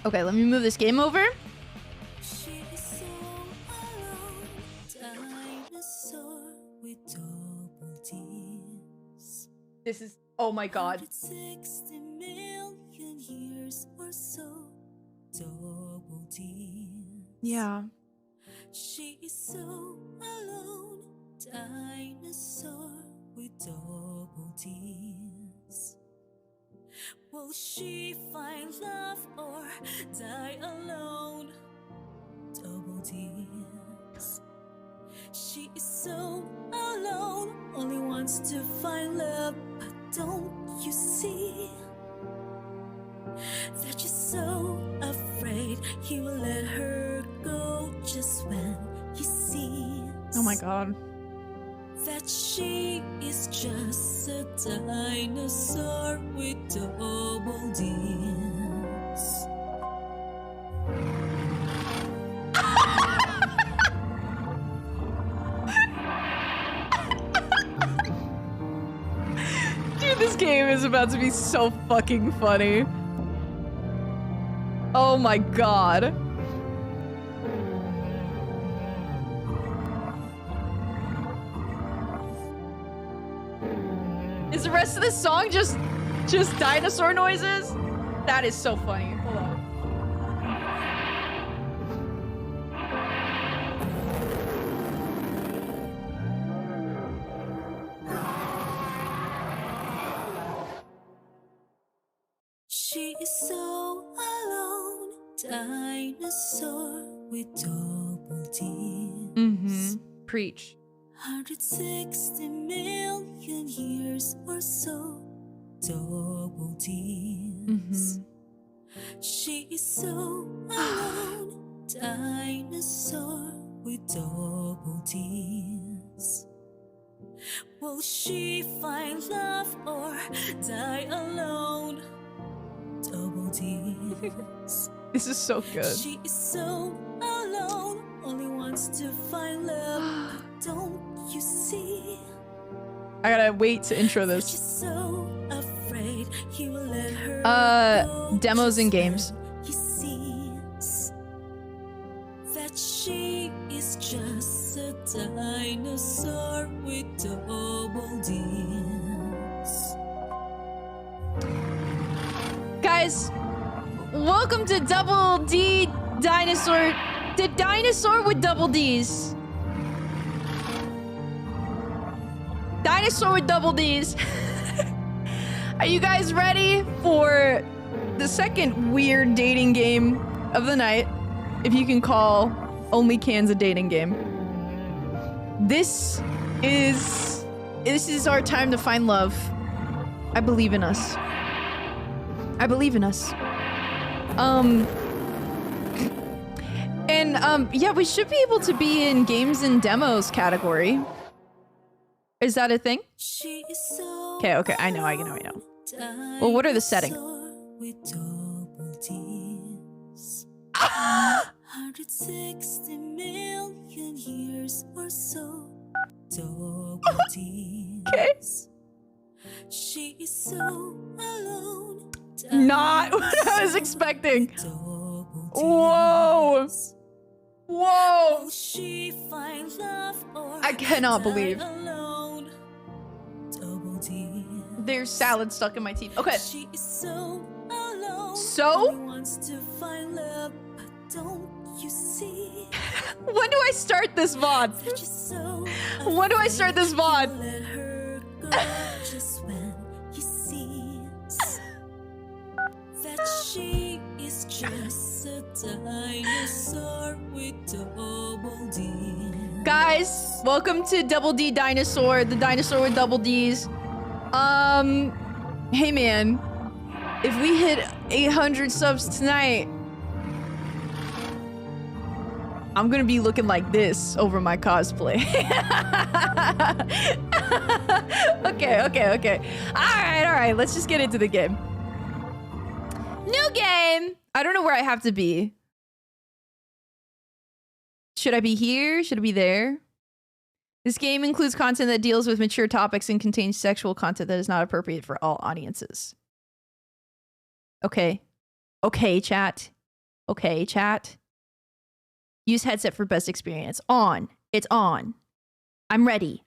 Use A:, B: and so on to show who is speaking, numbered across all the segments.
A: Okay, let me move this game over. This is, oh my god.
B: 60 million years or so. Double D's.
A: Yeah.
B: She is so alone. Dinosaur with double D's. Will she find love or die alone? Double D's. She is so alone, only wants to find love, but don't you see that you're so afraid he will let her go just when he sees
A: Oh my god.
B: that she is just a dinosaur with double D's.
A: Dude, this game is about to be so fucking funny. Oh my god. Is the rest of the song just dinosaur noises? That is so funny. Hold on.
B: She is so alone, dinosaur with double D's.
A: Mm-hmm. Preach.
B: 160 million years or so, double D's.
A: Mm-hmm.
B: She is so alone, dinosaur with double D's. Will she find love or die alone? Double D's.
A: This is so good.
B: She is so alone, only wants to find love. Don't you see?
A: I gotta wait to intro
B: That
A: this.
B: you're so afraid he will let her go
A: Demos and
B: just
A: games.
B: when he sees that she is just a dinosaur with double D's.
A: Guys, welcome to Double D Dinosaur. The dinosaur with double D's. Dinosaur with double D's. Are you guys ready for the second weird dating game of the night? If you can call Only Cans a dating game. This is our time to find love. I believe in us. I believe in us. Yeah, we should be able to be in games and demos category. Is that a thing?
B: She is so
A: Okay, I know. Well, what are the settings?
B: with double D's. 160 million years or so. Double D's.
A: Okay.
B: She is so alone.
A: Not what I was expecting.
B: Double
A: Whoa.
B: D's.
A: Whoa.
B: Will she find love or
A: I cannot
B: die
A: believe.
B: alone? Double D's.
A: There's salad stuck in my teeth. Okay.
B: She is so alone.
A: So?
B: Only wants to find love, but don't you see?
A: When do I start this VOD?
B: That you're so
A: When do I start this
B: afraid
A: VOD?
B: you'll let her go just when he sees that she is just a dinosaur with double D's.
A: Guys, welcome to Double D Dinosaur, the dinosaur with double D's. Hey man, if we hit 800 subs tonight, I'm gonna be looking like this over my cosplay. Okay. All right, let's just get into the game. New game! I don't know where I have to be. Should I be here? Should I be there? This game includes content that deals with mature topics and contains sexual content that is not appropriate for all audiences. Okay. Okay, chat. Okay, chat. Use headset for best experience. On. It's on. I'm ready.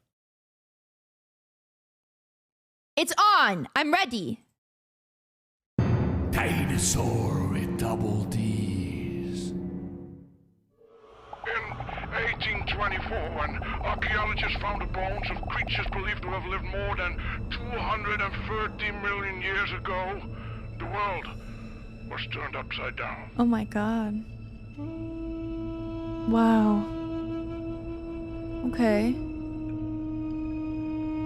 A: It's on. I'm ready.
C: Dinosaur with double D's.
D: In 1824, when archaeologists found the bones of creatures believed to have lived more than 230 million years ago, the world was turned upside down.
A: Oh my god. Wow. Okay.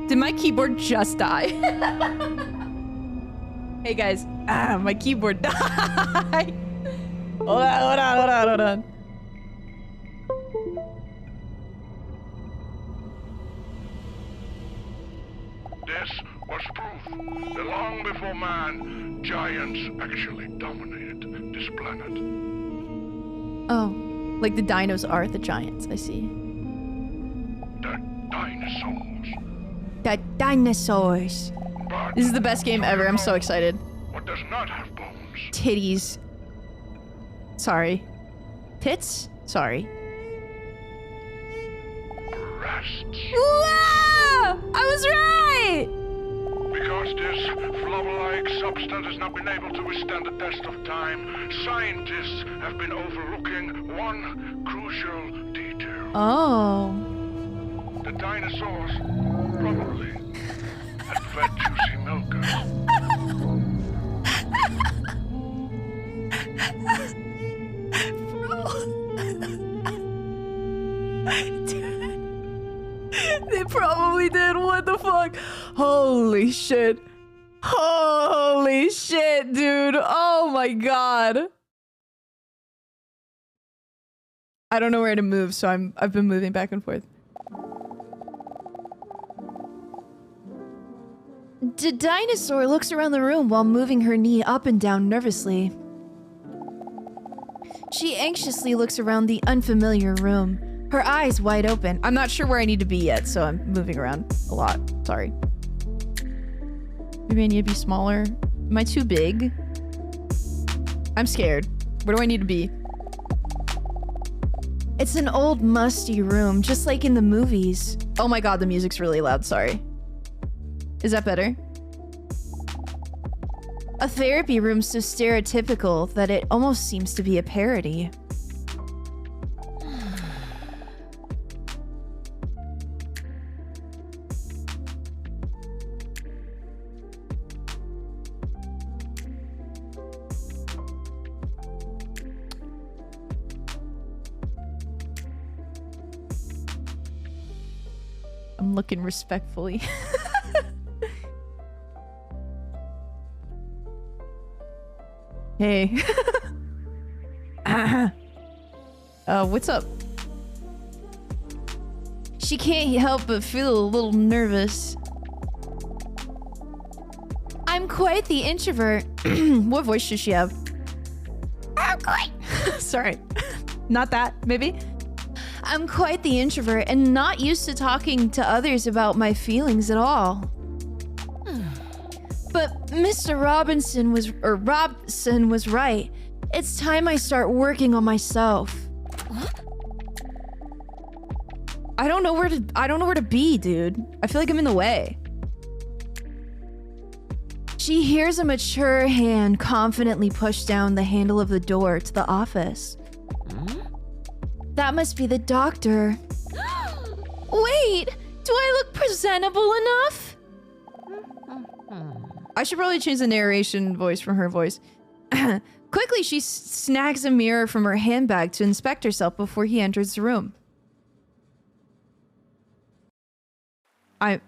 A: Did my keyboard just die? Hey guys. My keyboard died. Hold on.
D: This was proof that long before man, giants actually dominated this planet.
A: Oh, like the dinos are the giants, I see.
D: The dinosaurs.
A: The dinosaurs.
D: But
A: This is the best game ever. I'm so excited.
D: what does not have bones?
A: Titties. Sorry. Tits? Sorry.
D: Breasts.
A: Wow! I was right!
D: Because this flubber-like substance has not been able to withstand the test of time, scientists have been overlooking one crucial detail.
A: Oh.
D: The dinosaurs probably had fed juicy milkers. They probably did. What the fuck? Holy shit. Holy shit, dude. Oh my god. I don't know where to move, so I've been moving back and forth. The dinosaur looks around the room while moving her knee up and down nervously. She anxiously looks around the unfamiliar room, her eyes wide open. I'm not sure where I need to be yet, so I'm moving around a lot. Sorry. Maybe I need to be smaller. Am I too big? I'm scared. Where do I need to be? It's an old, musty room, just like in the movies. Oh my god, the music's really loud. Sorry. Is that better? A therapy room so stereotypical that it almost seems to be a parody. I'm looking respectfully. Hey. What's up? She can't help but feel a little nervous. I'm quite the introvert. What voice does she have? I'm quite... Sorry. Not that, maybe? I'm quite the introvert and not used to talking to others about my feelings at all. But Mr. Robson was right. It's time I start working on myself. I don't know where to be, dude. I feel like I'm in the way. She hears a mature hand confidently push down the handle of the door to the office. That must be the doctor. Wait, do I look presentable enough? I should probably change the narration voice from her voice. Quickly, she snags a mirror from her handbag to inspect herself before he enters the room. Whoa.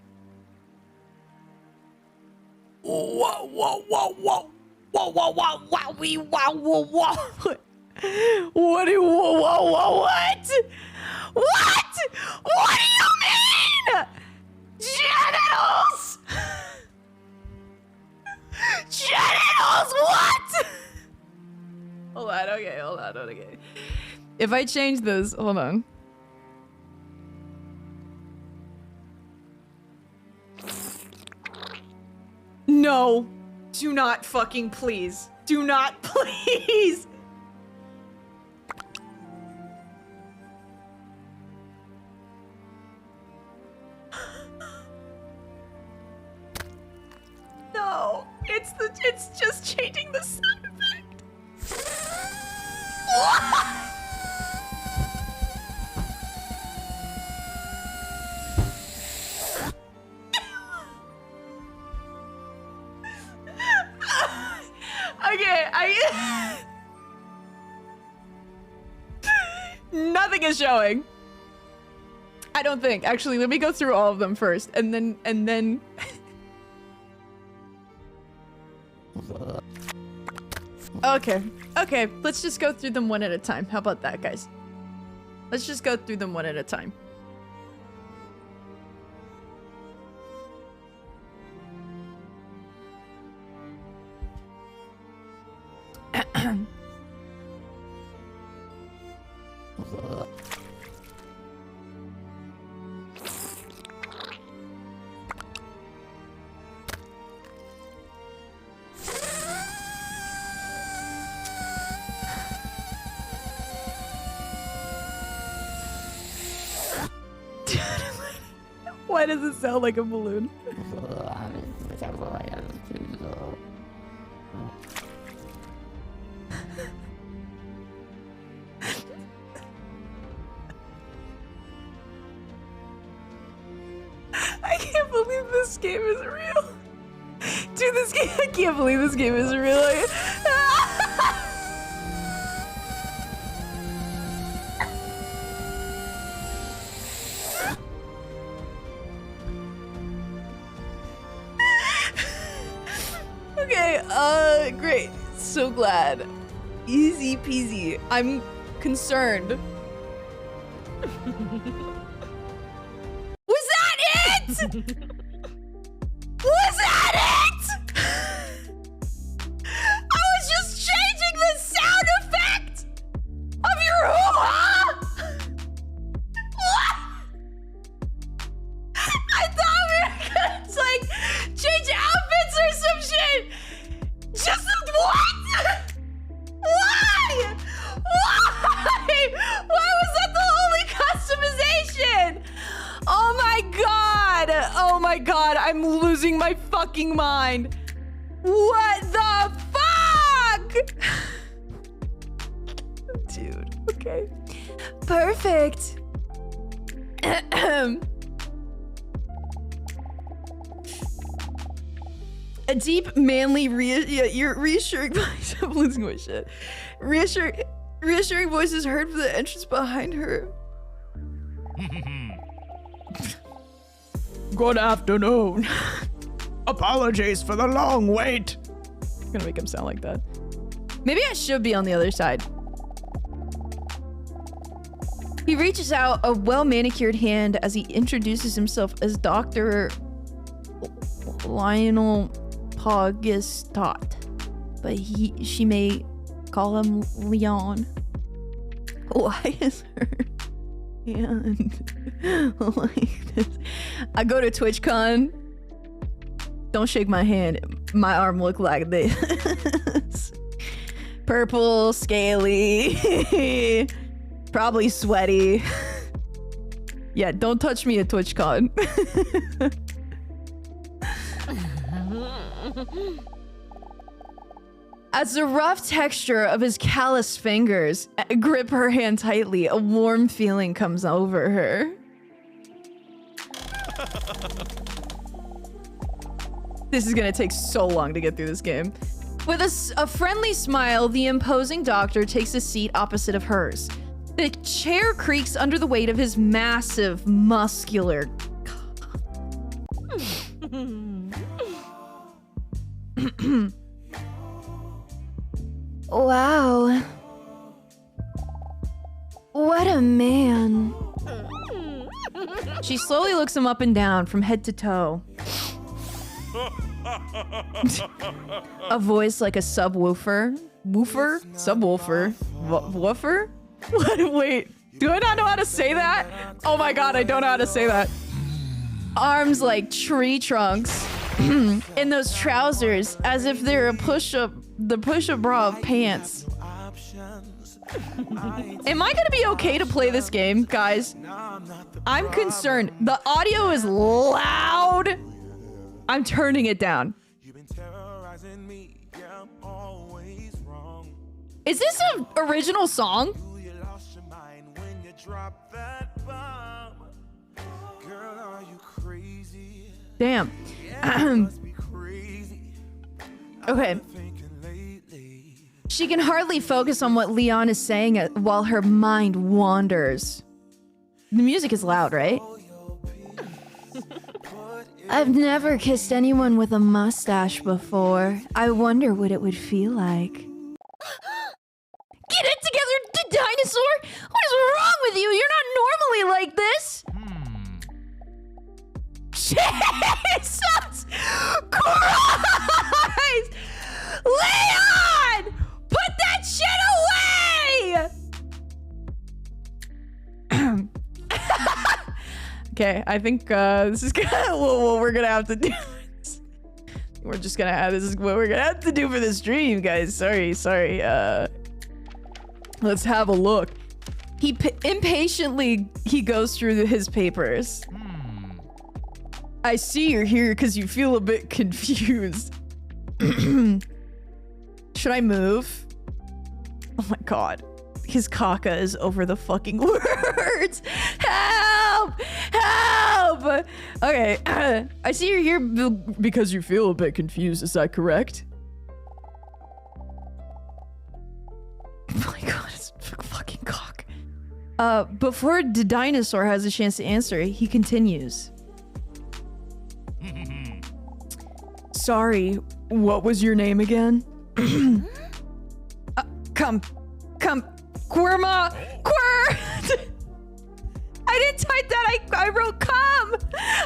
D: What? What do you mean? Genitals? Genitals, what? Hold on, okay. If I change this, hold on. No. Do not fucking please. Do not please.
A: It's just changing the sound effect. Okay, nothing is showing. I don't think. Actually, let me go through all of them first, and then. Okay. Okay, let's just go through them one at a time. How about that, guys? Let's just go through them one at a time. Why does it sound like a balloon? I can't believe this game is real. Dude, this game, I can't believe this game is real. Okay, great. So glad. Easy peasy. I'm concerned. Was that it? Was that it? I was just changing the sound effect of your hoo-ha! What? I thought we were gonna, like, change outfits or some shit! Just what? Why? Why? Why was that the only customization? Oh my god! Oh my god, I'm losing my fucking mind. What the fuck? Dude, okay. Perfect. A deep, manly, reassuring voice. I'm losing my shit. Reassuring voice is heard from the entrance behind her.
E: Good afternoon. Apologies for the long wait.
A: I'm gonna make him sound like that. Maybe I should be on the other side. He reaches out a well-manicured hand as he introduces himself as Dr. Lionel Pogistot, but she may call him Leon. Why is her hand like this? I go to TwitchCon. Don't shake my hand. My arm look like this. Purple, scaly, probably sweaty. Yeah, don't touch me at TwitchCon. As the rough texture of his calloused fingers grip her hand tightly, a warm feeling comes over her. This is gonna take so long to get through this game. With a friendly smile, the imposing doctor takes a seat opposite of hers. The chair creaks under the weight of his massive, muscular... Wow. What a man. She slowly looks him up and down from head to toe. A voice like a subwoofer. Woofer? Subwoofer? Woofer? What? Wait. Do I not know how to say that? Oh my god, I don't know how to say that. Arms like tree trunks. In those trousers, as if they're the push-up bra of pants. Am I gonna be okay to play this game, guys? I'm concerned. The audio is loud. I'm turning it down.
F: You've been terrorizing me.
A: Is this an original song? Damn. Okay. She can hardly focus on what Leon is saying while her mind wanders. The music is loud, right? I've never kissed anyone with a mustache before. I wonder what it would feel like. Get it together, dinosaur! What is wrong with you? You're not normally like this! Jesus Christ! Leon! Put that shit away! Okay, I think this is kind of what we're gonna have to do. We're just gonna have, this is what we're gonna have to do for the stream, guys. Sorry. Let's have a look. He impatiently goes through his papers. I see you're here because you feel a bit confused. Should I move? Oh my god. His caca is over the fucking words. Help! Help! Okay, I see you're here because you feel a bit confused. Is that correct? Oh my god, it's fucking cock. Before DDinosaur has a chance to answer, he continues. Sorry, what was your name again? Come. Quirma! I didn't type that, I wrote come!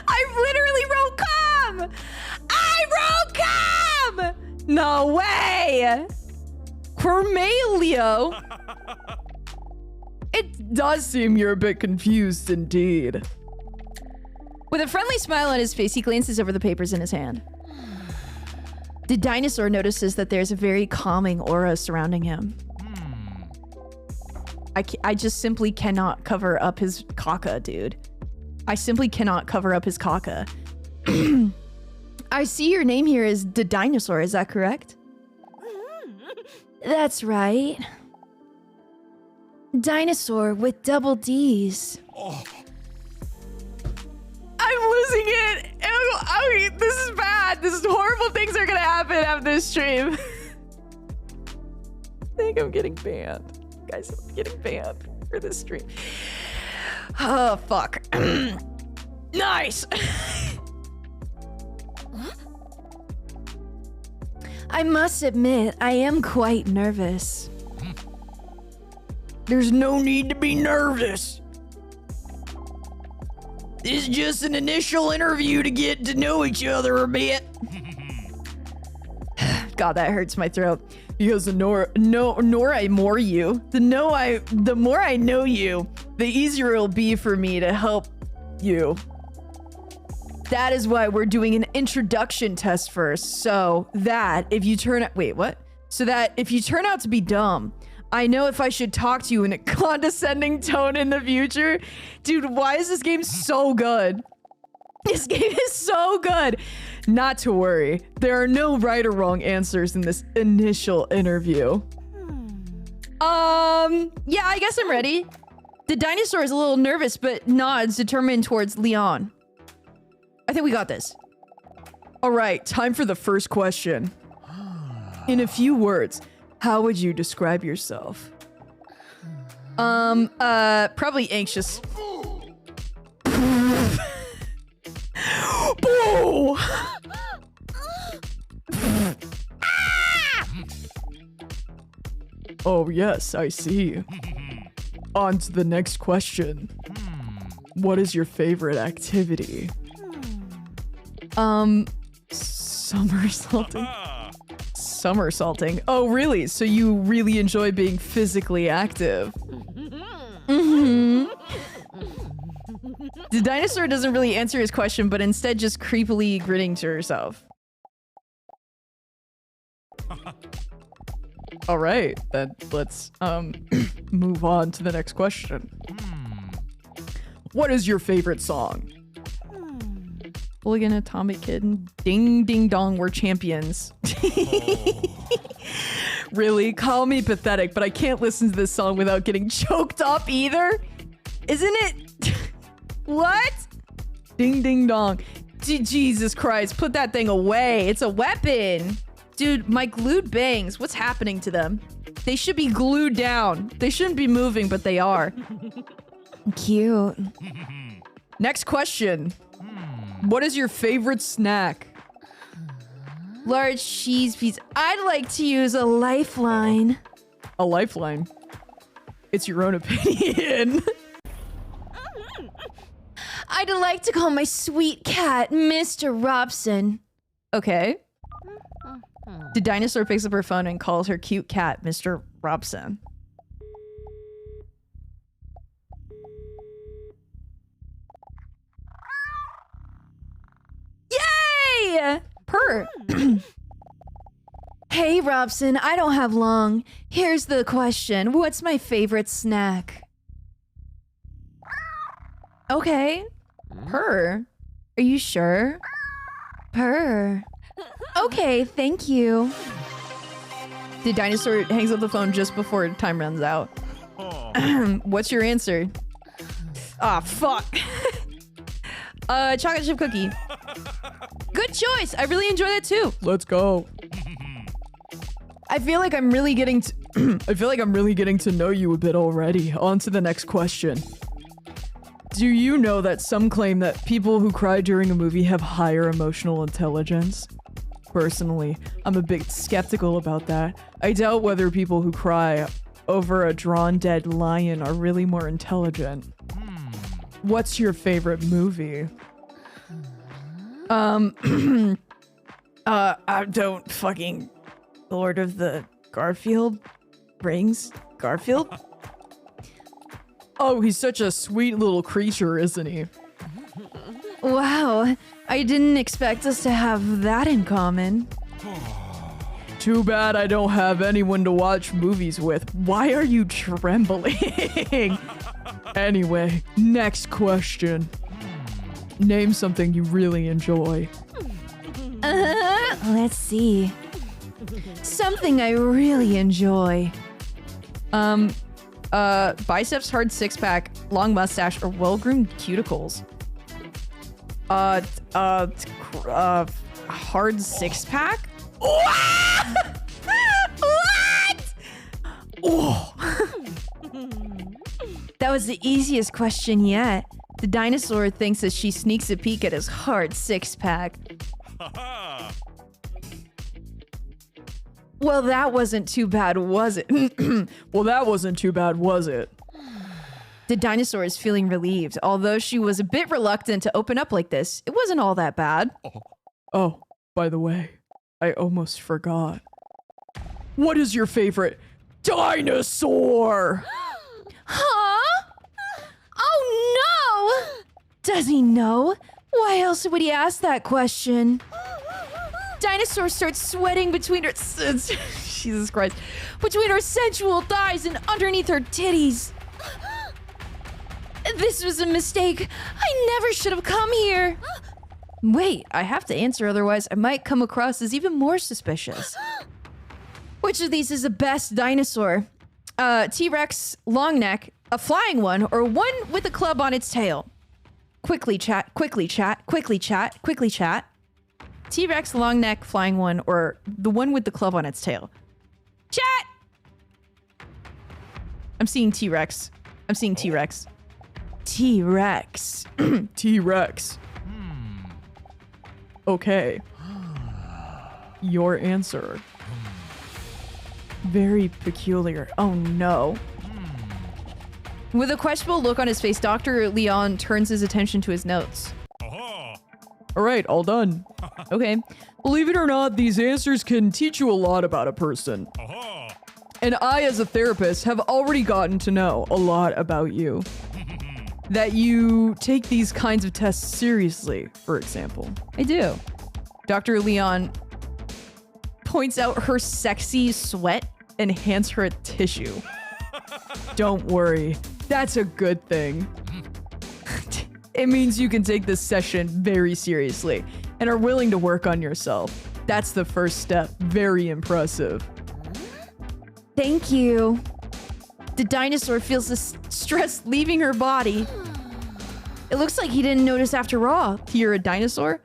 A: I literally wrote come! I wrote come! No way! Quirmalio? It does seem you're a bit confused indeed. With a friendly smile on his face, he glances over the papers in his hand. The dinosaur notices that there's a very calming aura surrounding him. I just simply cannot cover up his caca, dude. I simply cannot cover up his caca. I see your name here is DDinosaur, is that correct? That's right. Dinosaur with double D's. Oh. I'm losing it. This is bad. This is horrible things are gonna happen after this stream. I think I'm getting banned. Guys, I'm getting banned for this stream. Oh, fuck. Nice. I must admit, I am quite nervous. There's no need to be nervous. This is just an initial interview to get to know each other a bit. God, that hurts my throat. Because the more I more you, the more I know you, the easier it'll be for me to help you. That is why we're doing an introduction test first, so that if you turn out, so that if you turn out to be dumb, I know if I should talk to you in a condescending tone in the future. Dude, why is this game so good? This game is so good. Not to worry. There are no right or wrong answers in this initial interview. Yeah, I guess I'm ready. The dinosaur is a little nervous, but nods determined towards Leon. I think we got this. All right, time for the first question. In a few words, how would you describe yourself? Probably anxious. Boo! Oh yes, I see. On to the next question. What is your favorite activity? Somersaulting. Somersaulting. Oh really? So you really enjoy being physically active? The dinosaur doesn't really answer his question, but instead just creepily grinning to herself. All right, then let's move on to the next question. What is your favorite song? Hooligan Atomic Kid and Ding Ding Dong, we're champions. Really? Call me pathetic, but I can't listen to this song without getting choked up either. Isn't it? What? Ding ding dong. Jesus Christ, put that thing away. It's a weapon. Dude, my glued bangs, what's happening to them? They should be glued down. They shouldn't be moving, but they are. Cute. Next question. What is your favorite snack?
D: Large cheese pizza. I'd like to use a lifeline.
A: A lifeline? It's your own opinion.
D: I'd like to call my sweet cat Mr. Robson.
A: Okay. The dinosaur picks up her phone and calls her cute cat Mr. Robson. Yay! Purr.
D: Hey, Robson, I don't have long. Here's the question. What's my favorite snack?
A: Okay. Purr.
D: Are you sure? Purr. Okay, thank you.
A: The dinosaur hangs up the phone just before time runs out. What's your answer? Ah, fuck. Chocolate chip cookie. Good choice. I really enjoy that too. Let's go. I feel like I'm really getting to know you a bit already. On to the next question. Do you know that some claim that people who cry during a movie have higher emotional intelligence? Personally, I'm a bit skeptical about that. I doubt whether people who cry over a drawn dead lion are really more intelligent. What's your favorite movie? I don't fucking... Lord of the Garfield? Rings? Garfield? Oh, he's such a sweet little creature, isn't he?
D: Wow, I didn't expect us to have that in common.
A: Too bad I don't have anyone to watch movies with. Why are you trembling? Anyway, next question. Name something you really enjoy.
D: Let's see. Something I really enjoy.
A: Biceps, hard six-pack, long mustache, or well-groomed cuticles. Hard six-pack? What?
D: Oh. That was the easiest question yet.
A: The dinosaur thinks that she sneaks a peek at his hard six-pack. Well, that wasn't too bad, was it? Well, that wasn't too bad, was it? The dinosaur is feeling relieved. Although she was a bit reluctant to open up like this, it wasn't all that bad. Oh, by the way, I almost forgot. What is your favorite dinosaur?
D: Huh? Oh no! Does he know? Why else would he ask that question? Dinosaur starts sweating between her... Jesus Christ. Between her sensual thighs and underneath her titties. This was a mistake. I never should have come here.
A: Wait, I have to answer, otherwise I might come across as even more suspicious. Which of these is the best dinosaur? T-Rex, long neck, a flying one, or one with a club on its tail? Quickly chat, quickly chat, quickly chat, quickly chat. T-Rex, long neck, flying one, or the one with the club on its tail? Chat! I'm seeing T-Rex. I'm seeing T-Rex. T-Rex. T-Rex. Okay. Your answer. Very peculiar. Oh no. With a questionable look on his face, Dr. Leon turns his attention to his notes. All right, all done. Okay. Believe it or not, these answers can teach you a lot about a person. And I, as a therapist, have already gotten to know a lot about you. That you take these kinds of tests seriously, for example. I do. Dr. Leon points out her sexy sweat and hands her a tissue. Don't worry, that's a good thing. It means you can take this session very seriously and are willing to work on yourself. That's the first step. Very impressive.
D: Thank you. The dinosaur feels the stress leaving her body. It looks like he didn't notice after all.
A: You're a dinosaur?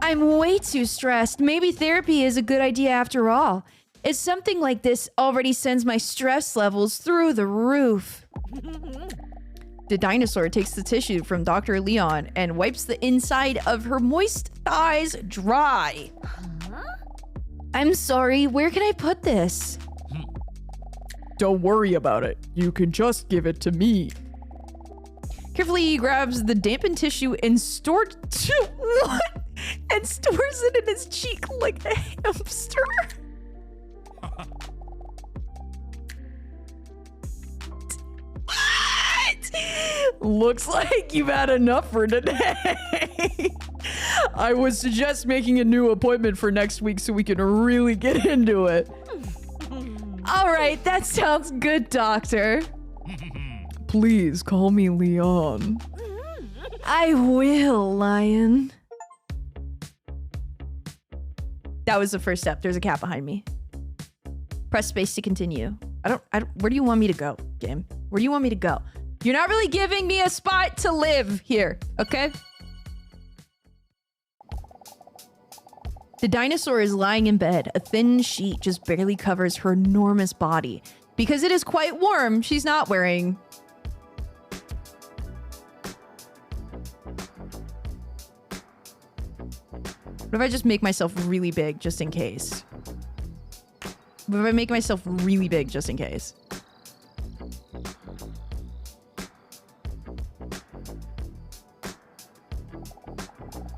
D: I'm way too stressed. Maybe therapy is a good idea after all. If something like this already sends my stress levels through the roof.
A: The dinosaur takes the tissue from Dr. Leon and wipes the inside of her moist thighs dry.
D: I'm sorry, where can I put this?
E: Don't worry about it. You can just give it to me.
A: Carefully, he grabs the dampened tissue and stores it in his cheek like a hamster. Looks like you've had enough for today. I would suggest making a new appointment for next week so we can really get into it.
D: All right, that sounds good, doctor.
E: Please call me Leon.
D: I will, Lion.
A: That was the first step. There's a cat behind me. Press space to continue. I don't, where do you want me to go, game? Where do you want me to go? You're not really giving me a spot to live here, okay? The dinosaur is lying in bed. A thin sheet just barely covers her enormous body. Because it is quite warm, she's not wearing... What if I just make myself really big just in case? What if I make myself really big just in case?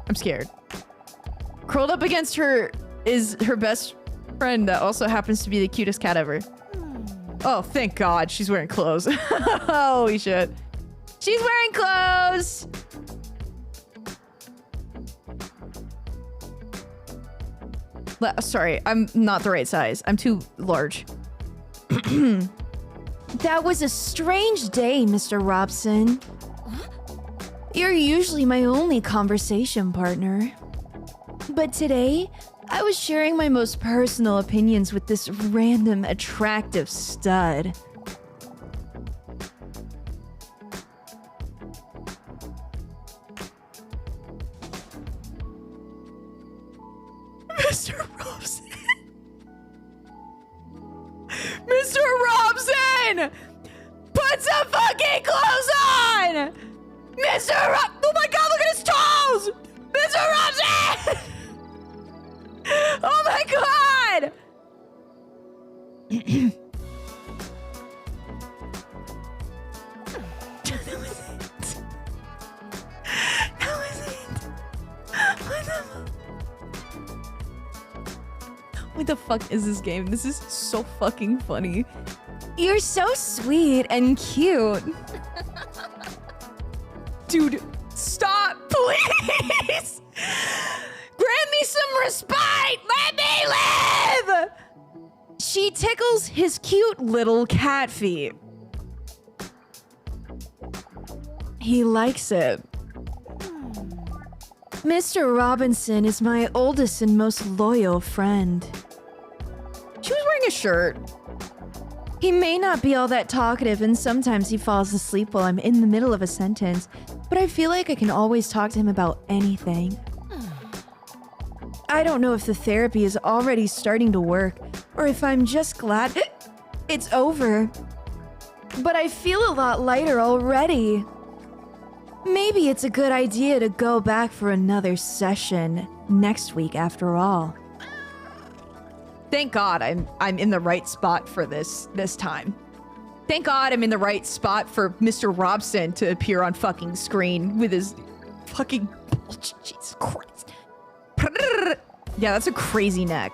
A: I'm scared. Curled up against her is her best friend that also happens to be the cutest cat ever. Oh, thank God. She's wearing clothes. Holy shit. She's wearing clothes! Sorry, I'm not the right size. I'm too large.
D: That was a strange day, Mr. Robson. You're usually my only conversation partner. But today, I was sharing my most personal opinions with this random attractive stud.
A: Mr. Robson! Mr. Robson! Put some fucking clothes on! Oh my God, look at his toes! Mr. Robson! Oh my God! That was it. That was it. What the fuck is this game? This is so fucking funny.
D: You're so sweet and cute.
A: Dude, stop, please! Grant me some respite! Let me live!
D: She tickles his cute little cat feet. He likes it. Mr. Robinson is my oldest and most loyal friend.
A: She was wearing a shirt.
D: He may not be all that talkative, and sometimes he falls asleep while I'm in the middle of a sentence, but I feel like I can always talk to him about anything. I don't know if the therapy is already starting to work, or if I'm just glad it's over. But I feel a lot lighter already. Maybe it's a good idea to go back for another session next week after all.
A: Thank God I'm in the right spot for this time. Thank God I'm in the right spot for Mr. Robson to appear on fucking screen with his fucking Jesus Christ. Yeah, that's a crazy neck.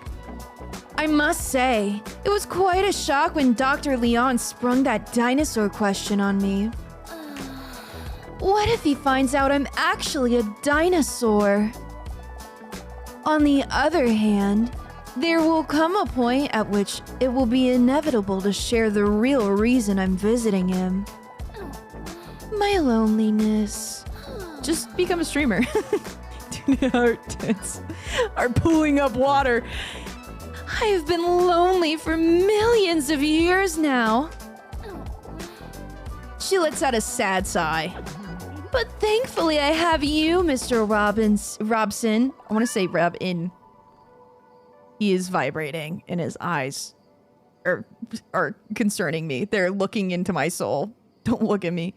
D: I must say, it was quite a shock when Dr. Leon sprung that dinosaur question on me. What if he finds out I'm actually a dinosaur? On the other hand, there will come a point at which it will be inevitable to share the real reason I'm visiting him. My loneliness.
A: Just become a streamer. Dude, our tits are pulling up water.
D: I have been lonely for millions of years now. She lets out a sad sigh. But thankfully I have you, Mr. Robson. I want to say Robin. He is vibrating and his eyes are concerning me. They're looking into my soul. Don't look at me.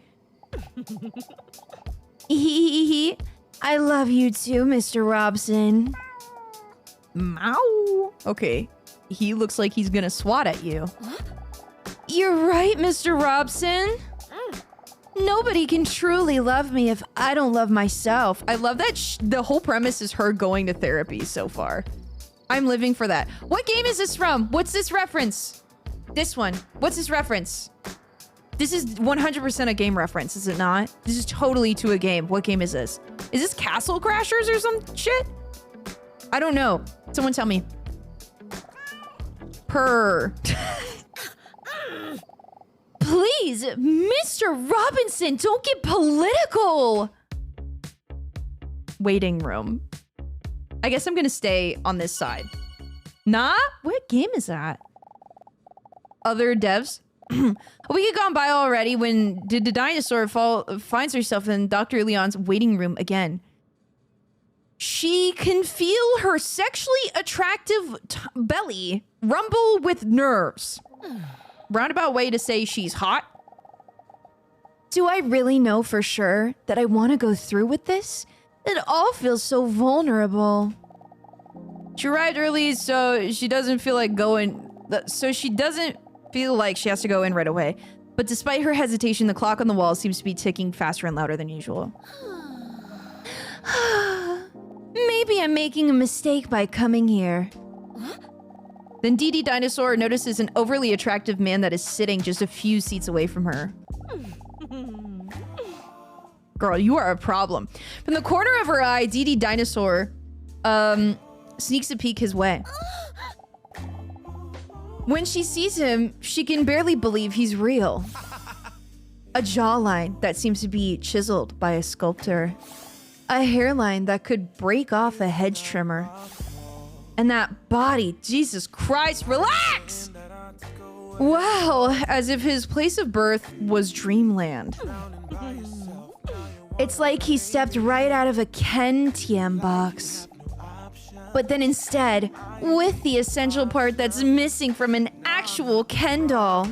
D: I love you too, Mr. Robson. Meow. Okay. He looks like he's gonna swat at you. You're right, Mr. Robson. Nobody can truly love me if I don't love myself. I love that the whole premise is her going to therapy so far. I'm living for that. What game is this from? What's this reference? This one. What's this reference? This is 100% a game reference, is it not? This is totally to a game. What game is this? Is this Castle Crashers or some shit? I don't know. Someone tell me. Purr. Please, Mr. Robinson, don't get political. Waiting room. I guess I'm gonna stay on this side. Nah? What game is that? Other devs? A week had gone by already when DDinosaur finds herself in Dr. Leon's waiting room again. She can feel her sexually attractive belly rumble with nerves. Roundabout way to say she's hot. Do I really know for sure that I want to go through with this? It all feels so vulnerable. She arrived early, so she doesn't feel like going... So she doesn't feel like she has to go in right away. But despite her hesitation, the clock on the wall seems to be ticking faster and louder than usual. Maybe I'm making a mistake by coming here. Then DDinosaur notices an overly attractive man that is sitting just a few seats away from her. Girl, you are a problem. From the corner of her eye, DDinosaur sneaks a peek his way. When she sees him, she can barely believe he's real. A jawline that seems to be chiseled by a sculptor. A hairline that could break off a hedge trimmer. And that body, Jesus Christ, relax! Wow, as if his place of birth was dreamland. It's like he stepped right out of a Ken TM box. But then instead, with the essential part that's missing from an actual Ken doll.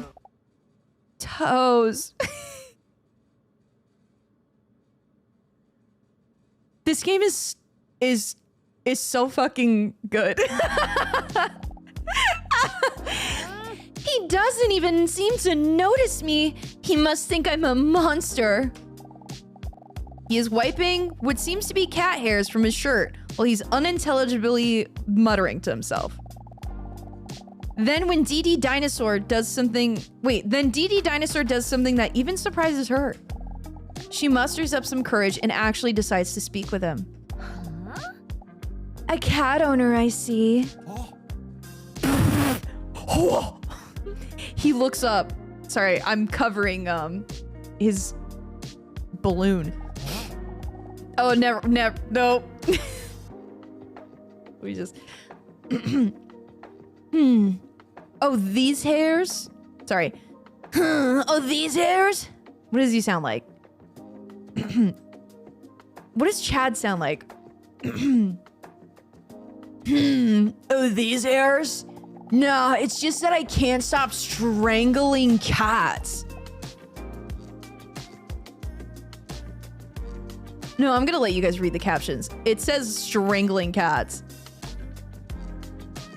D: Toes. This game is so fucking good. He doesn't even seem to notice me. He must think I'm a monster. He is wiping what seems to be cat hairs from his shirt while he's unintelligibly muttering to himself. Then when DDinosaur does something that even surprises her. She musters up some courage and actually decides to speak with him. A cat owner, I see. He looks up. Sorry, I'm covering his balloon. Oh, never, no. We just... Oh, these hairs? Sorry. Oh, these hairs? What does he sound like? What does Chad sound like? Oh, these hairs? No, it's just that I can't stop strangling cats. No, I'm gonna let you guys read the captions. It says strangling cats.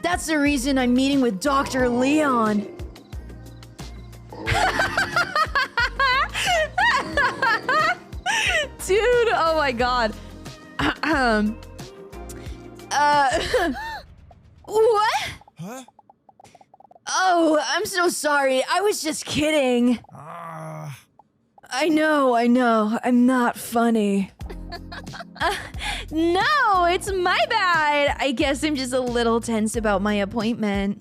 D: That's the reason I'm meeting with Dr. Leon. Dude, oh my god. What?
F: Huh?
D: Oh, I'm so sorry. I was just kidding. I know. I'm not funny. No, it's my bad. I guess I'm just a little tense about my appointment.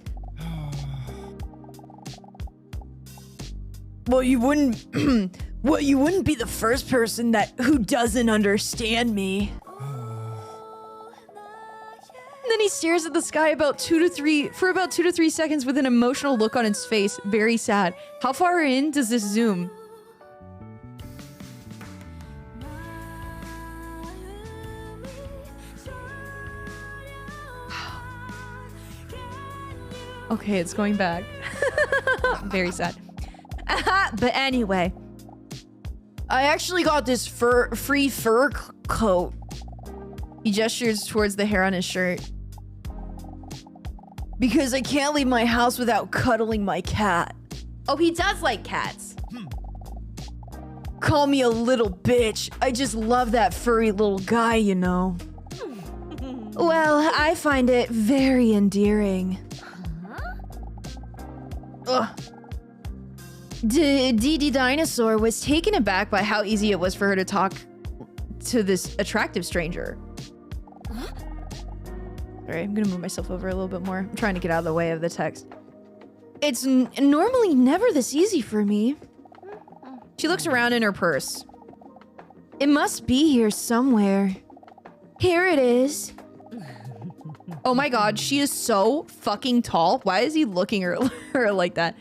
D: Well, you wouldn't be the first person who doesn't understand me. Then
A: he stares at the sky for about 2 to 3 seconds with an emotional look on his face. Very sad. How far in does this zoom? Okay, it's going back. Very sad. But anyway, I actually got this free fur coat. He gestures towards the hair on his shirt. Because I can't leave my house without cuddling my cat. Oh, he does like cats. Call me a little bitch. I just love that furry little guy, you know. Well, I find it very endearing. Ugh. DDinosaur was taken aback by how easy it was for her to talk to this attractive stranger. Sorry, I'm gonna move myself over a little bit more. I'm trying to get out of the way of the text. It's normally never this easy for me. She looks around in her purse. It must be here somewhere. Here it is. Oh my god, she is so fucking tall. Why is he looking at her like that?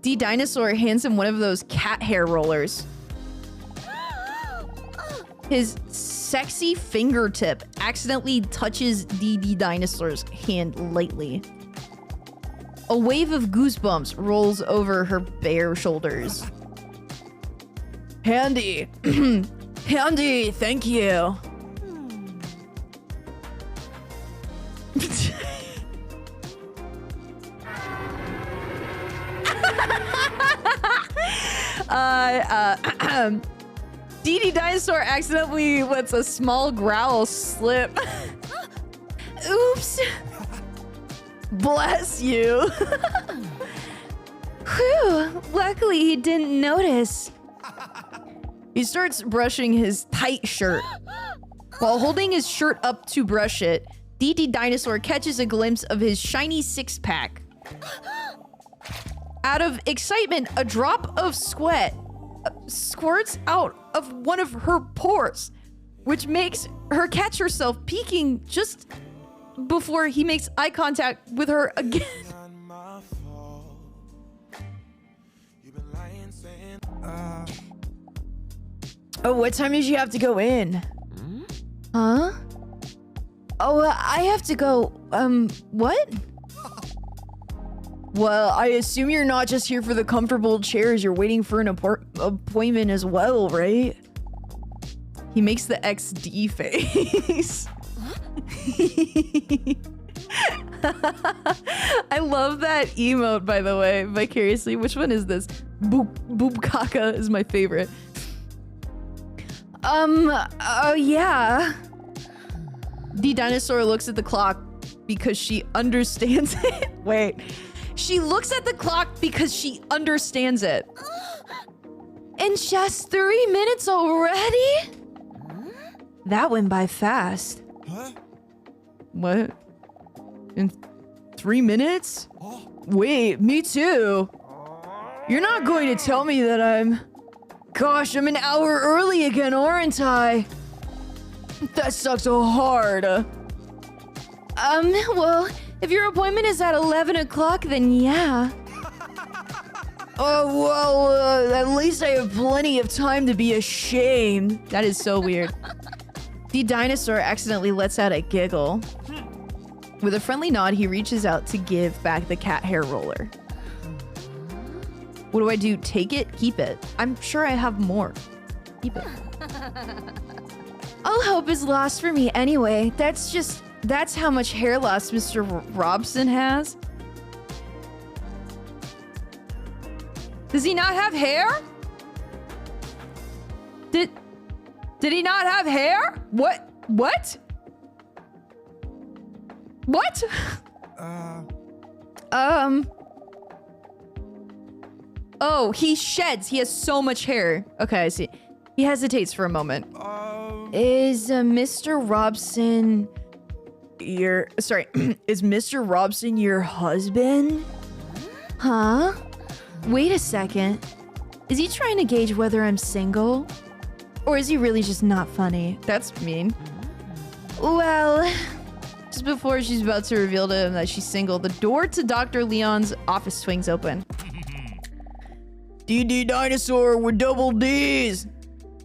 A: DDinosaur hands him one of those cat hair rollers. His sexy fingertip accidentally touches DDinosaur's hand lightly. A wave of goosebumps rolls over her bare shoulders. Handy. Handy, thank you. DDinosaur accidentally lets a small growl slip. Oops. Bless you. Whew, luckily he didn't notice. He starts brushing his tight shirt. While holding his shirt up to brush it, DDinosaur catches a glimpse of his shiny six-pack. Out of excitement, a drop of sweat squirts out of one of her pores, which makes her catch herself peeking just before he makes eye contact with her again. Oh, what time did you have to go in? Huh? Oh, I have to go, what? Well, I assume you're not just here for the comfortable chairs. You're waiting for an appointment as well, right? He makes the XD face. I love that emote, by the way, vicariously. Which one is this? Boop Kaka is my favorite. Yeah. DDinosaur looks at the clock because she understands it. Wait. She looks at the clock because she understands it. In just 3 minutes already? That went by fast.
C: Huh?
A: What? In 3 minutes? Wait, me too. You're not going to tell me that I'm... Gosh, I'm an hour early again, aren't I? That sucks so hard. Well, if your appointment is at 11 o'clock, then yeah. Oh, well, at least I have plenty of time to be ashamed. That is so weird. DDinosaur accidentally lets out a giggle. With a friendly nod, he reaches out to give back the cat hair roller. What do I do? Take it? Keep it? I'm sure I have more. Keep it. All hope is lost for me anyway. That's how much hair loss Mr. Robson has. Does he not have hair? Did he not have hair? What? What? Oh, he sheds. He has so much hair. Okay, I see. He hesitates for a moment. Is Mr. Robson is Mr. Robson your husband? Huh? Wait a second. Is he trying to gauge whether I'm single? Or is he really just not funny? That's mean. Well,
D: Just before she's about to reveal to him that she's single, the door to Dr. Leon's office swings open.
E: DDinosaur with double D's.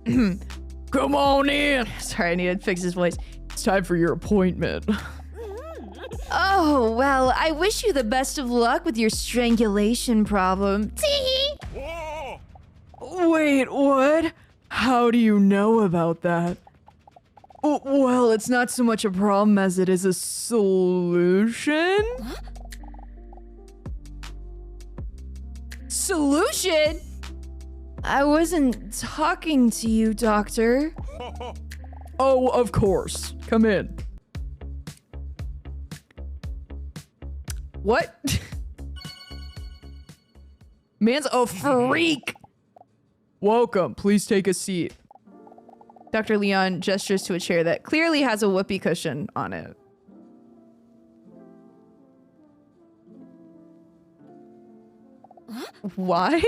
E: Come on in.
D: Sorry, I need to fix his voice.
E: It's time for your appointment.
D: Oh, well, I wish you the best of luck with your strangulation problem. Tee.
E: Wait, what? How do you know about that? Well, it's not so much a problem as it is a solution.
D: Solution? I wasn't talking to you, Doctor.
E: Oh, of course. Come in.
A: What? Man's a freak.
E: Welcome. Please take a seat.
A: Dr. Leon gestures to a chair that clearly has a whoopee cushion on it. Why?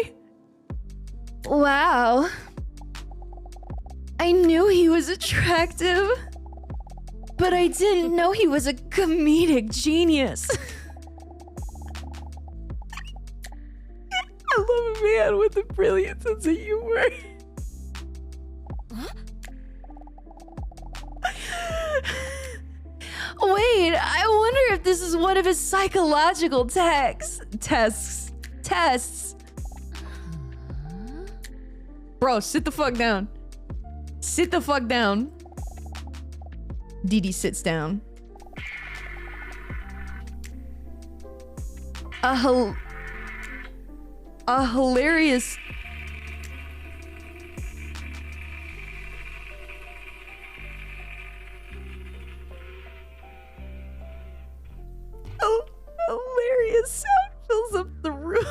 D: Wow. I knew he was attractive, but I didn't know he was a comedic genius.
A: I love a man with a brilliant sense of humor.
D: Wait, I wonder if this is one of his psychological tests.
A: Bro, sit the fuck down. Sit the fuck down. Dee sits down.
D: A hilarious...
A: Hilarious sound fills up the room.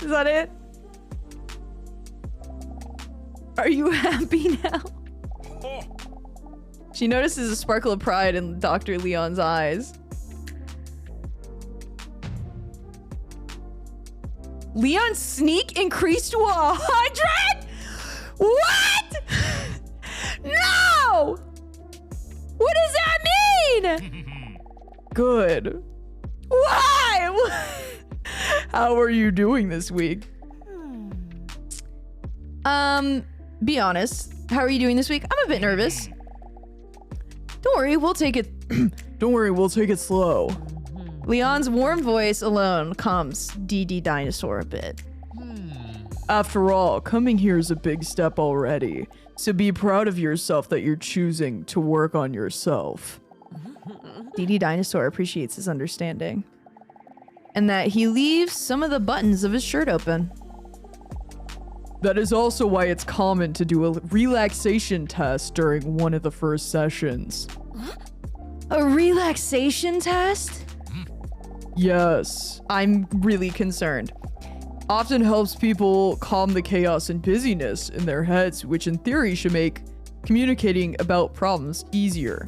A: Is that it? Are you happy now? She notices a sparkle of pride in Dr. Leon's eyes. Leon's sneak increased to 100? What? No! What does that mean?
E: Good.
A: Why?
E: How are you doing this week?
A: Be honest. How are you doing this week? I'm a bit nervous. Don't worry, we'll take it.
E: Don't worry, we'll take it slow.
A: Leon's warm voice alone calms DDinosaur a bit.
E: After all, coming here is a big step already. So be proud of yourself that you're choosing to work on yourself.
A: DDinosaur appreciates his understanding. And that he leaves some of the buttons of his shirt open.
E: That is also why it's common to do a relaxation test during one of the first sessions.
D: A relaxation test?
E: Yes.
A: I'm really concerned.
E: Often helps people calm the chaos and busyness in their heads, which in theory should make communicating about problems easier.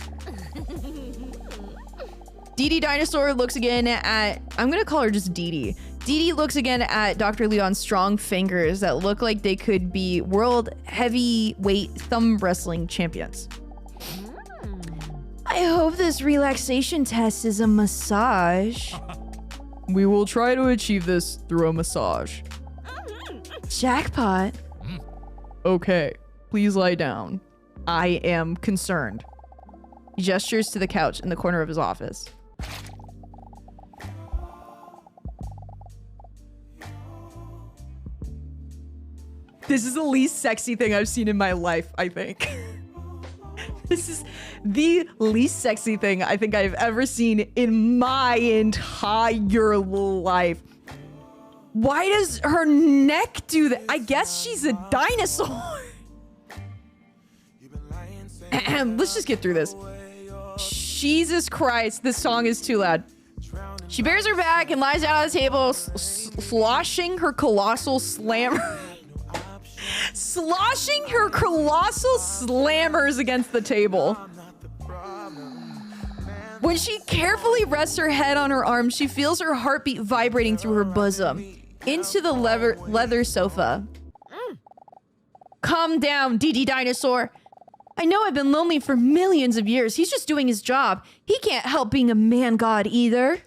A: DDinosaur looks again at... I'm gonna call her just Dee. Dee looks again at Dr. Leon's strong fingers that look like they could be world heavyweight thumb wrestling champions.
D: I hope this relaxation test is a massage.
E: We will try to achieve this through a massage.
D: Jackpot.
E: Okay, please lie down.
A: I am concerned. He gestures to the couch in the corner of his office. This is the least sexy thing I've seen in my life, I think. This is the least sexy thing I think I've ever seen in my entire life. Why does her neck do that? I guess she's a dinosaur. Let's just get through this. Jesus Christ, this song is too loud. She bears her back and lies down on the table, sloshing her colossal slammer. Sloshing her colossal slammers against the table. When she carefully rests her head on her arm, she feels her heartbeat vibrating through her bosom into the leather sofa. Calm down, DDinosaur.
D: I know I've been lonely for millions of years. He's just doing his job. He can't help being a man god either.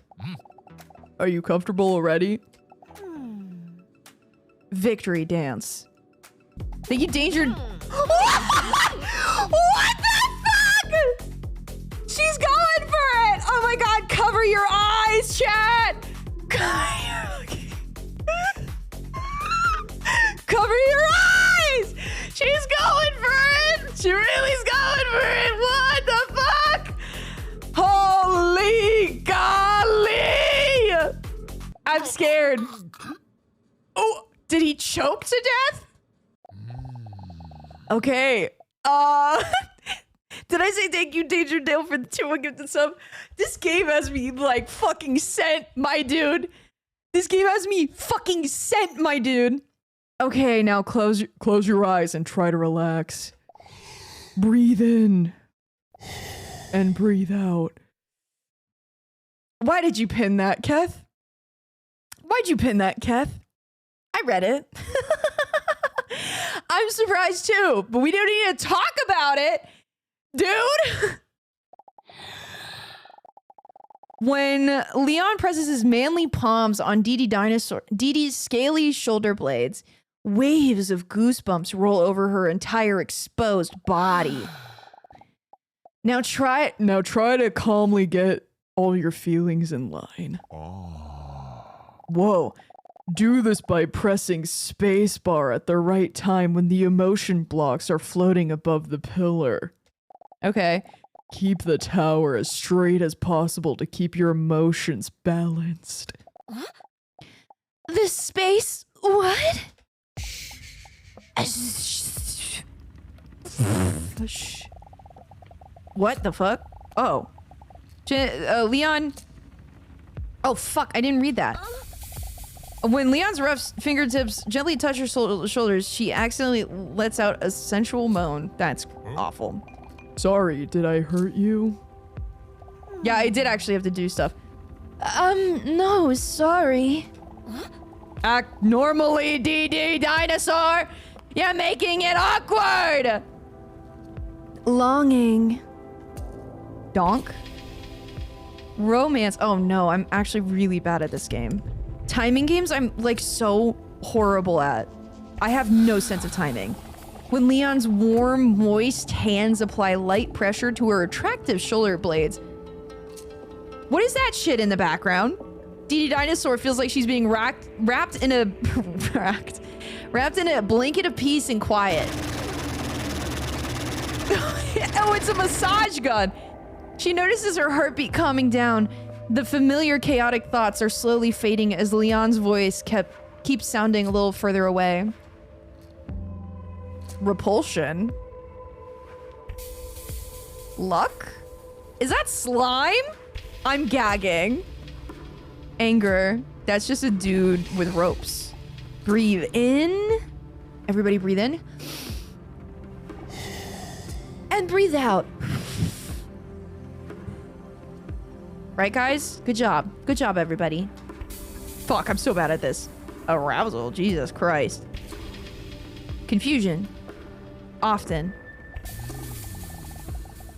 E: Are you comfortable already?
D: Victory dance. Thank you, Danger. What the fuck? She's going for it. Oh my god, cover your eyes, chat. Cover your eyes. She's going for it. She really's going for it. What the fuck? Holy golly. I'm scared. Oh, did he choke to death? Okay. Did I say thank you, Danger Dale, for the 2-1 gifted sub? This game has me like fucking sent, my dude. This game has me fucking sent, my dude.
E: Okay, now close your eyes and try to relax. Breathe in. And breathe out.
D: Why did you pin that, Keth? Why'd you pin that, Keth? I read it. I'm surprised too, but we don't need to talk about it, dude. When Leon presses his manly palms on DD's scaly shoulder blades, waves of goosebumps roll over her entire exposed body. Now try
E: to calmly get all your feelings in line. Whoa. Do this by pressing spacebar at the right time when the emotion blocks are floating above the pillar.
D: Okay.
E: Keep the tower as straight as possible to keep your emotions balanced.
D: The space... what? What the fuck? Oh. Leon... Oh, fuck. I didn't read that. When Leon's rough fingertips gently touch her shoulders, she accidentally lets out a sensual moan. That's awful.
E: Sorry, did I hurt you?
D: Yeah, I did actually have to do stuff. No, sorry. Act normally, DDinosaur! You're making it awkward! Longing. Donk? Romance. Oh no, I'm actually really bad at this game. Timing games, I'm like so horrible at. I have no sense of timing. When Leon's warm, moist hands apply light pressure to her attractive shoulder blades. What is that shit in the background? DDinosaur feels like she's being wrapped in a blanket of peace and quiet. Oh, it's a massage gun. She notices her heartbeat calming down. The familiar chaotic thoughts are slowly fading as Leon's voice keeps sounding a little further away. Repulsion? Luck? Is that slime? I'm gagging. Anger. That's just a dude with ropes. Breathe in. Everybody breathe in. And breathe out. Right, guys? Good job. Good job, everybody. Fuck, I'm so bad at this. Arousal. Jesus Christ. Confusion. Often.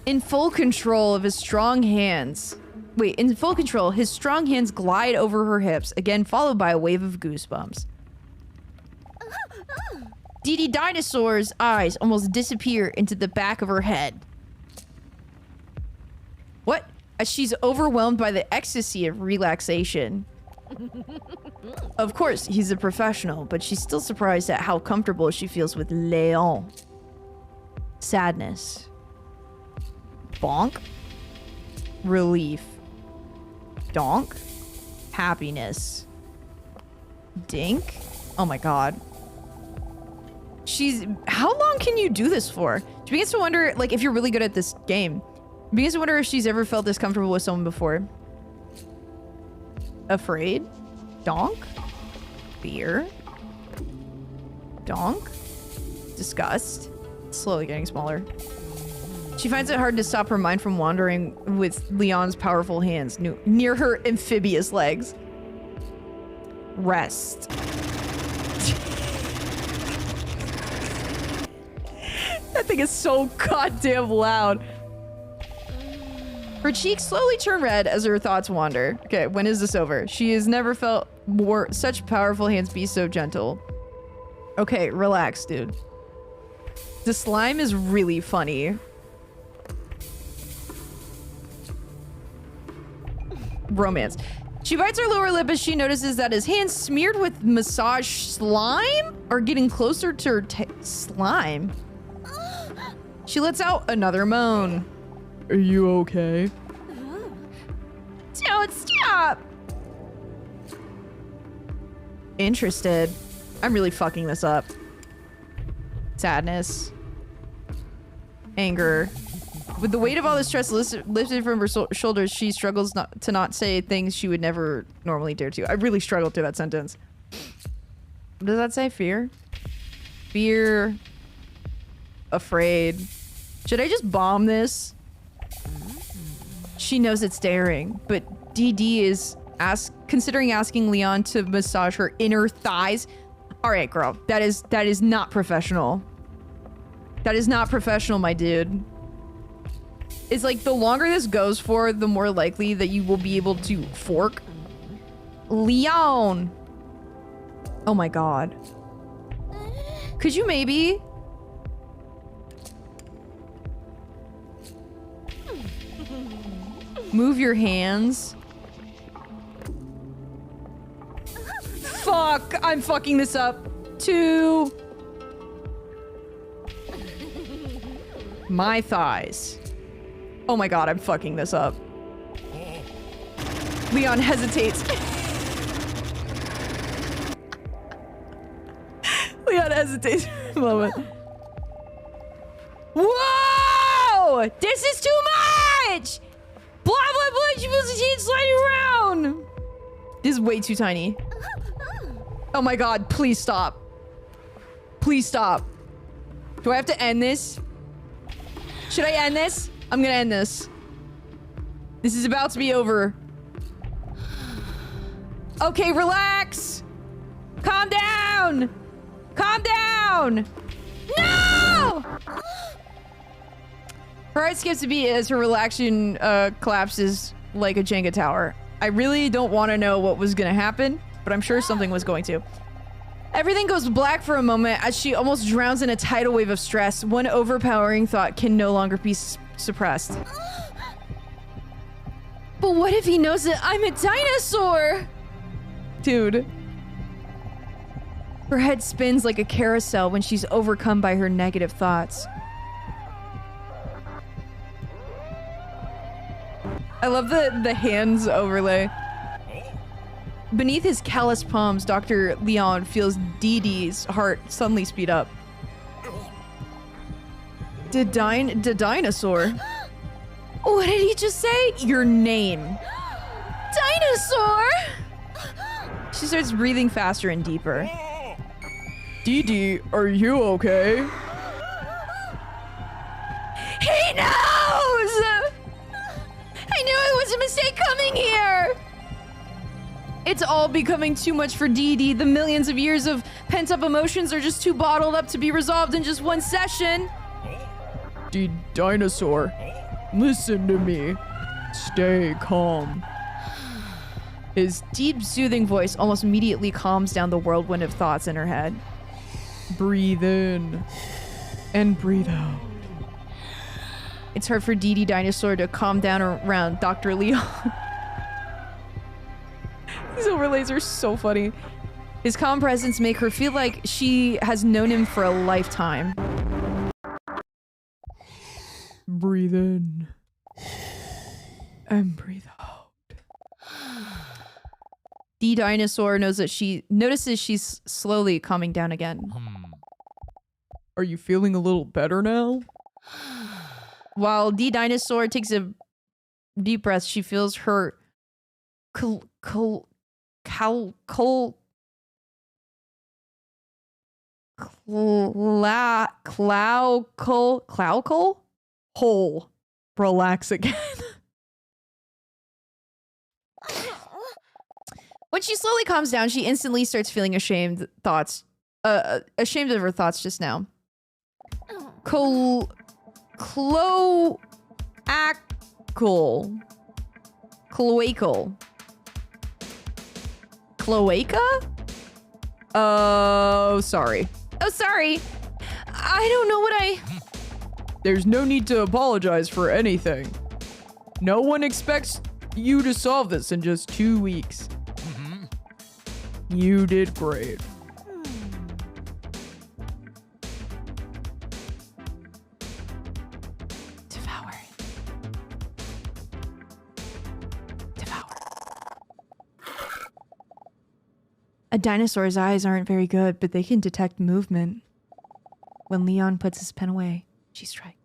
D: In full control of his strong hands. Wait, in full control, his strong hands glide over her hips, again followed by a wave of goosebumps. DDinosaur's eyes almost disappear into the back of her head. What? As she's overwhelmed by the ecstasy of relaxation. Of course, he's a professional, but she's still surprised at how comfortable she feels with Leon. Sadness. Bonk. Relief. Donk. Happiness. Dink. Oh my god. How long can you do this for? She begins to wonder, like, if you're really good at this game. Begins to wonder if she's ever felt this comfortable with someone before. Afraid. Donk. Fear. Donk. Disgust. Slowly getting smaller. She finds it hard to stop her mind from wandering with Leon's powerful hands near her amphibious legs. Rest.
A: That thing is so goddamn loud. Her cheeks slowly turn red as her thoughts wander. Okay, when is this over? She has never felt such powerful hands be so gentle. Okay, relax, dude. The slime is really funny. Romance. She bites her lower lip as she notices that his hands smeared with massage slime are getting closer to her slime. She lets out another moan.
E: Are you okay?
A: Don't stop! Interested. I'm really fucking this up. Sadness. Anger. With the weight of all the stress lifted from her shoulders, she struggles to not say things she would never normally dare to. I really struggled through that sentence. What does that say? Fear? Fear. Afraid. Should I just bomb this? She knows it's daring, but DD is considering asking Leon to massage her inner thighs. All right, girl. That is not professional. That is not professional, my dude. It's like the longer this goes for, the more likely that you will be able to fork. Leon. Oh my god. Could you maybe... move your hands? Fuck! I'm fucking this up. 2. My thighs. Oh my god, I'm fucking this up. Leon hesitates. Leon hesitates for a moment. Whoa! This is too much! Blah, blah, blah, she feels the chain sliding around! This is way too tiny. Oh my god, please stop. Please stop. Do I have to end this? Should I end this? I'm gonna end this. This is about to be over. Okay, relax. Calm down. Calm down. No! Her heart skips a beat as her relaxation collapses like a Jenga tower. I really don't want to know what was gonna happen, but I'm sure something was going to. Everything goes black for a moment as she almost drowns in a tidal wave of stress. One overpowering thought can no longer be suppressed. But what if he knows that I'm a dinosaur? Dude. Her head spins like a carousel when she's overcome by her negative thoughts. I love the hands overlay. Beneath his calloused palms, Dr. Leon feels DD's heart suddenly speed up. DDinosaur? What did he just say? Your name. Dinosaur! She starts breathing faster and deeper.
E: DD, are you okay?
A: He knows! I knew it was a mistake coming here! It's all becoming too much for DD. The millions of years of pent-up emotions are just too bottled up to be resolved in just one session.
E: Dinosaur, listen to me. Stay calm.
A: His deep, soothing voice almost immediately calms down the whirlwind of thoughts in her head.
E: Breathe in and breathe out.
A: It's hard for Dinosaur to calm down around Dr. Leon. These overlays are so funny. His calm presence make her feel like she has known him for a lifetime.
E: Breathe in and breathe out.
A: Dinosaur knows that she notices she's slowly calming down again.
E: Are you feeling a little better now?
A: While Dinosaur takes a deep breath, she feels her clavicle hole relax again. When she slowly calms down, she instantly starts feeling ashamed of her thoughts just now. Cloacal. Cloaca? Oh, sorry. Oh, sorry. I don't know what I...
E: There's no need to apologize for anything. No one expects you to solve this in just 2 weeks. You did great.
A: Devour.
D: A dinosaur's eyes aren't very good, but they can detect movement. When Leon puts his pen away, she strikes.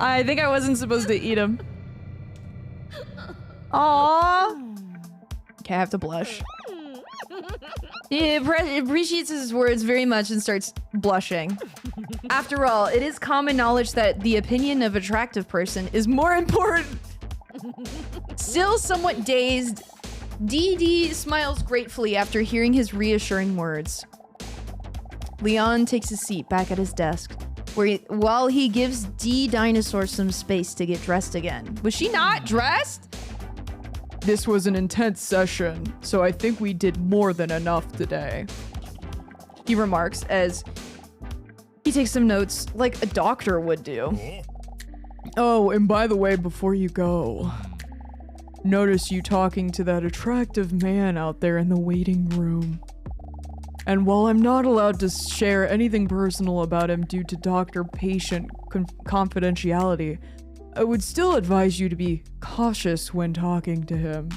A: I think I wasn't supposed to eat him. Aww. Okay, I have to blush. He appreciates his words very much and starts blushing. After all, it is common knowledge that the opinion of an attractive person is more important. Still somewhat dazed, DD smiles gratefully after hearing his reassuring words. Leon takes his seat back at his desk, while he gives DDinosaur some space to get dressed again. Was she not dressed?
E: This was an intense session, so I think we did more than enough today.
A: He remarks as he takes some notes like a doctor would do.
E: Oh, and by the way, before you go, notice you talking to that attractive man out there in the waiting room. And while I'm not allowed to share anything personal about him due to doctor-patient confidentiality, I would still advise you to be cautious when talking to him.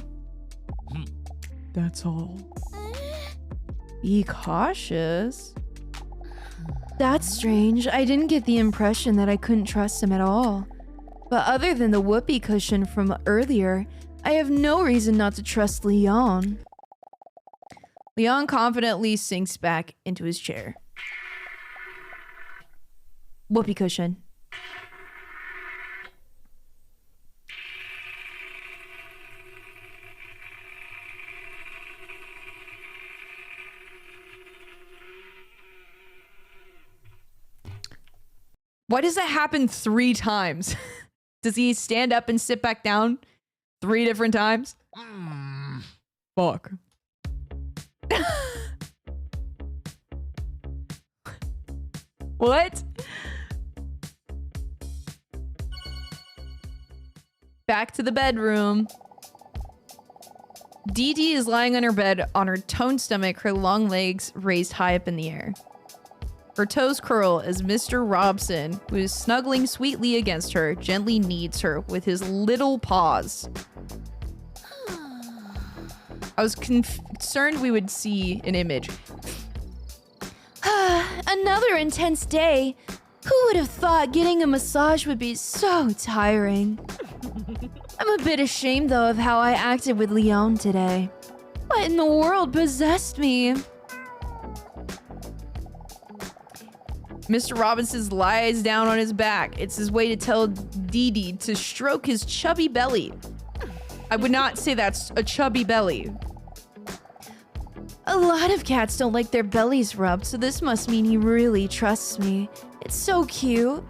E: That's all.
A: Be cautious?
D: That's strange. I didn't get the impression that I couldn't trust him at all. But other than the whoopee cushion from earlier, I have no reason not to trust Leon.
A: Leon confidently sinks back into his chair.
D: Whoopee cushion.
A: Why does that happen 3 times? Does he stand up and sit back down 3 different times?
E: Fuck.
A: What? Back to the bedroom. DD is lying on her bed on her toned stomach, her long legs raised high up in the air. Her toes curl as Mr. Robson, who is snuggling sweetly against her, gently kneads her with his little paws. I was concerned we would see an image.
D: Another intense day. Who would have thought getting a massage would be so tiring? I'm a bit ashamed though of how I acted with Leon today. What in the world possessed me?
A: Mr. Robinson lies down on his back. It's his way to tell DD to stroke his chubby belly. I would not say that's a chubby belly.
D: A lot of cats don't like their bellies rubbed, so this must mean he really trusts me. It's so cute.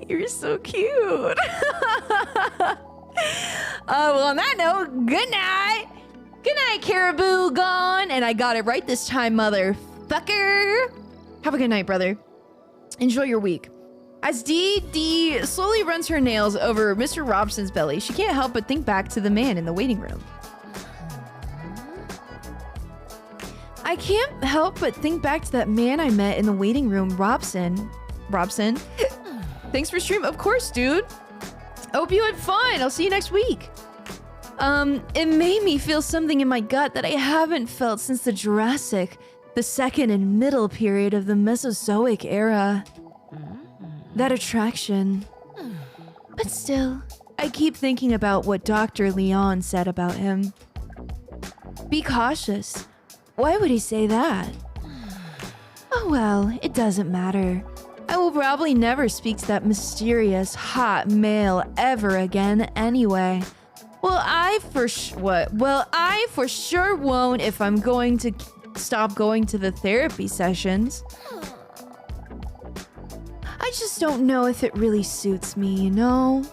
A: You're so cute. Well, on that note, good night. Good night, Caribou Gone. And I got it right this time, motherfucker. Have a good night, brother. Enjoy your week. As Dee slowly runs her nails over Mr. Robson's belly, she can't help but think back to the man in the waiting room.
D: I can't help but think back to that man I met in the waiting room, Robson.
A: Robson? Thanks for stream. Of course, dude. I hope you had fun. I'll see you next week.
D: It made me feel something in my gut that I haven't felt since the Jurassic, the second and middle period of the Mesozoic era. That attraction. But still, I keep thinking about what Dr. Leon said about him. Be cautious. Why would he say that? Oh well, it doesn't matter. I will probably never speak to that mysterious, hot male ever again anyway. Well, I for sure won't if I'm going to stop going to the therapy sessions. I just don't know if it really suits me, you know?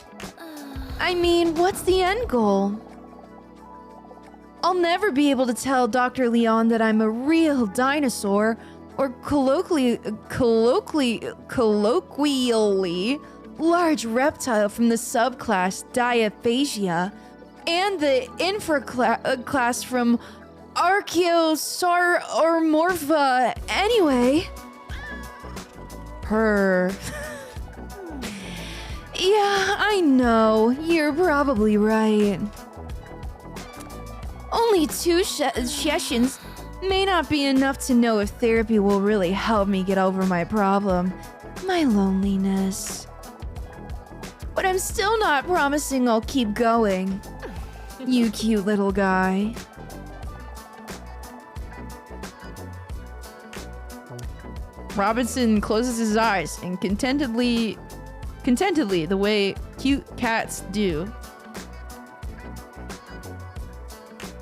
D: I mean, what's the end goal? I'll never be able to tell Dr. Leon that I'm a real dinosaur, or colloquially large reptile from the subclass Diaphasia, and the infraclass from Archaeosauromorpha anyway. Yeah, I know. You're probably right. Only 2 sessions may not be enough to know if therapy will really help me get over my problem, my loneliness. But I'm still not promising I'll keep going. You cute little guy.
A: Robinson closes his eyes and contentedly, the way cute cats do.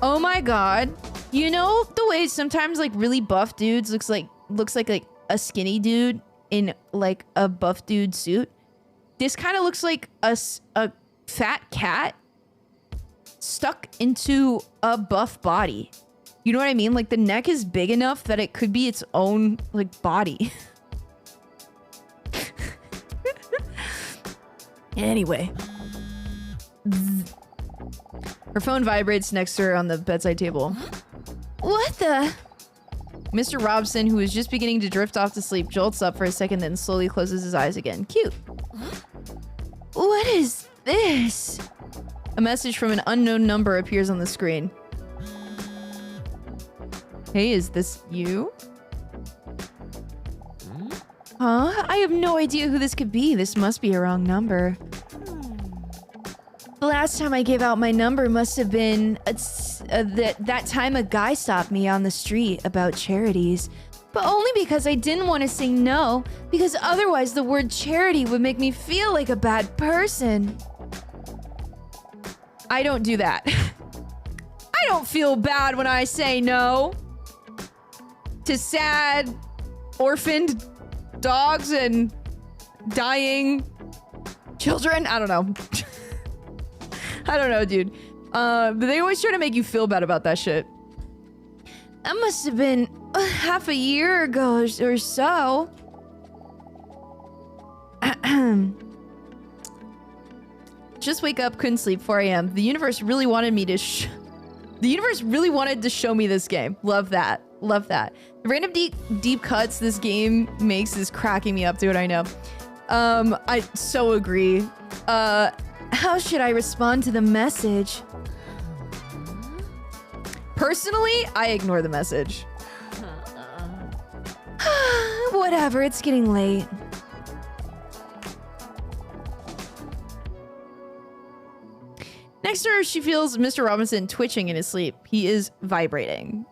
A: Oh my god. You know the way sometimes like really buff dudes looks like a skinny dude in like a buff dude suit? This kind of looks like a fat cat stuck into a buff body. You know what I mean? Like the neck is big enough that it could be its own like body. Anyway. Her phone vibrates next to her on the bedside table.
D: What the?
A: Mr. Robson, who is just beginning to drift off to sleep, jolts up for a second, then slowly closes his eyes again. Cute.
D: What is this?
A: A message from an unknown number appears on the screen. Hey, is this you?
D: Huh? I have no idea who this could be. This must be a wrong number. The last time I gave out my number must have been that time a guy stopped me on the street about charities. But only because I didn't want to say no, because otherwise the word charity would make me feel like a bad person.
A: I don't do that. I don't feel bad when I say no to sad, orphaned dogs and dying children. I don't know. I don't know, dude. But they always try to make you feel bad about that shit.
D: That must have been half a year ago or so.
A: Just wake up, couldn't sleep, 4 a.m. The universe really wanted me to The universe really wanted to show me this game. Love that. Love that. The random deep cuts this game makes is cracking me up, dude, I know. I so agree.
D: How should I respond to the message?
A: Personally, I ignore the message.
D: Whatever, it's getting late.
A: Next to her, she feels Mr. Robinson twitching in his sleep. He is vibrating.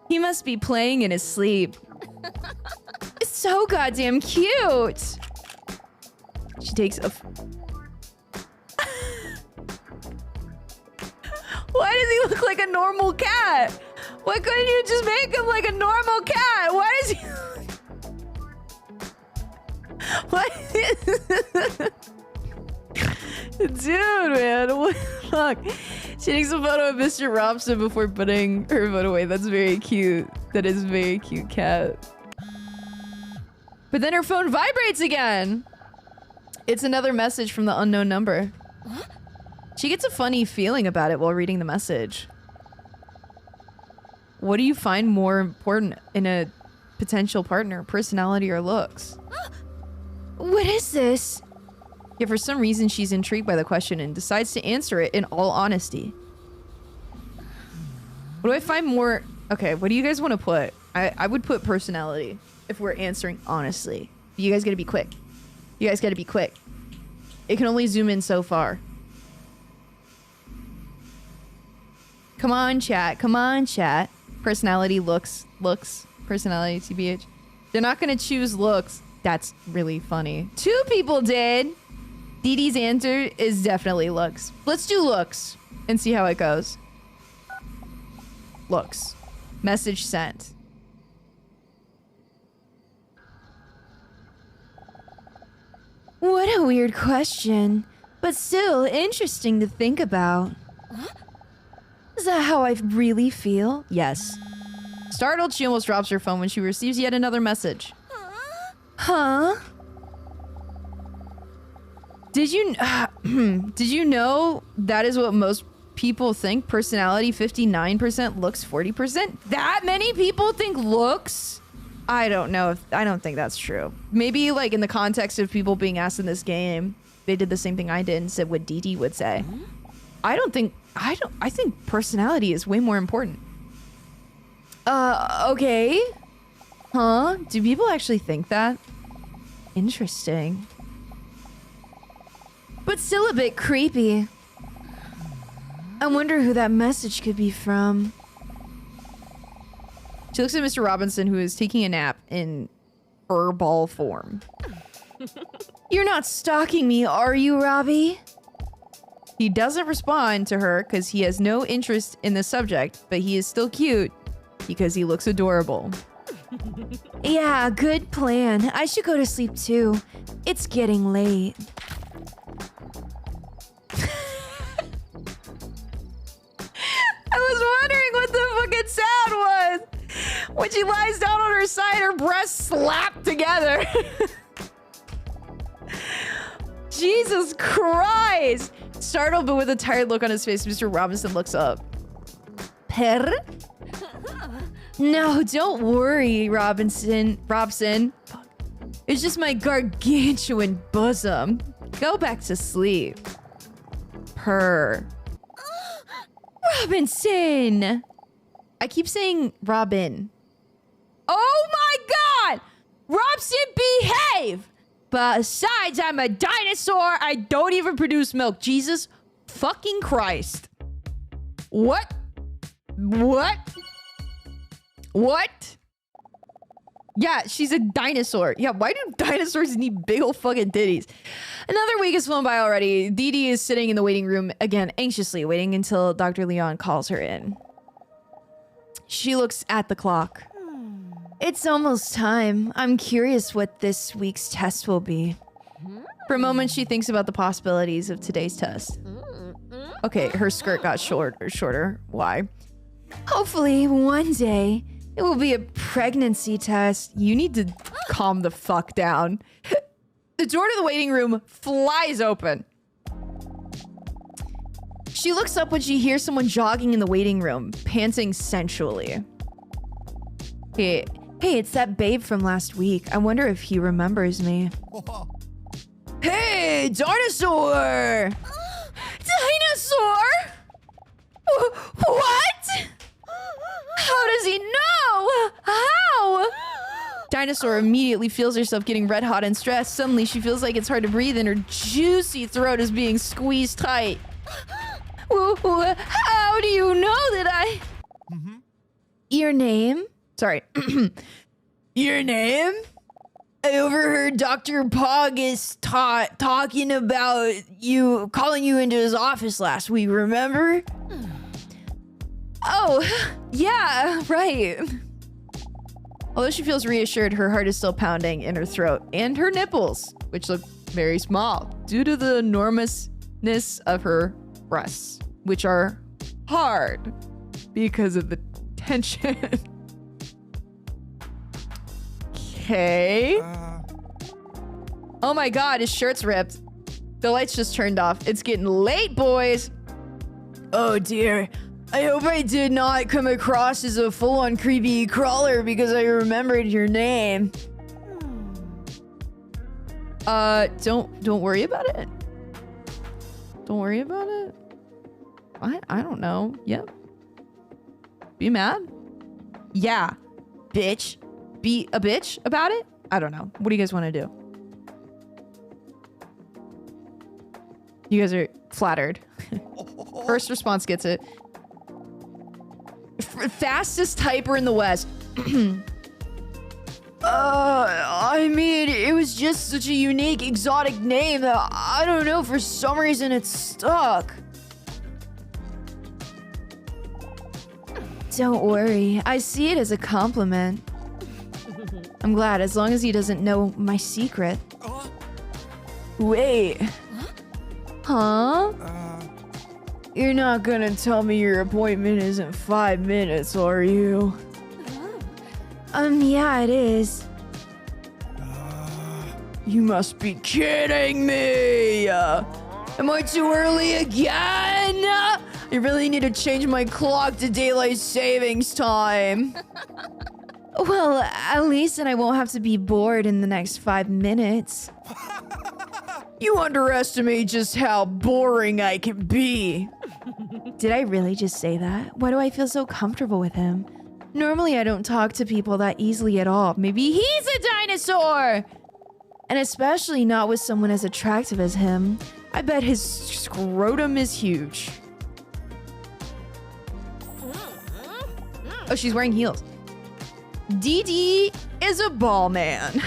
D: He must be playing in his sleep. It's so goddamn cute.
A: She takes a... Why does he look like a normal cat? Why couldn't you just make him like a normal cat? Why does he... What? Dude, man, what the fuck? She takes a photo of Mr. Robson before putting her phone away. That's very cute. That is a very cute cat. But then her phone vibrates again. It's another message from the unknown number. She gets a funny feeling about it while reading the message. What do you find more important in a potential partner, personality or looks?
D: What is this?
A: Yet for some reason, she's intrigued by the question and decides to answer it in all honesty. What do I find more... Okay, what do you guys want to put? I would put personality if we're answering honestly. You guys gotta be quick. You guys gotta be quick. It can only zoom in so far. Come on, chat. Come on, chat. Personality, looks. Personality, TBH. They're not gonna choose looks. That's really funny. 2 people did. Dee Dee's answer is definitely looks. Let's do looks and see how it goes. Looks. Message sent.
D: What a weird question, but still interesting to think about. Is that how I really feel?
A: Yes. Startled, she almost drops her phone when she receives yet another message.
D: Huh?
A: Did you know that is what most people think? Personality 59%, looks 40%? That many people think looks? I don't know I don't think that's true. Maybe like in the context of people being asked in this game, they did the same thing I did and said what Dee Dee would say. I think personality is way more important.
D: Okay.
A: Huh? Do people actually think that? Interesting.
D: But still a bit creepy. I wonder who that message could be from.
A: She looks at Mr. Robinson, who is taking a nap in furball form.
D: You're not stalking me, are you, Robbie?
A: He doesn't respond to her because he has no interest in the subject, but he is still cute because he looks adorable.
D: Yeah, good plan. I should go to sleep too. It's getting late.
A: I was wondering what the fucking sound was. When she lies down on her side, her breasts slap together. Jesus Christ! Startled but with a tired look on his face, Mr. Robinson looks up.
D: Per? No, don't worry, Robson.
A: It's just my gargantuan bosom. Go back to sleep. Purr. Robinson! I keep saying Robin. Oh my god! Robson, behave! Besides, I'm a dinosaur. I don't even produce milk. Jesus fucking Christ. What? Yeah, she's a dinosaur. Yeah, why do dinosaurs need big old fucking titties? Another week has flown by already. Dee Dee is sitting in the waiting room again, anxiously waiting until Dr. Leon calls her in. She looks at the clock.
D: It's almost time. I'm curious what this week's test will be.
A: For a moment, she thinks about the possibilities of today's test. Okay, her skirt got shorter. Why?
D: Hopefully, one day, it will be a pregnancy test.
A: You need to calm the fuck down. The door to the waiting room flies open. She looks up when she hears someone jogging in the waiting room, panting sensually.
D: Hey, it's that babe from last week. I wonder if he remembers me.
A: Hey, dinosaur!
D: Dinosaur? What? How does he know? How?
A: Dinosaur immediately feels herself getting red hot and stressed. Suddenly, she feels like it's hard to breathe and her juicy throat is being squeezed tight.
D: How do you know that I... Your name?
A: Sorry. Your name? I overheard Dr. Pogus talking about you, calling you into his office last week, remember?
D: Oh, yeah, right.
A: Although she feels reassured, her heart is still pounding in her throat and her nipples, which look very small due to the enormousness of her breasts, which are hard because of the tension. Okay. Oh my god, his shirt's ripped. The lights just turned off. It's getting late, boys. Oh dear. I hope I did not come across as a full-on creepy crawler because I remembered your name. Don't worry about it. Don't worry about it. I don't know. Yep. Be mad? Yeah. Bitch. Be a bitch about it? I don't know. What do you guys want to do? You guys are flattered. First response gets it. Fastest typer in the West. I mean, it was just such a unique, exotic name that I don't know, for some reason it stuck.
D: Don't worry. I see it as a compliment. I'm glad, as long as he doesn't know my secret.
A: Wait.
D: Huh?
E: You're not gonna tell me your appointment isn't 5 minutes, are you?
D: Yeah, it is.
E: You must be kidding me! Am I too early again? I really need to change my clock to daylight savings time.
D: Well, at least then I won't have to be bored in the next 5 minutes.
E: You underestimate just how boring I can be.
D: Did I really just say that? Why do I feel so comfortable with him? Normally I don't talk to people that easily at all. Maybe he's a dinosaur! And especially not with someone as attractive as him.
E: I bet his scrotum is huge.
A: Oh, she's wearing heels.
E: DD is a ball man.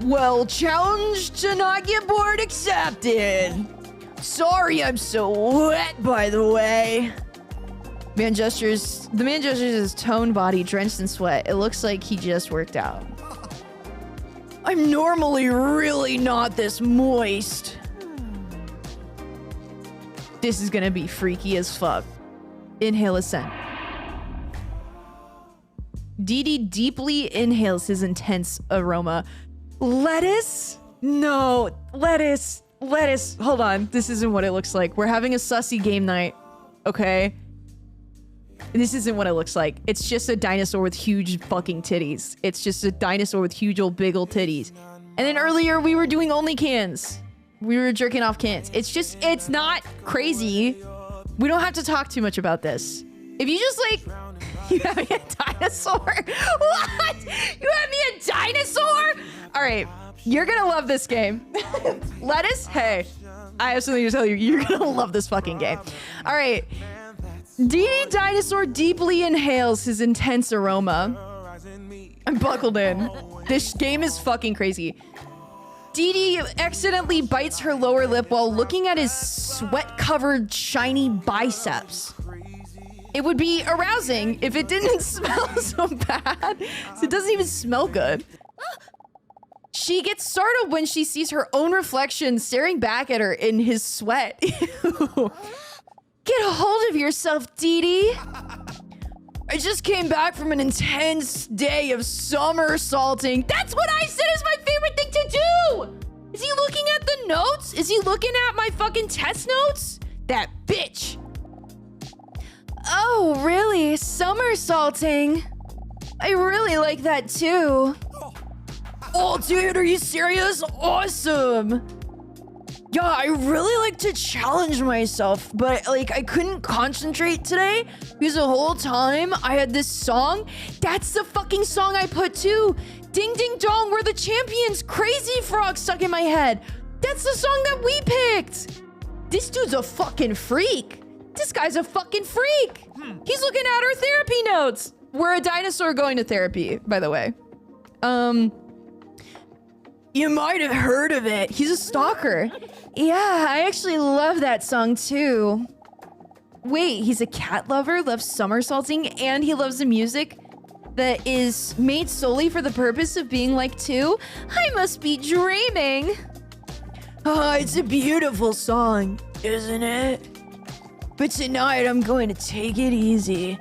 E: Well, challenge to not get bored accepted. Sorry I'm so wet, by the way.
A: The man gestures his toned body drenched in sweat. It looks like he just worked out.
E: I'm normally really not this moist.
A: This is gonna be freaky as fuck. Inhale ascent. DD deeply inhales his intense aroma. Lettuce? No, lettuce. Hold on. This isn't what it looks like. We're having a sussy game night. Okay? This isn't what it looks like. It's just a dinosaur with huge fucking titties. It's just a dinosaur with huge old big old titties. And then earlier we were doing only cans. We were jerking off cans. It's not crazy. We don't have to talk too much about this. If you just like, you have me a dinosaur? What? You have me a dinosaur? All right, you're gonna love this game. Lettuce? Hey, I have something to tell you. You're gonna love this fucking game. All right. DD Dinosaur deeply inhales his intense aroma. I'm buckled in. This game is fucking crazy. DD accidentally bites her lower lip while looking at his sweat-covered, shiny biceps. It would be arousing if it didn't smell so bad. It doesn't even smell good. She gets startled when she sees her own reflection staring back at her in his sweat. Ew. Get a hold of yourself, DD. I just came back from an intense day of somersaulting. That's what I said is my favorite thing to do! Is he looking at the notes? Is he looking at my fucking test notes? That bitch.
D: Oh, really? Somersaulting? I really like that too.
E: Oh, dude, are you serious? Awesome. Yeah, I really like to challenge myself, but like I couldn't concentrate today because the whole time I had this song. That's the fucking song I put too. Ding Ding Dong, we're the champions. Crazy Frog stuck in my head. That's the song that we picked. This dude's a fucking freak. This guy's a fucking freak. He's looking at our therapy notes. We're a dinosaur going to therapy, by the way. You might have heard of it. He's a stalker.
D: Yeah, I actually love that song too. Wait, he's a cat lover, loves somersaulting, and he loves the music that is made solely for the purpose of being like two? I must be dreaming.
E: Oh, it's a beautiful song, isn't it? But tonight I'm going to take it easy.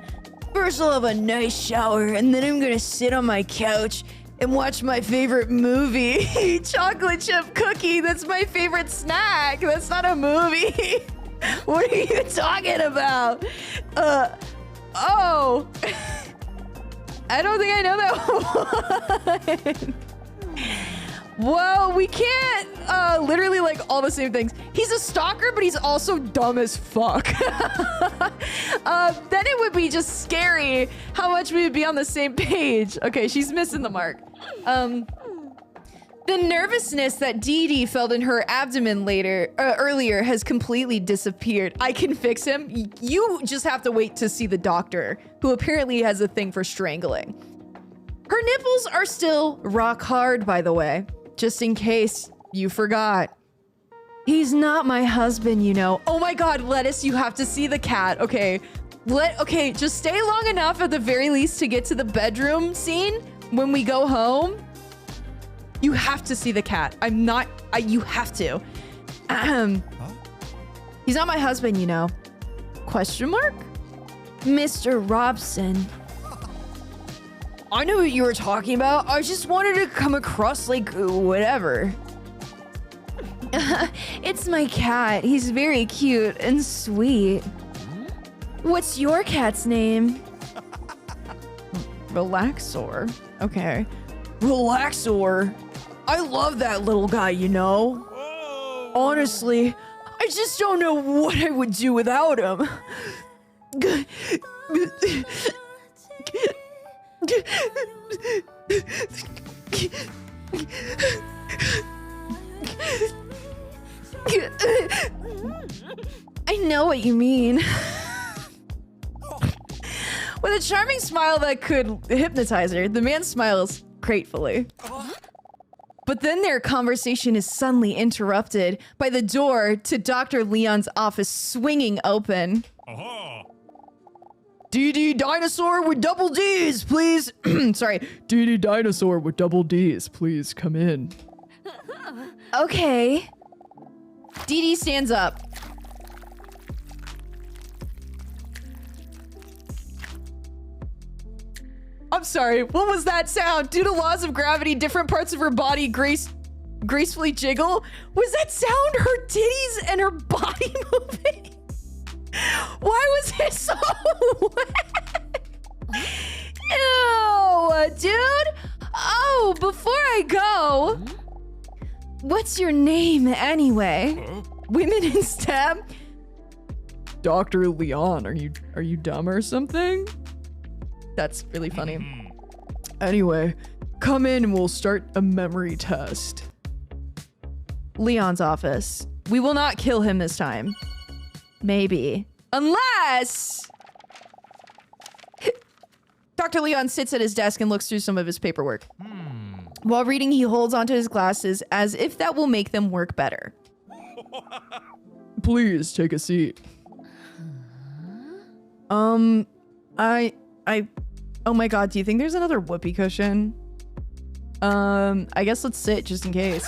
E: First I'll have a nice shower, and then I'm gonna sit on my couch and watch my favorite movie.
A: Chocolate chip cookie. That's my favorite snack. That's not a movie. What are you talking about? Oh. I don't think I know that one. Whoa, we can't literally like all the same things. He's a stalker, but he's also dumb as fuck. Then it would be just scary how much we would be on the same page. Okay, she's missing the mark. The nervousness that Dee Dee felt in her abdomen earlier has completely disappeared. I can fix him. You just have to wait to see the doctor, who apparently has a thing for strangling. Her nipples are still rock hard, by the way, just in case you forgot. He's not my husband, you know. Oh my God, Lettuce, you have to see the cat. Okay, okay, just stay long enough at the very least to get to the bedroom scene when we go home. You have to see the cat. You have to. He's not my husband, you know. Question mark? Mr. Robson. I know what you were talking about. I just wanted to come across like whatever. It's my cat. He's very cute and sweet. What's your cat's name? Relaxor. Okay. Relaxor. I love that little guy, you know. Whoa. Honestly, I just don't know what I would do without him. I know what you mean. With a charming smile that could hypnotize her, the man smiles gratefully. But then their conversation is suddenly interrupted by the door to Dr. Leon's office swinging open. DDinosaur with double D's, please. Sorry.
E: DDinosaur with double D's, please come in.
A: Okay. DD stands up. I'm sorry, what was that sound? Due to laws of gravity, different parts of her body gracefully jiggle. Was that sound her titties and her body moving? Why was it so wet? Ew, dude. Oh, before I go, what's your name anyway? Women in STEM?
E: Dr. Leon, are you dumb or something?
A: That's really funny.
E: Anyway, come in and we'll start a memory test.
A: Leon's office. We will not kill him this time. Maybe. Unless... Dr. Leon sits at his desk and looks through some of his paperwork. While reading, he holds onto his glasses as if that will make them work better.
E: Please take a seat.
A: Oh my God, do you think there's another whoopee cushion? I guess let's sit just in case.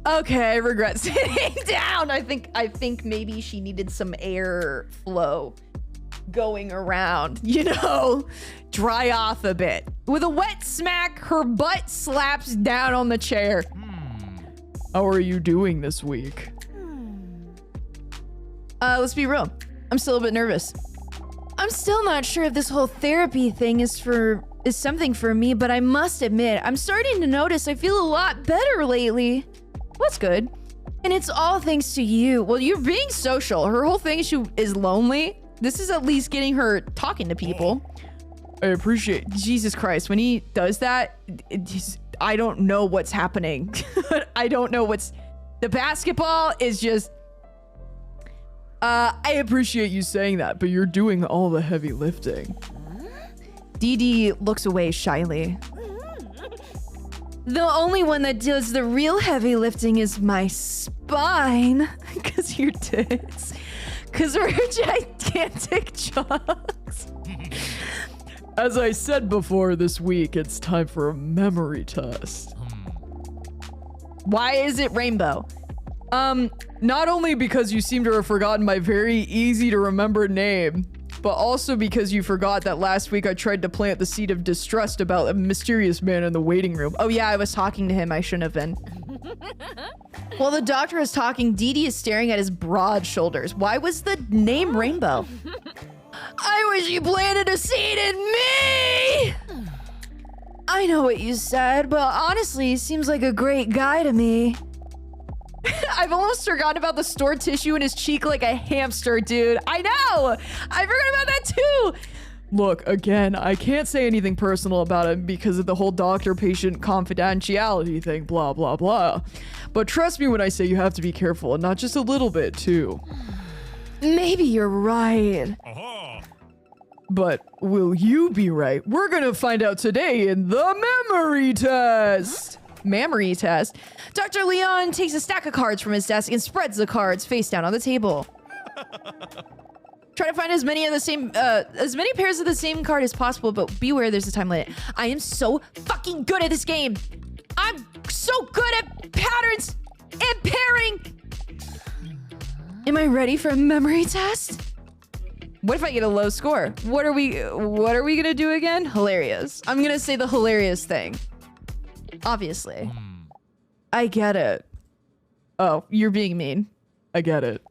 A: Okay, I regret sitting down. I think maybe she needed some air flow going around, you know, dry off a bit. With a wet smack, her butt slaps down on the chair.
E: How are you doing this week?
A: Let's be real. I'm still a bit nervous. I'm still not sure if this whole therapy thing is something for me, but I must admit, I'm starting to notice I feel a lot better lately. What's good? And it's all thanks to you. Well, you're being social. Her whole thing is lonely. This is at least getting her talking to people.
E: I appreciate.
A: Jesus Christ, when he does that, I don't know what's happening. I don't know what's... The basketball is just...
E: I appreciate you saying that, but you're doing all the heavy lifting.
A: DD looks away shyly. The only one that does the real heavy lifting is my spine. Because your tits. Because we're gigantic chunks.
E: As I said before, this week, it's time for a memory test.
A: Why is it rainbow?
E: Not only because you seem to have forgotten my very easy to remember name, but also because you forgot that last week I tried to plant the seed of distrust about a mysterious man in the waiting room.
A: Oh yeah, I was talking to him. I shouldn't have been.
D: While the doctor is talking, Dee is staring at his broad shoulders. Why was the name Rainbow? I wish you planted a seed in me! I know what you said, but honestly, he seems like a great guy to me. I've almost forgotten about the stored tissue in his cheek like a hamster, dude. I know! I forgot about that too!
E: Look, again, I can't say anything personal about him because of the whole doctor-patient confidentiality thing, blah, blah, blah. But trust me when I say you have to be careful, and not just a little bit, too.
D: Maybe you're right.
E: But will you be right? We're gonna find out today in the memory test!
D: Memory test? Dr. Leon takes a stack of cards from his desk and spreads the cards face down on the table. Try to find as many pairs of the same card as possible, but beware there's a time limit. I am so fucking good at this game. I'm so good at patterns and pairing. Am I ready for a memory test? What if I get a low score? What are we gonna do again? Hilarious. I'm gonna say the hilarious thing. Obviously.
E: I get it.
D: Oh, you're being mean.
E: I get it.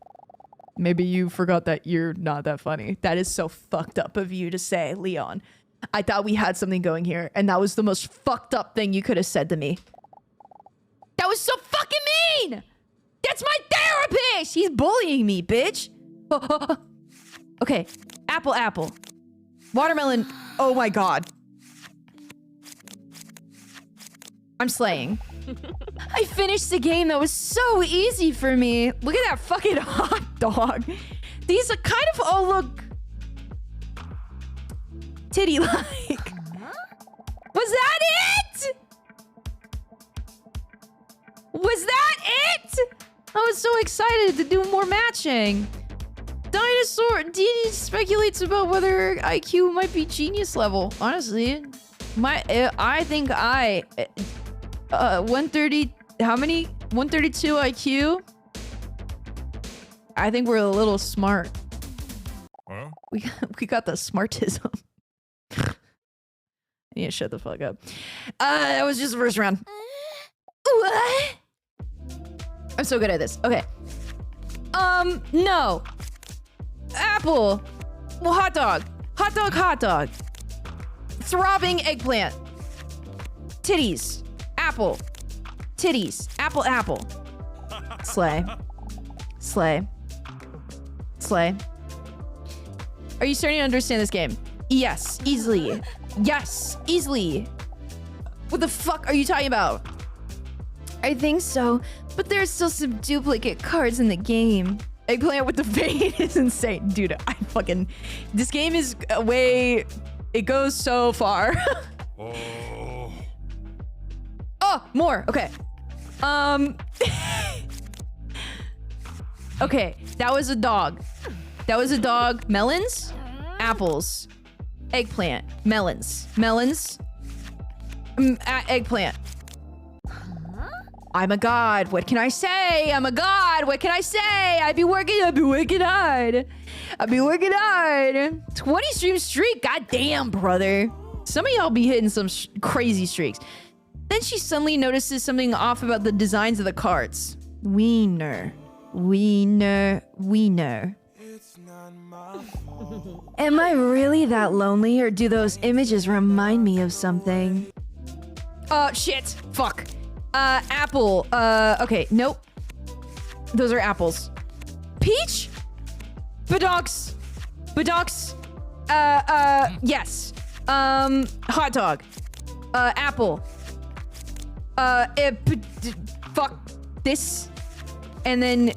E: Maybe you forgot that you're not that funny.
D: That is so fucked up of you to say, Leon. I thought we had something going here, and that was the most fucked up thing you could have said to me. That was so fucking mean! That's my therapist! He's bullying me, bitch! Okay, apple. Watermelon, oh my god. I'm slaying. I finished the game that was so easy for me. Look at that fucking hot dog. These are kind of all look titty-like. Was that it? Was that it? I was so excited to do more matching. Dinosaur, DD speculates about whether IQ might be genius level. Honestly, I think 130, how many? 132 IQ? I think we're a little smart.
C: Huh?
D: We got the smartism. I need to shut the fuck up. That was just the first round. What? I'm so good at this. Okay. No. Apple. Well, hot dog. Hot dog. Throbbing eggplant. Titties. Apple. Titties. Apple. Slay. Are you starting to understand this game? Yes, easily. Yes, easily. What the fuck are you talking about? I think so, but there's still some duplicate cards in the game. Eggplant with the vein is insane. Dude, this game is it goes so far. Oh, more, okay. Okay, that was a dog. Melons, apples, eggplant, melons, eggplant. I'm a god. What can I say? I'm a god. What can I say? I be working hard. 20 stream streak. God damn, brother. Some of y'all be hitting some crazy streaks. Then she suddenly notices something off about the designs of the cards. Wiener. Am I really that lonely, or do those images remind me of something? Shit. Fuck. Apple. Okay, nope. Those are apples. Peach? Badox. Yes. Hot dog. Apple. Fuck this. And then,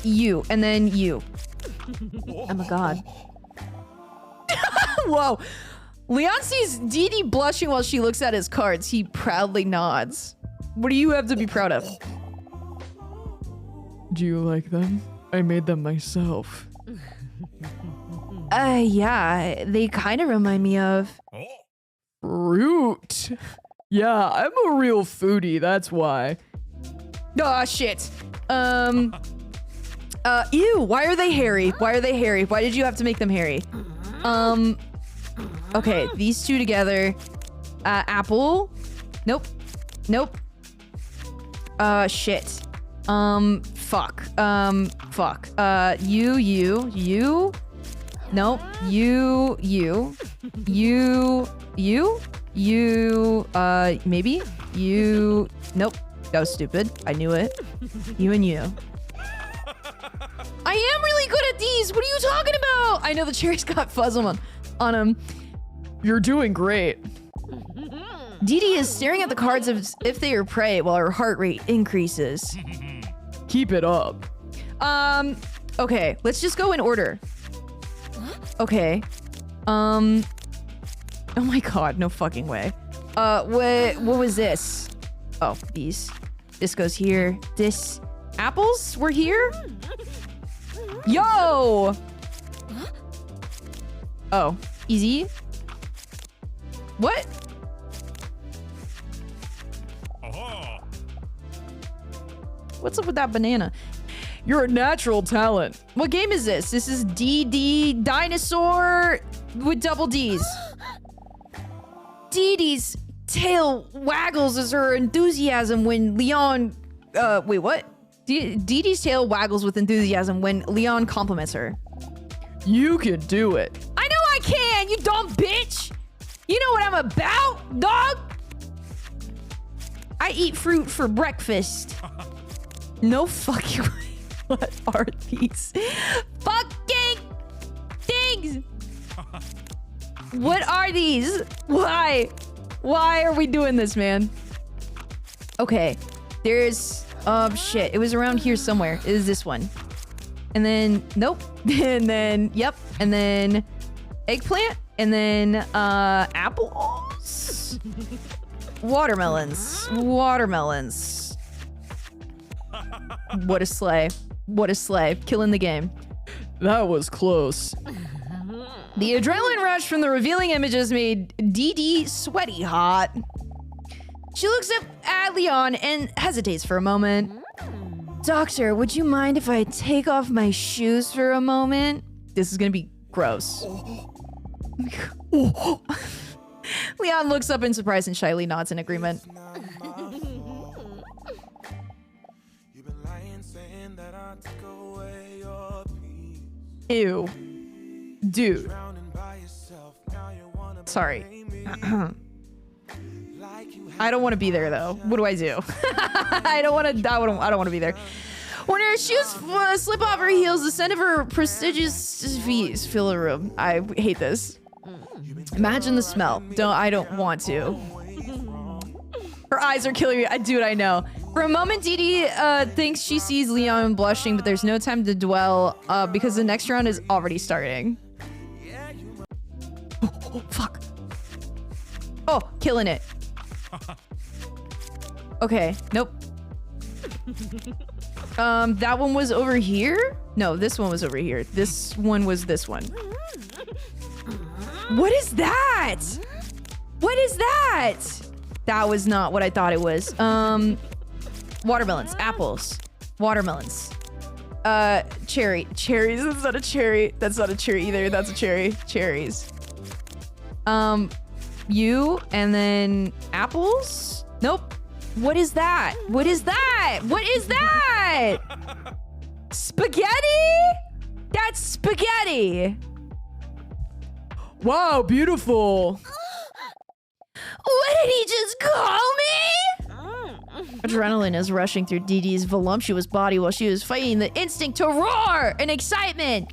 D: you. And then you. Oh my god. Whoa. Leon sees Dee blushing while she looks at his cards. He proudly nods. What do you have to be proud of?
E: Do you like them? I made them myself.
D: Yeah, they kind of remind me of...
E: Fruit. Yeah, I'm a real foodie, that's why.
D: Oh, shit. Ew, why are they hairy? Why did you have to make them hairy? Okay, these two together. Apple. Nope. Shit. Fuck. Fuck. You. Nope. You. Maybe? You. Nope. That was stupid. I knew it. You and you. I am really good at these. What are you talking about? I know the cherry's got fuzz on them.
E: You're doing great.
D: Dee Dee is staring at the cards as if they are prey while her heart rate increases.
E: Keep it up.
D: Okay, let's just go in order. Okay. Oh my god, no fucking way. What was this? Oh, these. This goes here. This. Apples were here? Yo! Oh, easy. What? What's up with that banana?
E: You're a natural talent.
D: What game is this? This is DDinosaur with double D's. Dee Dee's tail waggles as her enthusiasm when Leon... wait, what? Dee Dee's tail waggles with enthusiasm when Leon compliments her.
E: You can do it.
D: I know I can, you dumb bitch! You know what I'm about, dog? I eat fruit for breakfast. No fucking way. What are these fucking things? What are these? Why? Why are we doing this, man? Okay, there's... shit. It was around here somewhere. It is this one. And then... Nope. And then... Yep. And then... Eggplant. And then... Apples? Watermelons. Watermelons. What a sleigh. What a sleigh. Killing the game.
E: That was close.
D: The adrenaline rush from the revealing images made Dee Dee sweaty hot. She looks up at Leon and hesitates for a moment. Doctor, would you mind if I take off my shoes for a moment? This is gonna be gross. Leon looks up in surprise and shyly nods in agreement.
E: Ew. Dude.
D: Sorry. I don't want to be there though. What do I do? I don't want to be there. When her shoes slip off her heels, the scent of her prestigious feet fill the room. I hate this. Imagine the smell. I don't want to. Her eyes are killing me. Dude, I know. For a moment, Dee Dee thinks she sees Leon blushing, but there's no time to dwell because the next round is already starting. Oh, fuck. Oh, killing it. Okay, nope. That one was over here? No, this one was over here. This one was this one. What is that? What is that? That was not what I thought it was. Watermelons, apples, watermelons. Cherry. Cherries, that's not a cherry. That's not a cherry either. That's a cherry. Cherries. You, and then apples? Nope. What is that? What is that? What is that? Spaghetti? That's spaghetti.
E: Wow, beautiful.
D: What did he just call me? Adrenaline is rushing through Dee Dee's voluptuous body while she was fighting the instinct to roar in excitement.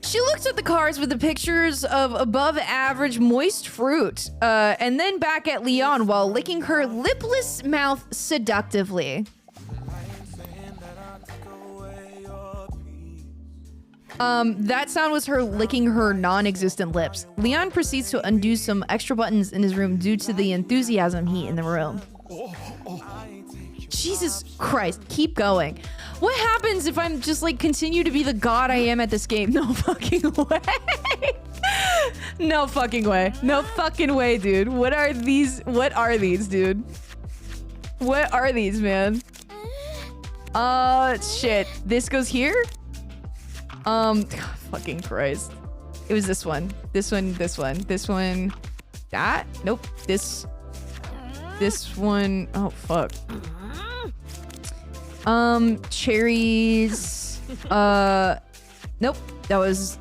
D: She looks at the cards with the pictures of above average moist fruit, and then back at Leon while licking her lipless mouth seductively. That sound was her licking her non-existent lips. Leon proceeds to undo some extra buttons in his room due to the enthusiasm heat in the room. Jesus Christ, keep going. What happens if I'm just like continue to be the god I am at this game? No fucking way. No fucking way. No fucking way, dude. What are these? What are these, dude? What are these, man? Shit. This goes here? God, fucking Christ.
A: It was this one. This one, this one, this one. That? Nope. This one. Oh, fuck. Cherries. Nope. That was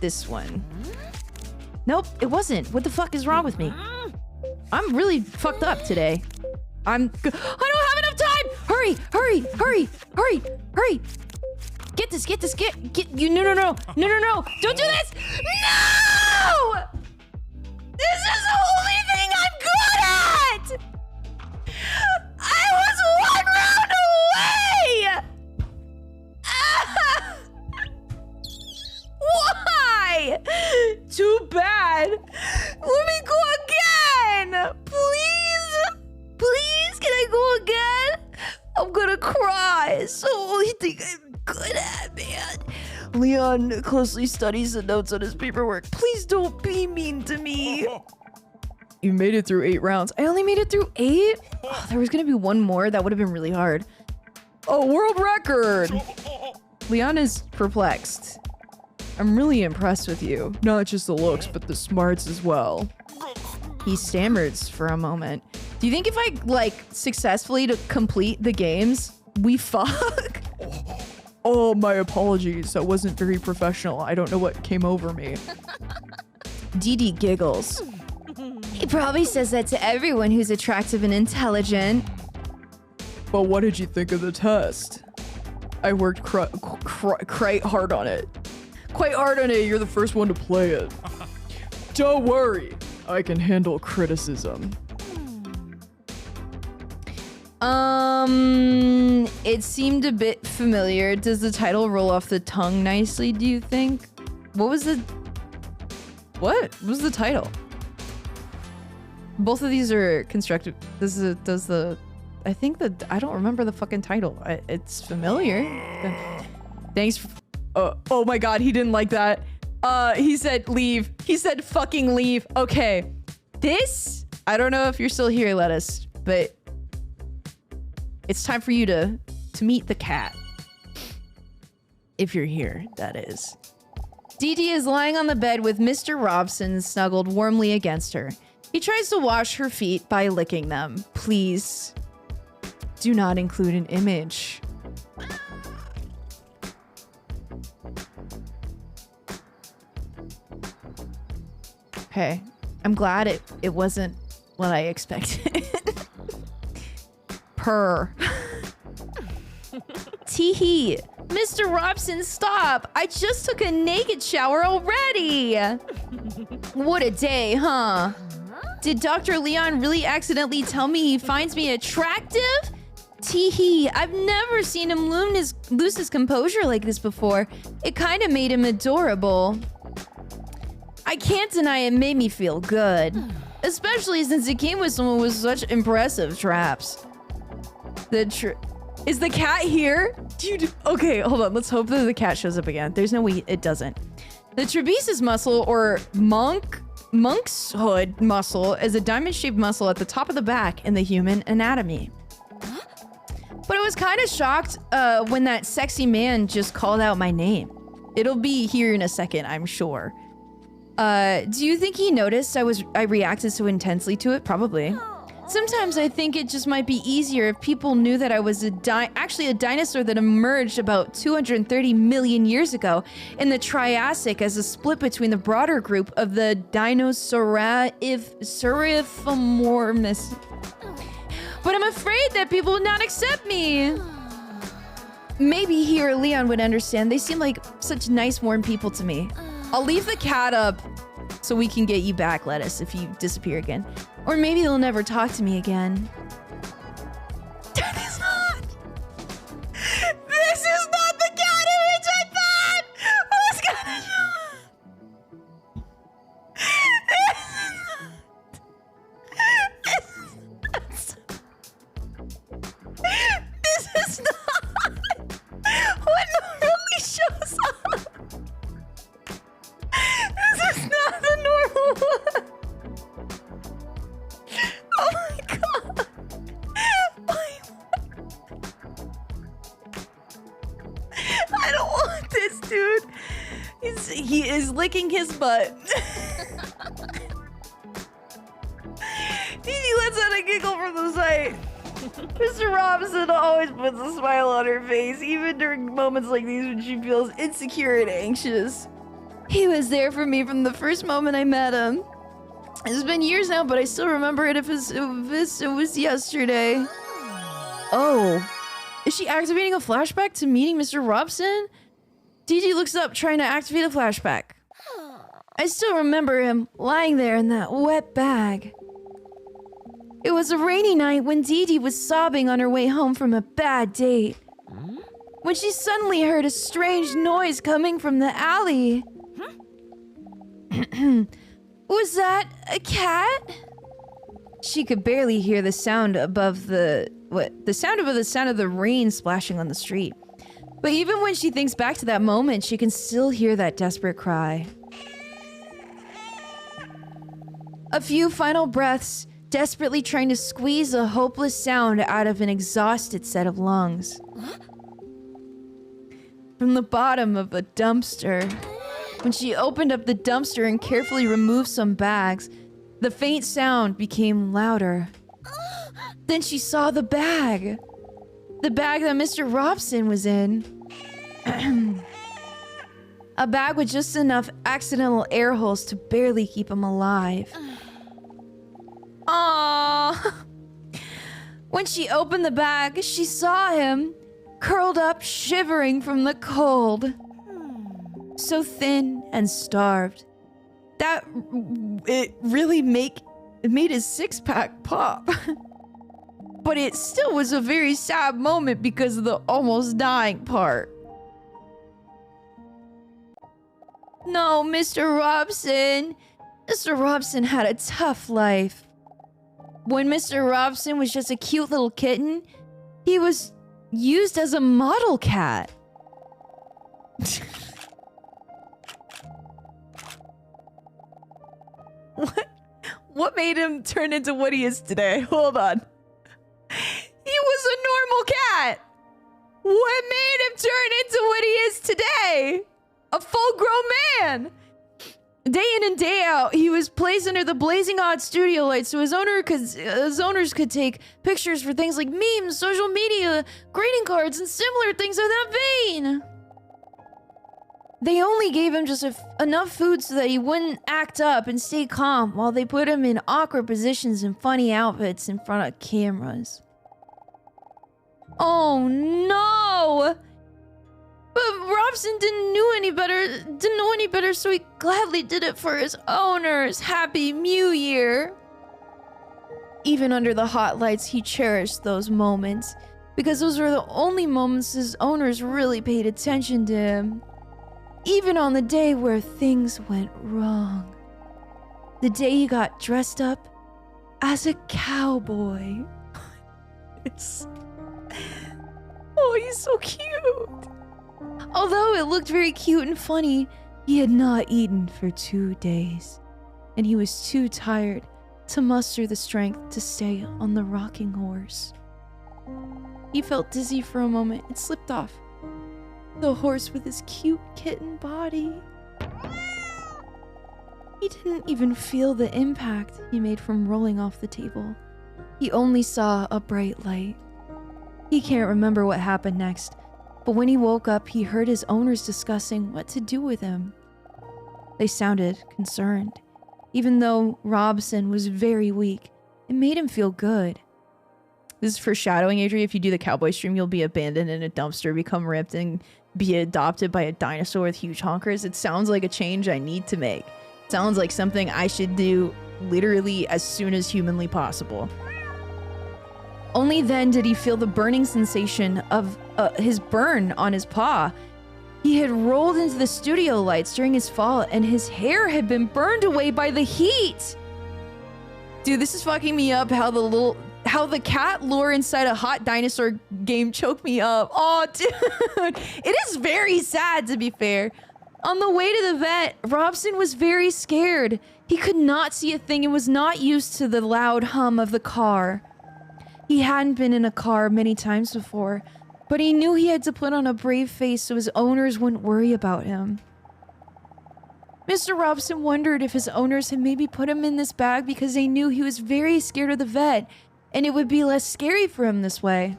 A: this one. Nope, it wasn't. What the fuck is wrong with me? I'm really fucked up today. I don't have enough time! Hurry! Get this, get you, no. Don't do this! No! This is the only thing I'm good at! I was one round away! Why? Too bad. Let me go again. Please, can I go again? I'm gonna cry. It's the only thing I'm good at, man. Leon closely studies the notes on his paperwork. Please don't be mean to me.
E: You made it through 8 rounds.
A: I only made it through 8? Oh, there was gonna be one more. That would have been really hard.
E: Oh, world record!
A: Leon is perplexed. I'm really impressed with you.
E: Not just the looks, but the smarts as well.
A: He stammers for a moment. Do you think if I, like, successfully to complete the games, we fuck?
E: Oh, my apologies. That wasn't very professional. I don't know what came over me.
A: DD giggles. He probably says that to everyone who's attractive and intelligent.
E: But what did you think of the test? I worked quite hard on it. Quite hard on it. You're the first one to play it. Don't worry. I can handle criticism.
A: It seemed a bit familiar. Does the title roll off the tongue nicely, do you think? What was the title? Both of these are constructive. I don't remember the fucking title. It's familiar. Thanks. Oh my god, he didn't like that. He said leave. He said fucking leave. Okay. This, I don't know if you're still here, Lettuce, but it's time for you to meet the cat. If you're here, that is. Dee Dee is lying on the bed with Mr. Robson snuggled warmly against her. He tries to wash her feet by licking them. Please do not include an image. Okay, I'm glad it wasn't what I expected. Purr. Teehee. Mr. Robson, stop! I just took a naked shower already! What a day, huh? Did Dr. Leon really accidentally tell me he finds me attractive? Teehee, I've never seen him lose his composure like this before. It kind of made him adorable. I can't deny it made me feel good. Especially since it came with someone with such impressive traps. Is the cat here? Dude, okay, hold on. Let's hope that the cat shows up again. There's no way it doesn't. The trapezius muscle, or monk's hood muscle, is a diamond-shaped muscle at the top of the back in the human anatomy. But I was kind of shocked when that sexy man just called out my name. It'll be here in a second, I'm sure. Do you think he noticed I reacted so intensely to it? Probably. Sometimes I think it just might be easier if people knew that I was actually a dinosaur that emerged about 230 million years ago in the Triassic as a split between the broader group of the Dinosauriformis. But I'm afraid that people would not accept me. Maybe he or Leon would understand. They seem like such nice, warm people to me. I'll leave the cat up so we can get you back, Lettuce, if you disappear again. Or maybe they'll never talk to me again. This is not the cat image I thought was gonna show up. This is not what normally shows up. This is not the normal one. Oh my god. he is licking his butt. Dee lets out a giggle from the sight. Mr. Robinson always puts a smile on her face, even during moments like these when she feels insecure and anxious. He was there for me from the first moment I met him. It's been years now, but I still remember it. It was yesterday. Oh, is she activating a flashback to meeting Mr. Robson? Dee looks up, trying to activate a flashback. I still remember him lying there in that wet bag. It was a rainy night when Dee was sobbing on her way home from a bad date. When she suddenly heard a strange noise coming from the alley. Was that a cat? She could barely hear the sound above the sound of the rain splashing on the street. But even when she thinks back to that moment, she can still hear that desperate cry. A few final breaths, desperately trying to squeeze a hopeless sound out of an exhausted set of lungs. From the bottom of a dumpster. When she opened up the dumpster and carefully removed some bags, the faint sound became louder. Then she saw the bag. The bag that Mr. Robson was in. A bag with just enough accidental air holes to barely keep him alive. Aww. When she opened the bag, she saw him, curled up, shivering from the cold. So thin and starved. It made his six-pack pop. But it still was a very sad moment because of the almost dying part. No, Mr. Robson. Mr. Robson had a tough life. When Mr. Robson was just a cute little kitten, he was used as a model cat. What made him turn into what he is today? Hold on. He was a normal cat. What made him turn into what he is today? A full-grown man. Day in and day out, he was placed under the blazing hot studio lights so his owners could take pictures for things like memes, social media, greeting cards, and similar things of that vein. They only gave him just enough food so that he wouldn't act up and stay calm while they put him in awkward positions and funny outfits in front of cameras. Oh no! But Robson didn't know any better, so he gladly did it for his owners. Happy New Year! Even under the hot lights, he cherished those moments, because those were the only moments his owners really paid attention to him. Even on the day where things went wrong. The day he got dressed up as a cowboy. Oh, he's so cute. Although it looked very cute and funny, he had not eaten for 2 days, and he was too tired to muster the strength to stay on the rocking horse. He felt dizzy for a moment and slipped off the horse with his cute kitten body. He didn't even feel the impact he made from rolling off the table. He only saw a bright light. He can't remember what happened next, but when he woke up, he heard his owners discussing what to do with him. They sounded concerned. Even though Robson was very weak, it made him feel good. This is foreshadowing, Adri. If you do the cowboy stream, you'll be abandoned in a dumpster, become ripped, and be adopted by a dinosaur with huge honkers. It sounds like a change I need to make. It sounds like something I should do literally as soon as humanly possible. Only then did he feel the burning sensation of his burn on his paw. He had rolled into the studio lights during his fall, and his hair had been burned away by the heat. Dude, this is fucking me up how the cat lore inside a hot dinosaur game choked me up. Oh, dude. It is very sad, to be fair. On the way to the vet, Robson was very scared. He could not see a thing and was not used to the loud hum of the car. He hadn't been in a car many times before, but he knew he had to put on a brave face so his owners wouldn't worry about him.
D: Mr. Robson wondered if his owners had maybe put him in this bag because they knew he was very scared of the vet and it would be less scary for him this way.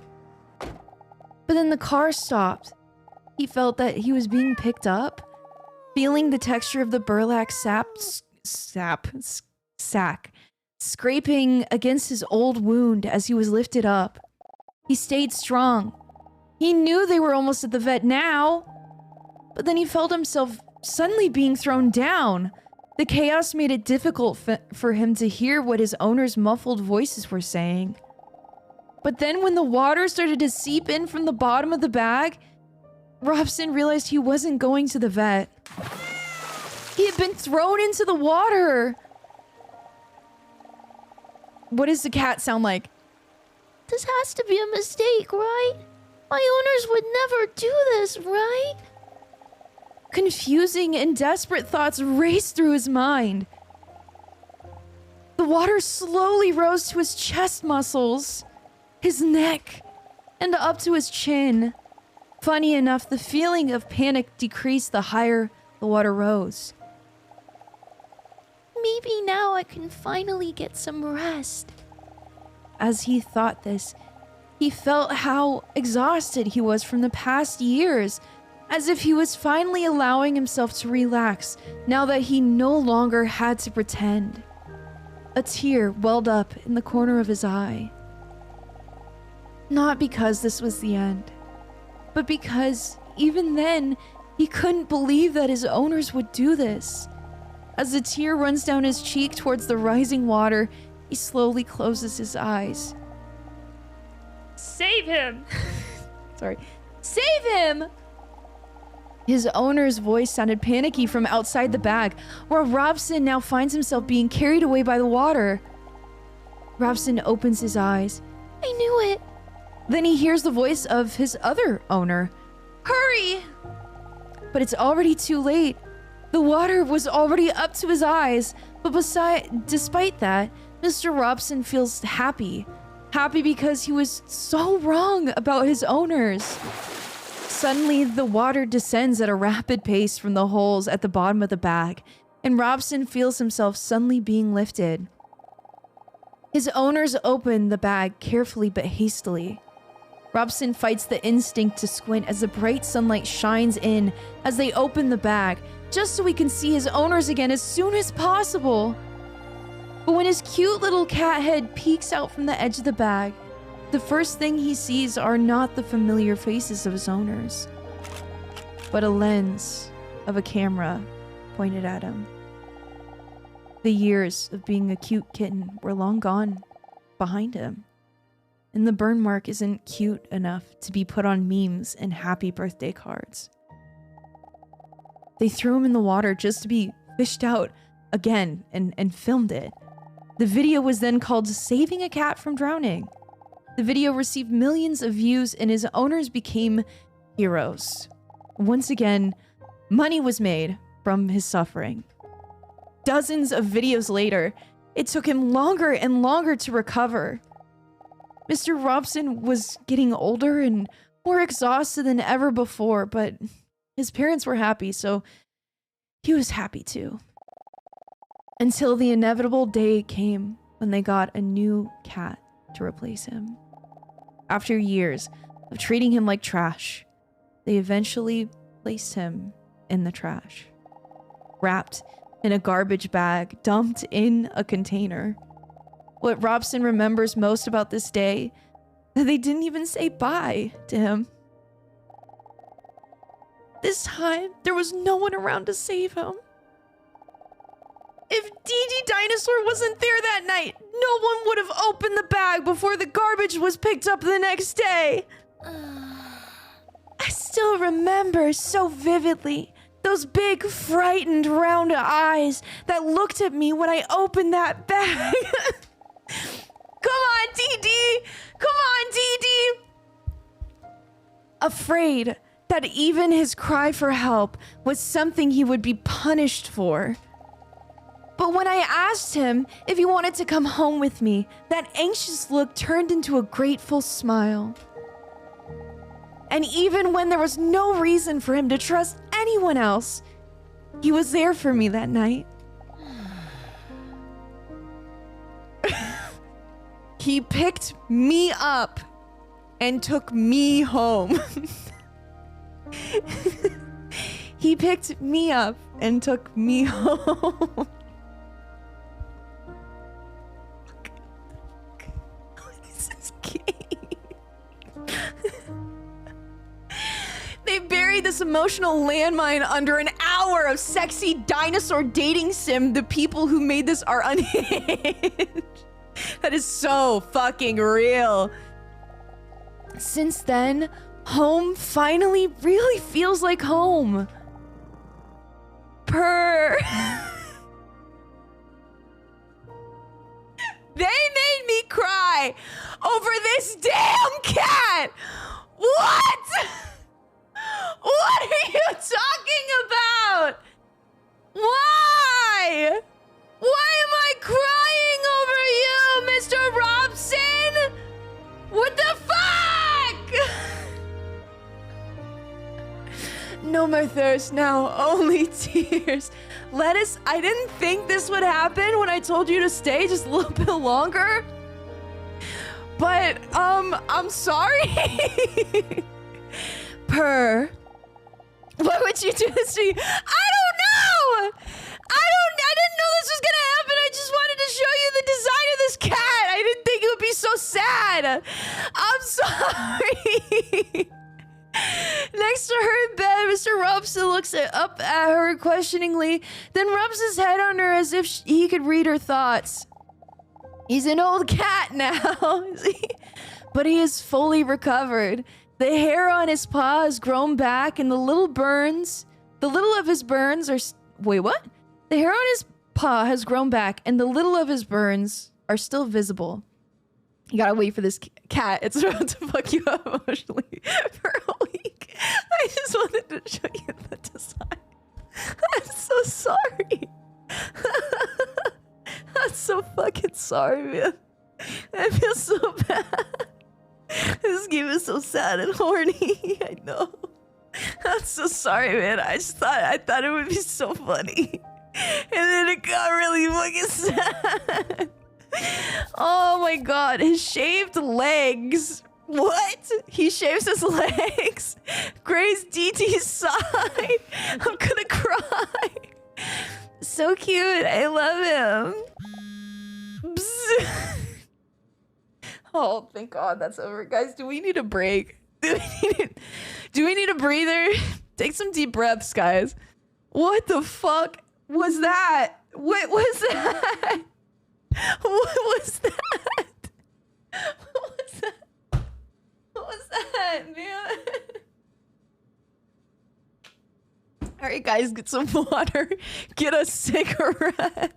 D: But then the car stopped. He felt that he was being picked up, feeling the texture of the burlap sack scraping against his old wound as he was lifted up. He stayed strong. He knew they were almost at the vet now, but then he felt himself suddenly being thrown down. The chaos made it difficult for him to hear what his owner's muffled voices were saying. But then when the water started to seep in from the bottom of the bag, Robson realized he wasn't going to the vet. He had been thrown into the water. What does the cat sound like?
F: This has to be a mistake, right? My owners would never do this, right?
D: Confusing and desperate thoughts raced through his mind. The water slowly rose to his chest muscles, his neck, and up to his chin. Funny enough, the feeling of panic decreased the higher the water rose.
F: Maybe now I can finally get some rest.
D: As he thought this, he felt how exhausted he was from the past years, as if he was finally allowing himself to relax now that he no longer had to pretend. A tear welled up in the corner of his eye. Not because this was the end, but because even then, he couldn't believe that his owners would do this. As the tear runs down his cheek towards the rising water, he slowly closes his eyes.
A: Save him!
D: Sorry. Save him! His owner's voice sounded panicky from outside the bag, where Robson now finds himself being carried away by the water. Robson opens his eyes.
F: I knew it.
D: Then he hears the voice of his other owner. Hurry! But it's already too late. The water was already up to his eyes, but despite that, Mr. Robson feels happy. Happy because he was so wrong about his owners. Suddenly, the water descends at a rapid pace from the holes at the bottom of the bag, and Robson feels himself suddenly being lifted. His owners open the bag carefully but hastily. Robson fights the instinct to squint as the bright sunlight shines in as they open the bag, just so he can see his owners again as soon as possible. But when his cute little cat head peeks out from the edge of the bag, the first thing he sees are not the familiar faces of his owners, but a lens of a camera pointed at him. The years of being a cute kitten were long gone behind him, and the burn mark isn't cute enough to be put on memes and happy birthday cards. They threw him in the water just to be fished out again and filmed it. The video was then called Saving a Cat from Drowning. The video received millions of views and his owners became heroes. Once again, money was made from his suffering. Dozens of videos later, it took him longer and longer to recover. Mr. Robson was getting older and more exhausted than ever before, but his parents were happy, so he was happy too. Until the inevitable day came when they got a new cat to replace him. After years of treating him like trash, they eventually placed him in the trash, wrapped in a garbage bag, dumped in a container. What Robson remembers most about this day, that they didn't even say bye to him. This time, there was no one around to save him. If DDinosaur wasn't there that night, no one would have opened the bag before the garbage was picked up the next day. I still remember so vividly those big, frightened, round eyes that looked at me when I opened that bag. Come on, DD! Come on, DD! Afraid that even his cry for help was something he would be punished for. But when I asked him if he wanted to come home with me, that anxious look turned into a grateful smile. And even when there was no reason for him to trust anyone else, He was there for me that night. He picked me up and took me home. He picked me up and took me home. This is gay. They buried this emotional landmine under an hour of sexy dinosaur dating sim. The people who made this are unhinged. That is so fucking real. Since then, home finally really feels like home. Purr. They made me cry over this damn cat. What? What are you talking about? Why? Why am I crying over you, Mr. Robson? What the fuck? No more thirst now, only tears. Lettuce, I didn't think this would happen when I told you to stay just a little bit longer. But, I'm sorry. Purr. Why would you do this to me? I don't know! I didn't know this was gonna happen. I just wanted to show you the design of this cat. I didn't think it would be so sad. I'm sorry. Next to her in bed, Mr. Robson looks up at her questioningly, then rubs his head on her as if he could read her thoughts. He's an old cat now, but he is fully recovered. The hair on his paw has grown back, and the little of his burns are... Wait, what? The hair on his paw has grown back, and the little of his burns are still visible. You gotta wait for this cat. It's about to fuck you up emotionally for a week. I just wanted to show you the design. I'm so sorry. I'm so fucking sorry, man. I feel so bad. This game is so sad and horny. I know. I'm so sorry, man. I thought it would be so funny. And then it got really fucking sad. Oh my god, his shaved legs. What? He shaves his legs. Gray's DT's side. I'm gonna cry. So cute. I love him. Bzz. Oh, thank god that's over. Guys, do we need a break? Do we need a breather? Take some deep breaths, guys. What the fuck was that? What was that? What was that? What was that? What was that, man? Alright, guys, get some water. Get a cigarette.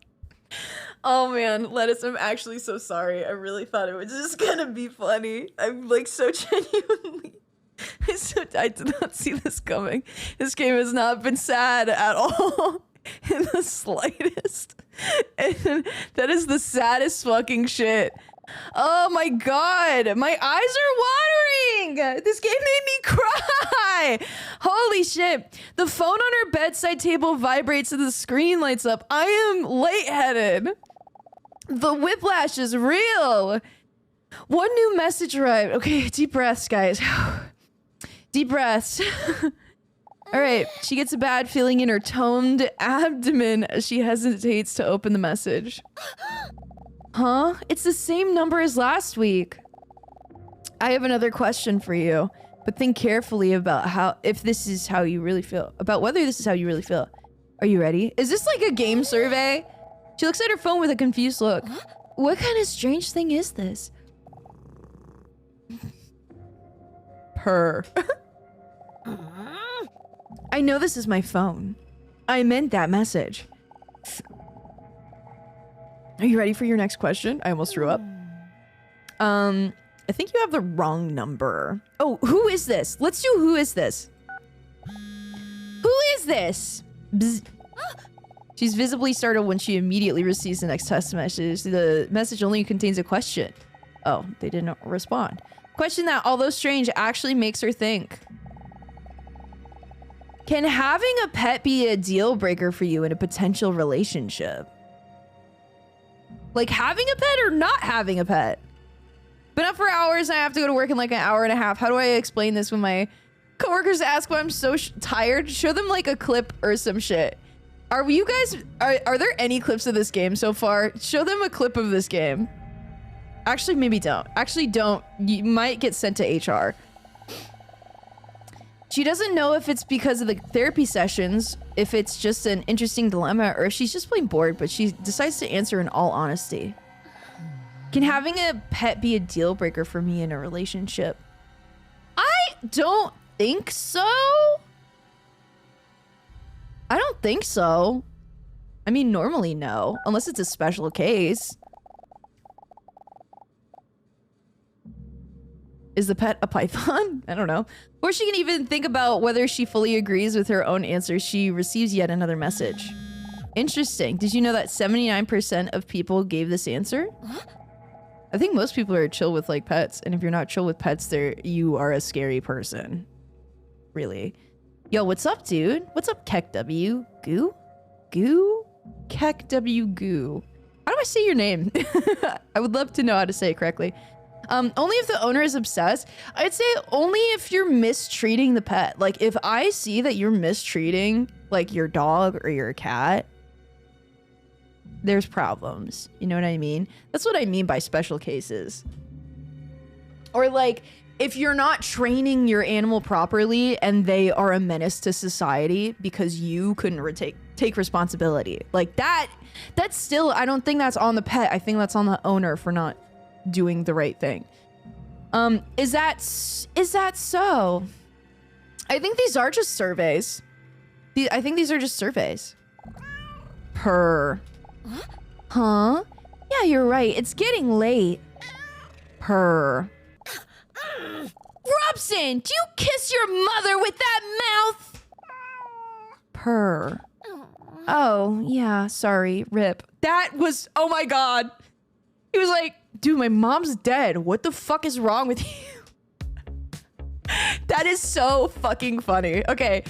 D: Oh man, Lettuce, I'm actually so sorry. I really thought it was just gonna be funny. I'm like so genuinely... I did not see this coming. This game has not been sad at all. In the slightest. And that is the saddest fucking shit. Oh my god, my eyes are watering. This game made me cry. Holy shit. The phone on her bedside table vibrates and the screen lights up. I am lightheaded. The whiplash is real. One new message arrived. Okay, deep breaths, guys. Deep breaths. All right, she gets a bad feeling in her toned abdomen as she hesitates to open the message. Huh? It's the same number as last week. I have another question for you, but think carefully about if this is how you really feel. About whether this is how you really feel. Are you ready? Is this like a game survey? She looks at her phone with a confused look. What kind of strange thing is this?
E: Purr.
D: I know this is my phone. I meant that message. Are you ready for your next question? I almost threw up. I think you have the wrong number. Oh, who is this? Let's do who is this? Who is this? Bzz. She's visibly startled when she immediately receives the next text message. The message only contains a question. Oh, they didn't respond. Question that, although strange, actually makes her think.
A: Can having a pet be a deal breaker for you in a potential relationship? Like having a pet or not having a pet? Been up for hours and I have to go to work in like an hour and a half. How do I explain this when my coworkers ask why I'm so tired? Show them like a clip or some shit. Are you guys, are there any clips of this game so far? Show them a clip of this game. Actually, maybe don't. Actually, don't. You might get sent to HR. She doesn't know if it's because of the therapy sessions, if it's just an interesting dilemma, or if she's just plain bored, but she decides to answer in all honesty. Can having a pet be a deal breaker for me in a relationship? I don't think so. I don't think so. I mean, normally no, unless it's a special case. Is the pet a python? I don't know. Or she can even think about whether she fully agrees with her own answer. She receives yet another message. Interesting. Did you know that 79% of people gave this answer? I think most people are chill with like pets, and if you're not chill with pets, you are a scary person. Really. Yo, what's up, dude? What's up, Keck W? Goo? Goo? Keck W Goo. How do I say your name? I would love to know how to say it correctly. Only if the owner is obsessed. I'd say only if you're mistreating the pet. Like if I see that you're mistreating like your dog or your cat, there's problems. You know what I mean? That's what I mean by special cases. Or like if you're not training your animal properly and they are a menace to society because you couldn't take responsibility. Like that's still, I don't think that's on the pet. I think that's on the owner for not doing the right thing. Is that so? I think these are just surveys. I think these are just surveys. Purr. Huh? Yeah, you're right. It's getting late. Purr. Robson, do you kiss your mother with that mouth? Purr. Oh, yeah, sorry. Rip. That was, oh my God. He was like, dude, my mom's dead. What the fuck is wrong with you? That is so fucking funny. Okay.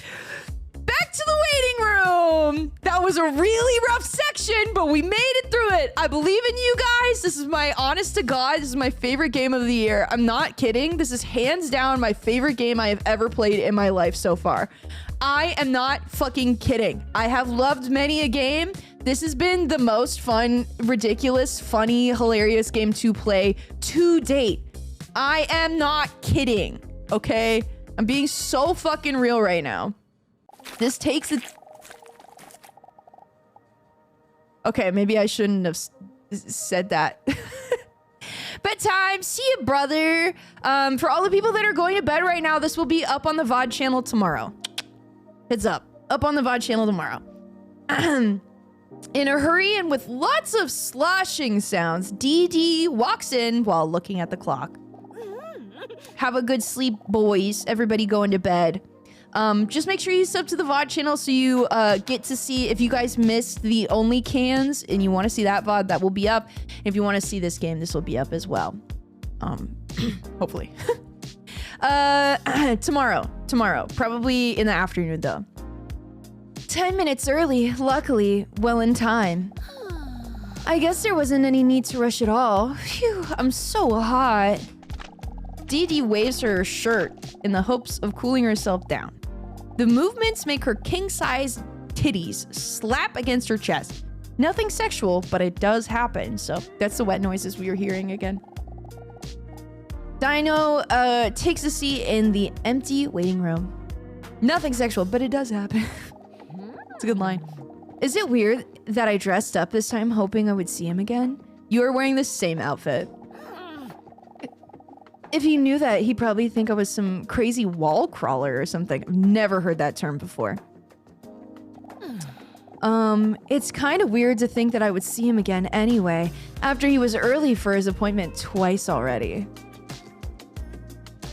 A: Back to the waiting room. That was a really rough section, but we made it through it. I believe in you guys. This is my honest to God. This is my favorite game of the year. I'm not kidding. This is hands down my favorite game I have ever played in my life so far. I am not fucking kidding. I have loved many a game. This has been the most fun, ridiculous, funny, hilarious game to play to date. I am not kidding, okay? I'm being so fucking real right now. This takes it. Okay, maybe I shouldn't have said that. Bedtime. See you, brother. For all the people that are going to bed right now, this will be up on the VOD channel tomorrow. Heads up. Up on the VOD channel tomorrow. In a hurry and with lots of sloshing sounds, DD walks in while looking at the clock. Have a good sleep, boys. Everybody going to bed. Just make sure you sub to the VOD channel so you get to see if you guys missed the Only Cans and you want to see that VOD, that will be up. If you want to see this game, this will be up as well. Hopefully. Tomorrow, probably in the afternoon though. 10 minutes early, luckily, well in time. I guess there wasn't any need to rush at all. Phew, I'm so hot. Dee Dee waves her shirt in the hopes of cooling herself down. The movements make her king-size titties slap against her chest. Nothing sexual, but it does happen, so that's the wet noises we were hearing again. Dino takes a seat in the empty waiting room. Nothing sexual, but it does happen. It's a good line. Is it weird that I dressed up this time hoping I would see him again? You are wearing the same outfit. If he knew that, he'd probably think I was some crazy wall crawler or something. I've never heard that term before. It's kind of weird to think that I would see him again anyway, after he was early for his appointment twice already.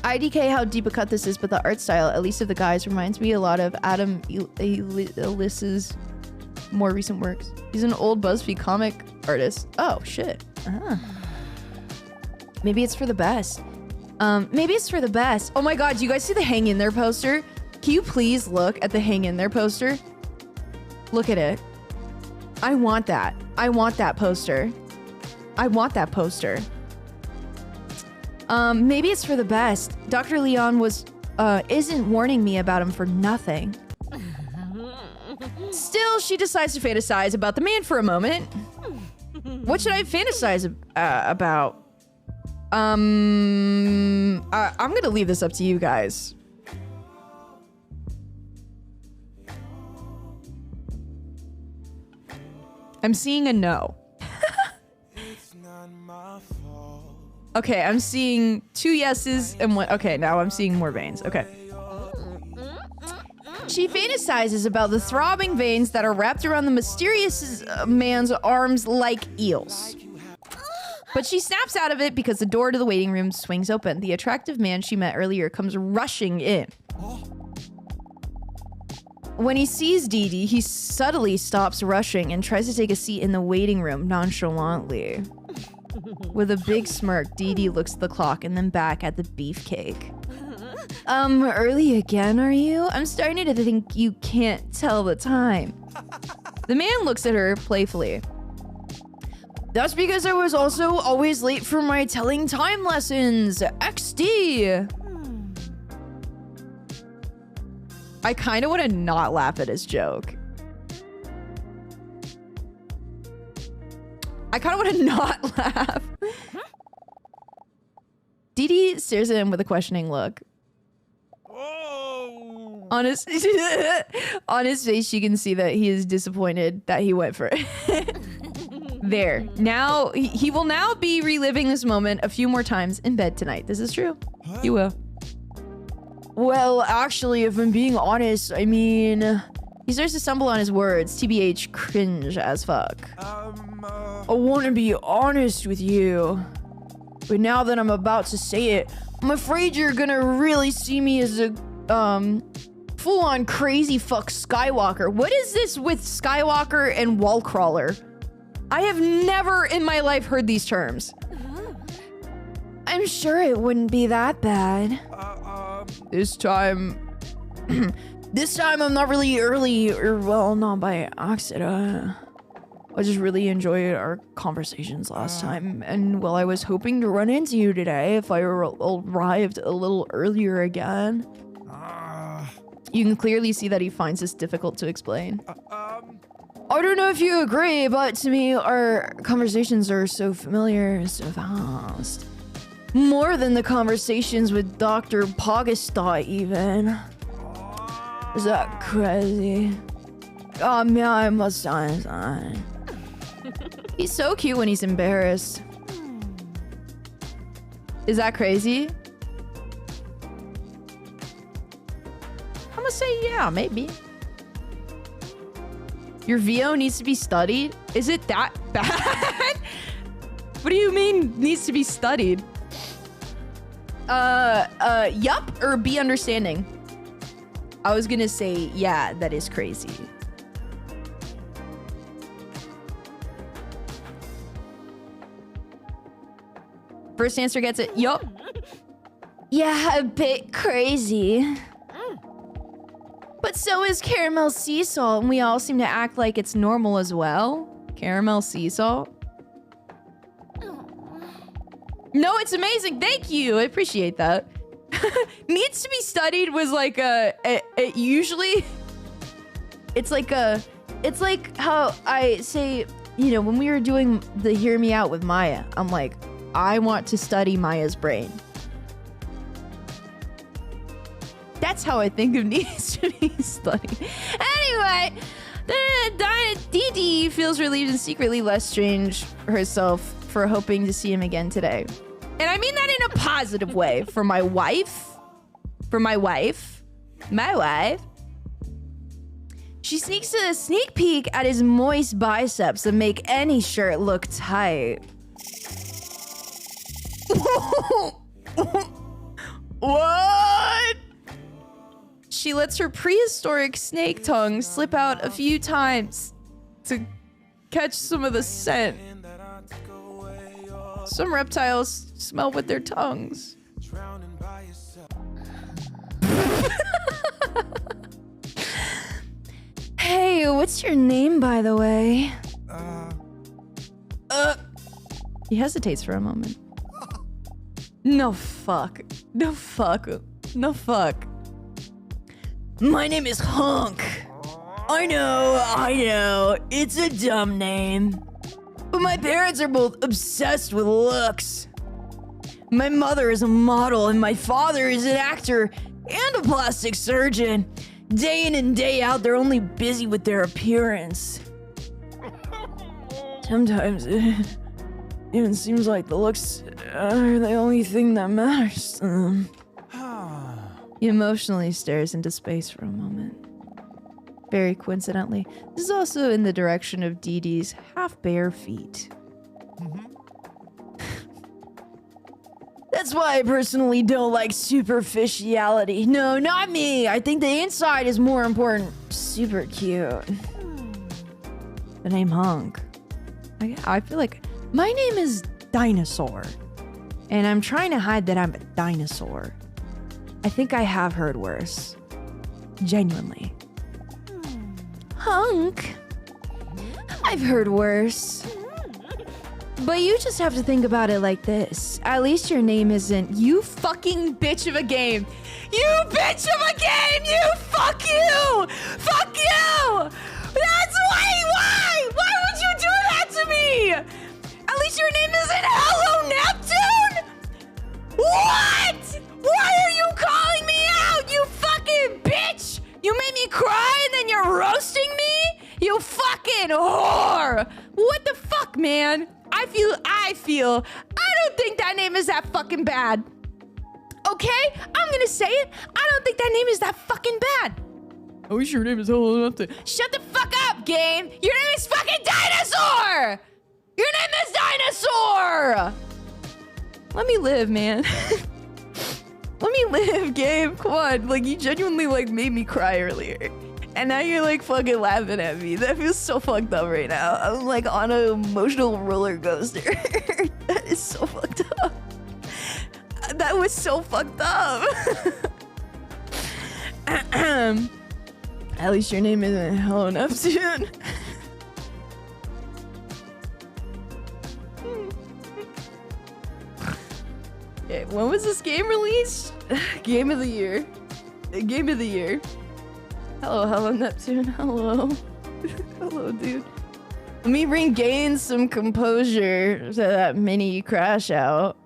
A: IDK how deep a cut this is, but the art style, at least of the guys, reminds me a lot of Adam Ellis's more recent works. He's an old BuzzFeed comic artist. Oh, shit. Maybe it's for the best. Maybe it's for the best. Oh my god, do you guys see the hang in there poster?
D: Can you please look at the hang in there poster? Look at it. I want that. I want that poster. I want that poster. Maybe it's for the best. Dr. Leon isn't warning me about him for nothing. Still, she decides to fantasize about the man for a moment. What should I fantasize about? I'm gonna leave this up to you guys. I'm seeing a no. Okay, I'm seeing 2 yeses and 1. Okay, now I'm seeing more veins. Okay. She fantasizes about the throbbing veins that are wrapped around the mysterious man's arms like eels. But she snaps out of it because the door to the waiting room swings open. The attractive man she met earlier comes rushing in. When he sees Dee Dee, he subtly stops rushing and tries to take a seat in the waiting room nonchalantly. With a big smirk, Dee Dee looks at the clock and then back at the beefcake. Early again, are you? I'm starting to think you can't tell the time. The man looks at her playfully. That's because I was also always late for my telling time lessons. XD. I kind of want to not laugh at his joke. I kind of want to not laugh. Dee Dee stares at him with a questioning look. On his face, you can see that he is disappointed that he went for it. There. Now, he will now be reliving this moment a few more times in bed tonight. This is true. He will. Well, actually, if I'm being honest, I mean... He starts to stumble on his words. TBH, cringe as fuck. I want to be honest with you. But now that I'm about to say it, I'm afraid you're gonna really see me as a, full-on crazy fuck Skywalker. What is this with Skywalker and wall crawler? I have never in my life heard these terms. I'm sure it wouldn't be that bad. This time I'm not really early, or well, not by accident. I just really enjoyed our conversations last time, and well, I was hoping to run into you today if I arrived a little earlier again. You can clearly see that he finds this difficult to explain. I don't know if you agree, but to me, our conversations are so familiar, so fast. More than the conversations with Dr. Poggestott, even. Is that crazy? Oh man, I must sign. He's so cute when he's embarrassed. Is that crazy? I'm gonna say yeah, maybe. Your VO needs to be studied? Is it that bad? What do you mean needs to be studied? Yup, or be understanding. I was gonna say, yeah, that is crazy. First answer gets it. Yup. Yeah, a bit crazy. But so is caramel sea salt, and we all seem to act like it's normal as well. Caramel sea salt? No, it's amazing. Thank you. I appreciate that. Needs to be studied was like usually it's like how I say, you know, when we were doing the Hear Me Out with Maya, I'm like, I want to study Maya's brain. That's how I think it needs to be studied. Anyway, Dee Dee feels relieved and secretly less strange herself for hoping to see him again today. And I mean that in a positive way for my wife. She sneaks a sneak peek at his moist biceps and make any shirt look tight. What? She lets her prehistoric snake tongue slip out a few times to catch some of the scent. Some reptiles smell with their tongues. What's your name, by the way? He hesitates for a moment. No fuck. No fuck. No fuck. My name is Hunk. I know. It's a dumb name. But my parents are both obsessed with looks. My mother is a model and my father is an actor and a plastic surgeon. Day in and day out, they're only busy with their appearance. Sometimes it even seems like the looks are the only thing that matters to them. He emotionally stares into space for a moment. Very coincidentally, this is also in the direction of Dee Dee's half-bare feet. That's why I personally don't like superficiality. No, not me. I think the inside is more important. Super cute. The name Hunk. I feel like my name is Dinosaur. And I'm trying to hide that I'm a dinosaur. I think I have heard worse. Genuinely. Hunk. I've heard worse. But you just have to think about it like this. At least your name isn't you fucking bitch of a game. You bitch of a game! You fuck you! Fuck you! That's why! Why would you do that to me? At least your name isn't Hello Neptune? What? Why are you calling me out, you fucking bitch? You made me cry and then you're roasting me? You fucking whore! What the fuck, man? I don't think that name is that fucking bad. Okay? I'm gonna say it. I don't think that name is that fucking bad.
E: I wish your name is Hello Neptune.
D: Shut the fuck up, game. Your name is fucking Dinosaur! Your name is Dinosaur! Let me live, man. Let me live, game. Come on. Like, you genuinely, like, made me cry earlier. And now you're, like, fucking laughing at me. That feels so fucked up right now. I'm, like, on an emotional roller coaster. That is so fucked up. That was so fucked up. At least your name isn't Hello Neptune. Okay, when was this game released? Game of the year. Game of the year. Hello, Neptune. Hello. Hello, dude. Let me regain some composure to that mini crash out.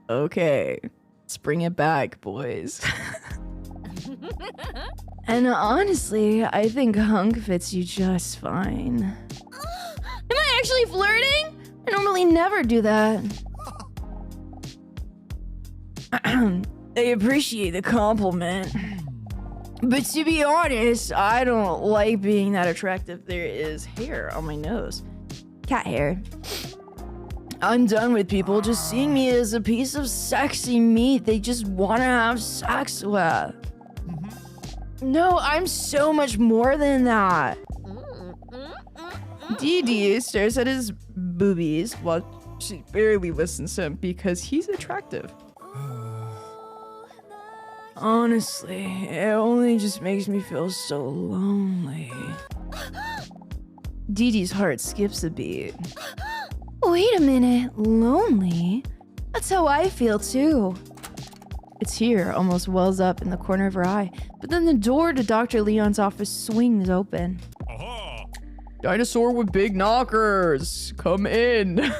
D: Okay. Let's bring it back, boys. And honestly, I think Hunk fits you just fine. Am I actually flirting? I normally never do that. I appreciate the compliment. But to be honest, I don't like being that attractive. There is hair on my nose. Cat hair. I'm done with people just seeing me as a piece of sexy meat they just want to have sex with. No, I'm so much more than that. Dee Dee stares at his boobies while she barely listens to him because he's attractive. Honestly, it only just makes me feel so lonely. Dee Dee's heart skips a beat. Wait a minute, lonely? That's how I feel too. Its tear almost wells up in the corner of her eye, but then the door to Dr. Leon's office swings open.
E: Dinosaur with big knockers. Come in.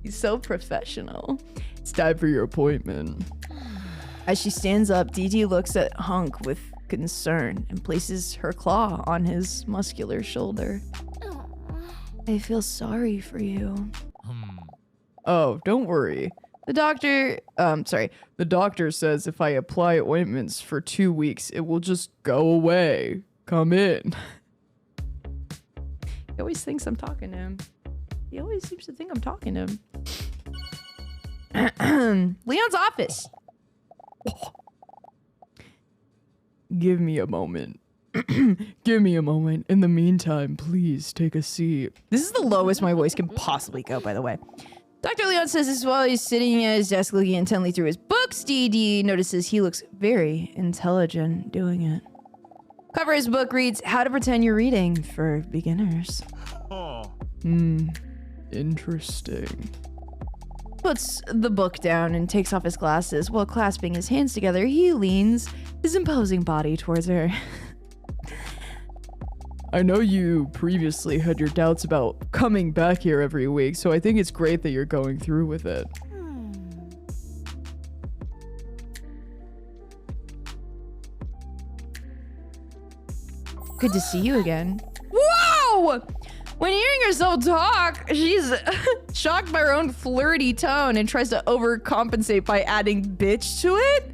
D: He's so professional.
E: It's time for your appointment.
D: As she stands up, Dee Dee looks at Hunk with concern and places her claw on his muscular shoulder. I feel sorry for you.
E: Oh, don't worry.
D: The
E: doctor says if I apply ointments for 2 weeks, it will just go away. Come in.
D: He always thinks I'm talking to him. He always seems to think I'm talking to him. Leon's office.
E: Give me a moment. Give me a moment. In the meantime, please take a seat.
D: This is the lowest my voice can possibly go, by the way. Dr. Leon says this while he's sitting at his desk looking intently through his books. DD notices he looks very intelligent doing it. Cover his book reads, How to Pretend You're Reading for Beginners.
E: Interesting.
D: Puts the book down and takes off his glasses. While clasping his hands together, he leans his imposing body towards her.
E: I know you previously had your doubts about coming back here every week, so I think it's great that you're going through with it.
D: Good to see you again. Whoa! When hearing herself talk, she's shocked by her own flirty tone and tries to overcompensate by adding bitch to it.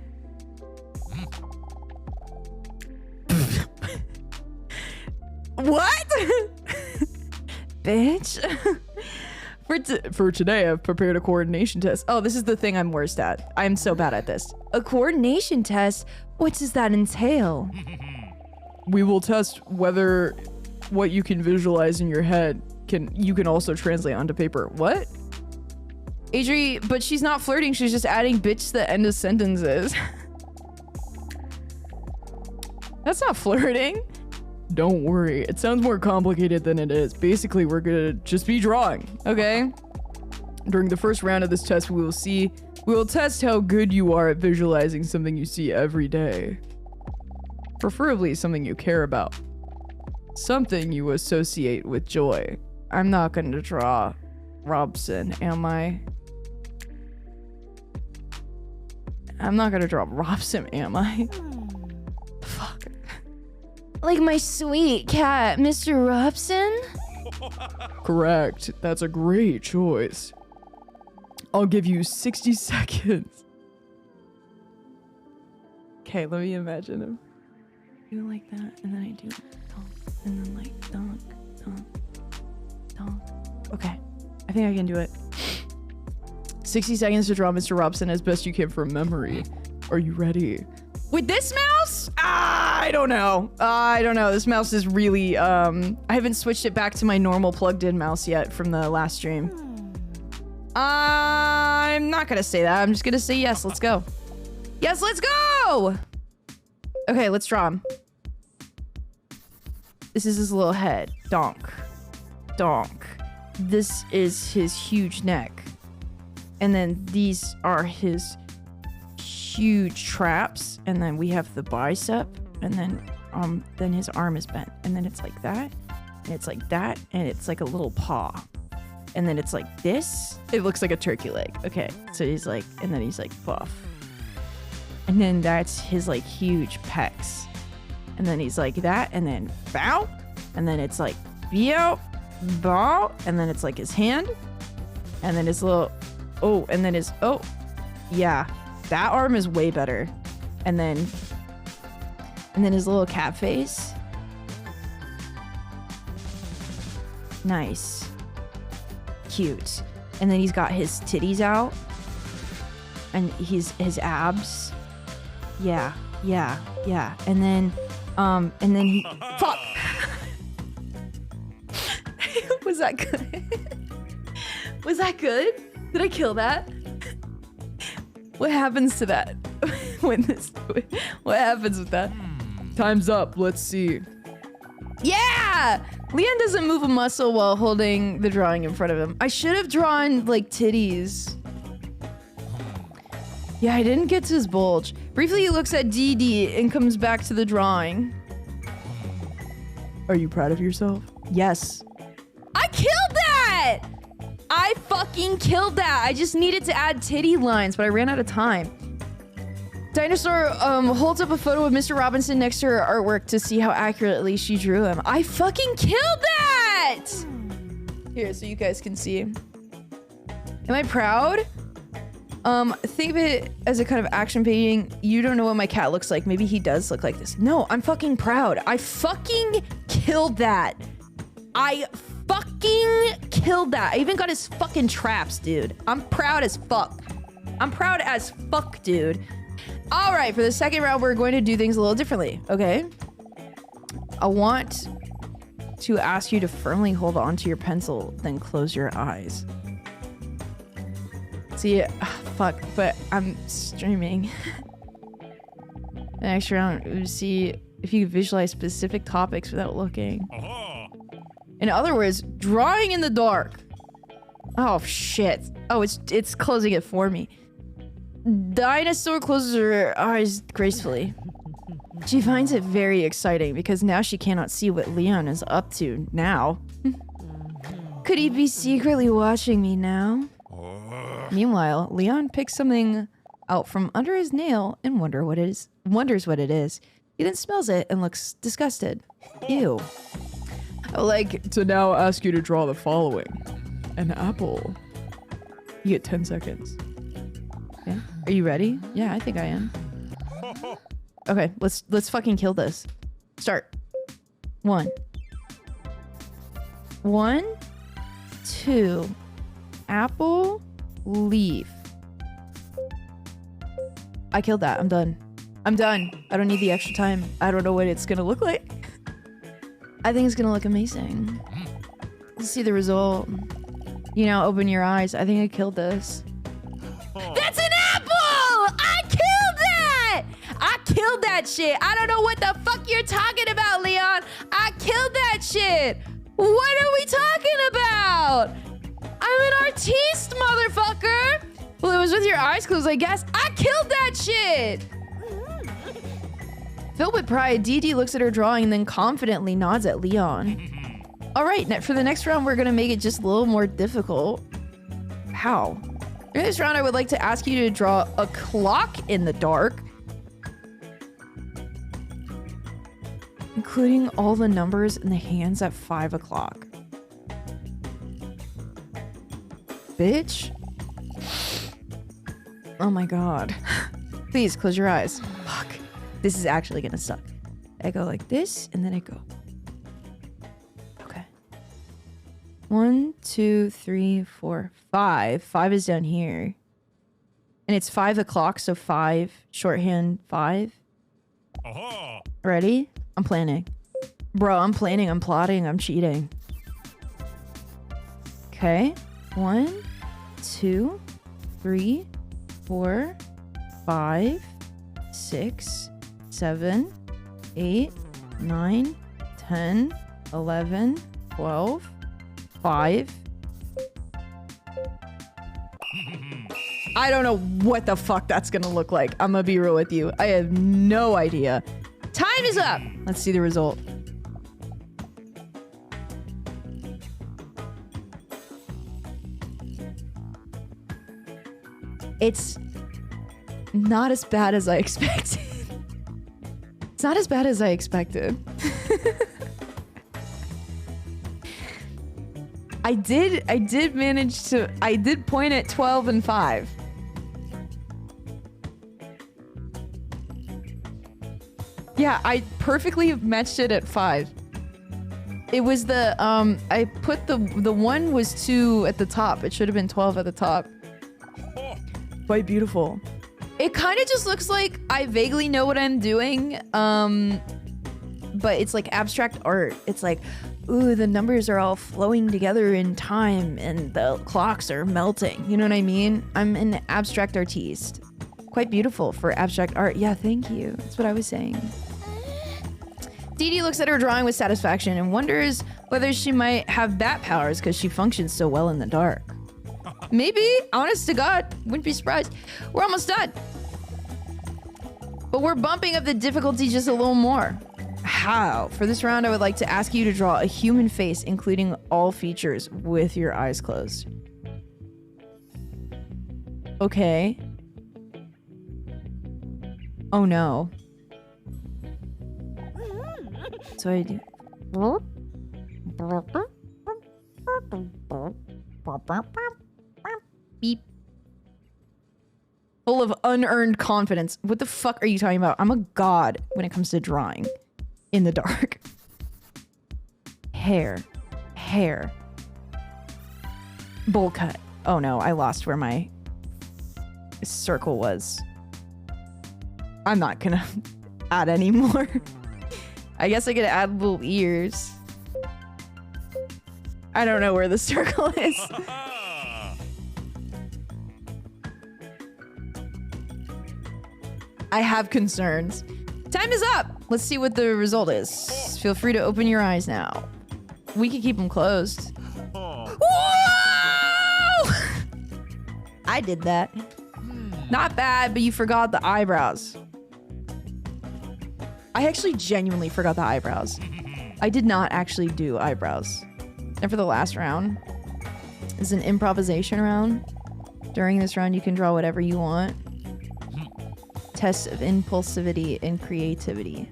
D: What? Bitch?
E: For today, I've prepared a coordination test.
D: Oh, this is the thing I'm worst at. I'm so bad at this. A coordination test? What does that entail?
E: We will test whether what you can visualize in your head you can also translate onto paper. What?
D: Adri, but she's not flirting. She's just adding bitch to the end of sentences. That's not flirting.
E: Don't worry. It sounds more complicated than it is. Basically, we're gonna just be drawing.
D: Okay.
E: During the first round of this test, we will test how good you are at visualizing something you see every day. Preferably something you care about. Something you associate with joy.
D: I'm not going to draw Robson, am I? I'm not going to draw Robson, am I? Fuck. Like my sweet cat, Mr. Robson?
E: Correct. That's a great choice. I'll give you 60 seconds.
D: Okay, let me imagine him. Do like that, and then I do donk, and then like donk, donk, donk. Okay, I think I can do it.
E: 60 seconds to draw Mr. Robson as best you can from memory. Are you ready?
D: With this mouse? I don't know. I don't know. This mouse is really, I haven't switched it back to my normal plugged-in mouse yet from the last stream. I'm not gonna say that. I'm just gonna say yes. Let's go. Yes, let's go! Okay, let's draw him. This is his little head. Donk. Donk. This is his huge neck. And then these are his huge traps. And then we have the bicep. And then his arm is bent. And then it's like that. And it's like that. And it's like a little paw. And then it's like this. It looks like a turkey leg. Okay, so he's like, and then he's like buff. And then that's his like huge pecs. And then he's like that, and then bow. And then it's like bow, bow. And then it's like his hand. And then his little, oh, and then his, oh, yeah. That arm is way better. And then his little cat face. Nice. Cute. And then he's got his titties out. And his abs. Yeah, yeah, yeah. And then he, fuck. Was that good? Was that good? Did I kill that? What happens to that? What happens with that?
E: Time's up. Let's see.
D: Yeah! Leon doesn't move a muscle while holding the drawing in front of him. I should have drawn, like, titties. Yeah, I didn't get to his bulge. Briefly, he looks at DD and comes back to the drawing.
E: Are you proud of yourself?
D: Yes. I killed that! I fucking killed that! I just needed to add titty lines, but I ran out of time. Dinosaur holds up a photo of Mr. Robinson next to her artwork to see how accurately she drew him. I fucking killed that! Here, so you guys can see. Am I proud? Think of it as a kind of action painting. You don't know what my cat looks like. Maybe he does look like this. No, I'm fucking proud. I fucking killed that. I fucking killed that. I even got his fucking traps, dude. I'm proud as fuck. I'm proud as fuck, dude. All right, for the second round, we're going to do things a little differently, okay? I want to ask you to firmly hold on to your pencil, then close your eyes. See, fuck, but I'm streaming. The next round, see if you can visualize specific topics without looking. In other words, drawing in the dark. Oh, shit. Oh, it's closing it for me. Dinosaur closes her eyes gracefully. She finds it very exciting because now she cannot see what Leon is up to now. Could he be secretly watching me now? Meanwhile, Leon picks something out from under his nail and wonders what it is. He then smells it and looks disgusted. Ew.
E: I would like to now ask you to draw the following. An apple. You get 10 seconds.
D: Okay. Are you ready? Yeah, I think I am. Okay, let's fucking kill this. Start. 1, 2. Apple, leaf. I killed that. I'm done. I'm done. I don't need the extra time. I don't know what it's gonna look like. I think it's gonna look amazing. Let's see the result. You now open your eyes. I think I killed this. That's an apple! I killed that! I killed that shit. I don't know what the fuck you're talking about, Leon. I killed that shit. What are we talking about? I'm an artiste, motherfucker. Well, it was with your eyes closed, I guess. I killed that shit. Filled with pride, DD looks at her drawing and then confidently nods at Leon. All right, for the next round, we're gonna make it just a little more difficult. How? In this round, I would like to ask you to draw a clock in the dark, including all the numbers in the hands at 5 o'clock. Bitch. Oh my god. Please close your eyes. Fuck. This is actually gonna suck. I go like this, and then I go. Okay. 1, 2, 3, 4, 5. 5 is down here. And it's 5 o'clock, so 5. Shorthand 5. Ready? I'm planning. Bro, I'm planning, I'm plotting, I'm cheating. Okay. 1, 2, 3, 4, 5, 6, 7, 8, 9, 10, 11, 12, 5. I don't know what the fuck that's gonna look like. I'm gonna be real with you. I have no idea. Time is up. Let's see the result. It's not as bad as I expected. It's not as bad as I expected. I did manage to, I did point at 12 and 5. Yeah, I perfectly matched it at 5. It was the, I put the 1 was 2 at the top. It should have been 12 at the top. Quite beautiful. It kind of just looks like I vaguely know what I'm doing, but it's like abstract art. It's like, ooh, the numbers are all flowing together in time and the clocks are melting. You know what I mean? I'm an abstract artiste. Quite beautiful for abstract art. Yeah, thank you. That's what I was saying. Dee looks at her drawing with satisfaction and wonders whether she might have bat powers because she functions so well in the dark. Maybe, honest to God, wouldn't be surprised. We're almost done. But we're bumping up the difficulty just a little more. How? For this round, I would like to ask you to draw a human face, including all features, with your eyes closed. Okay. Oh no. So I do. Beep. Full of unearned confidence. What the fuck are you talking about? I'm a god when it comes to drawing in the dark. Hair. Hair. Bowl cut. Oh no, I lost where my circle was. I'm not gonna add any more. I guess I could add little ears. I don't know where the circle is.
A: I have concerns. Time is up. Let's see what the result is. Feel free to open your eyes now. We can keep them closed. Whoa! I did that. Not bad, but you forgot the eyebrows. I actually genuinely forgot the eyebrows. I did not actually do eyebrows. And for the last round, is an improvisation round. During this round, you can draw whatever you want. Test of impulsivity and creativity.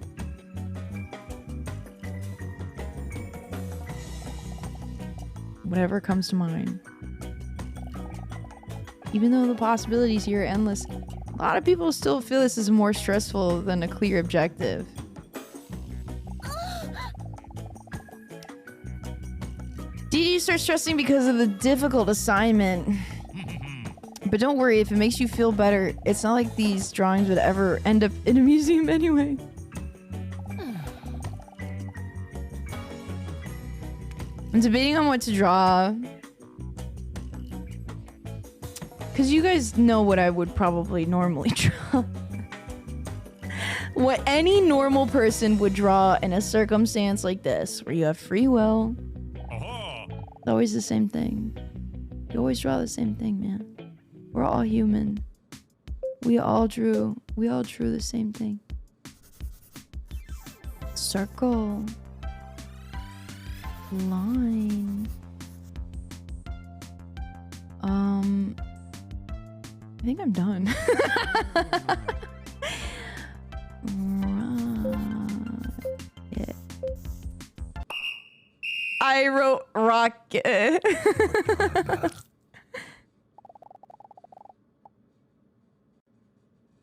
A: Whatever comes to mind. Even though the possibilities here are endless, a lot of people still feel this is more stressful than a clear objective. DD starts stressing because of the difficult assignment. But don't worry, if it makes you feel better, it's not like these drawings would ever end up in a museum anyway. I'm debating on what to draw. Because you guys know what I would probably normally draw. What any normal person would draw in a circumstance like this, where you have free will. It's always the same thing. You always draw the same thing, man. We're all human. We all drew the same thing. Circle. Line. I think I'm done. Rocket. I wrote rocket.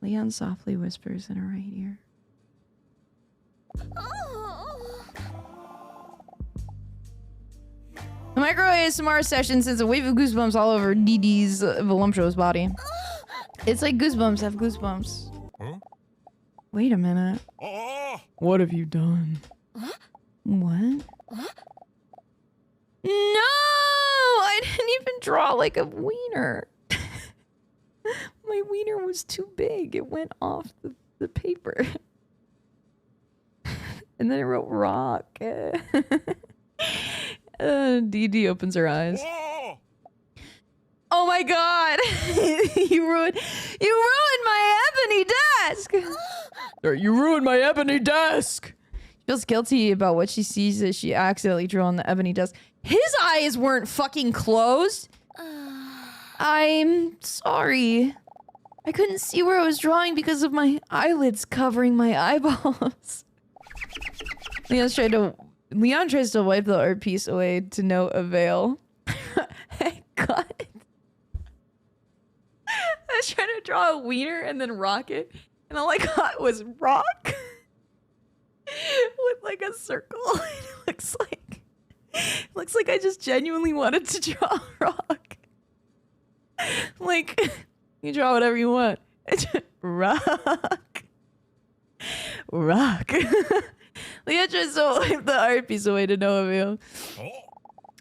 A: Leon softly whispers in her right ear. A micro ASMR session sends a wave of goosebumps all over DD's voluptuous body. It's like goosebumps have goosebumps.
C: Huh?
A: Wait a minute.
E: What have you done?
A: What? No! I didn't even draw like a wiener. My wiener was too big. It went off the paper. And then I wrote rock. DD opens her eyes. Oh my god! You ruined my ebony desk!
E: You ruined my ebony desk!
A: She feels guilty about what she sees as she accidentally drew on the ebony desk. His eyes weren't fucking closed! I'm sorry. I couldn't see where I was drawing because of my eyelids covering my eyeballs. Leon tries to wipe the art piece away to no avail. I got it. I was trying to draw a wiener and then rocket, and all I got was rock with like a circle. It looks like I just genuinely wanted to draw rock. Like, you draw whatever you want. Rock. Leon tries to wipe the art piece away to no avail.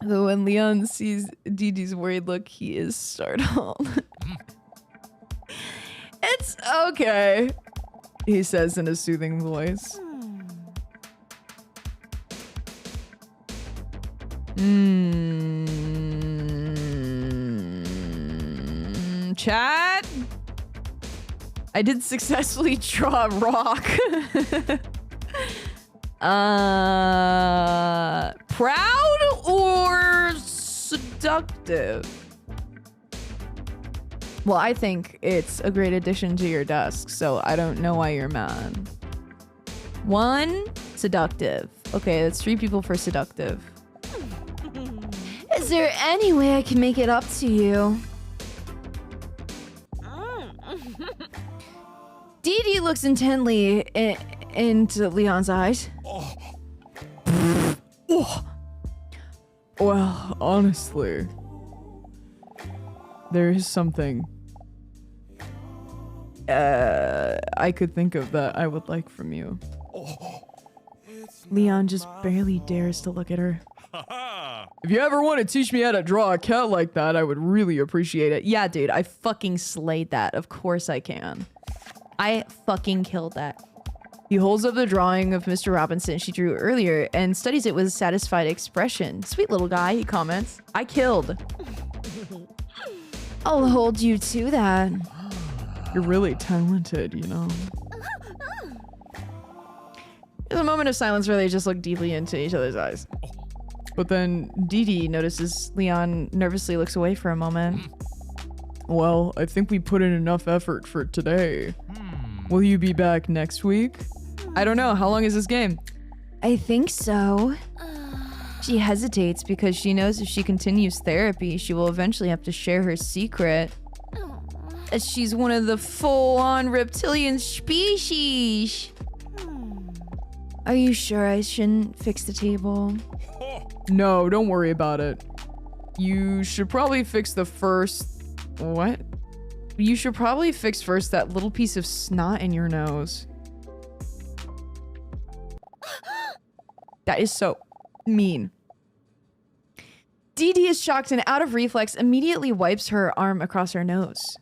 A: Though when Leon sees DD's worried look, he is startled. It's okay, he says in a soothing voice. Chat? I did successfully draw a rock. Proud or seductive? Well, I think it's a great addition to your desk, so I don't know why you're mad. 1, seductive. Okay, that's 3 people for seductive. Is there any way I can make it up to you? DD looks intently into Leon's eyes.
E: Well, honestly, there is something I could think of that I would like from you. Leon just barely dares to look at her. If you ever want to teach me how to draw a cat like that, I would really appreciate it.
A: Yeah, dude, I fucking slayed that. Of course I can.
D: I fucking killed that.
A: He holds up the drawing of Mr. Robinson she drew earlier and studies it with a satisfied expression. Sweet little guy, he comments. I killed.
D: I'll hold you to that.
E: You're really talented, you know.
A: There's a moment of silence where they just look deeply into each other's eyes.
E: But then
A: Dee notices Leon nervously looks away for a moment.
E: well, I think we put in enough effort for today. Will you be back next week?
A: I don't know. How long is this game?
D: I think so. She hesitates because she knows if she continues therapy, she will eventually have to share her secret.
A: As she's one of the full-on reptilian species.
D: Are you sure I shouldn't fix the table?
E: No, don't worry about it. You should probably fix the first... What?
A: You should probably fix first that little piece of snot in your nose. That is so mean. Dee is shocked and out of reflex immediately wipes her arm across her nose.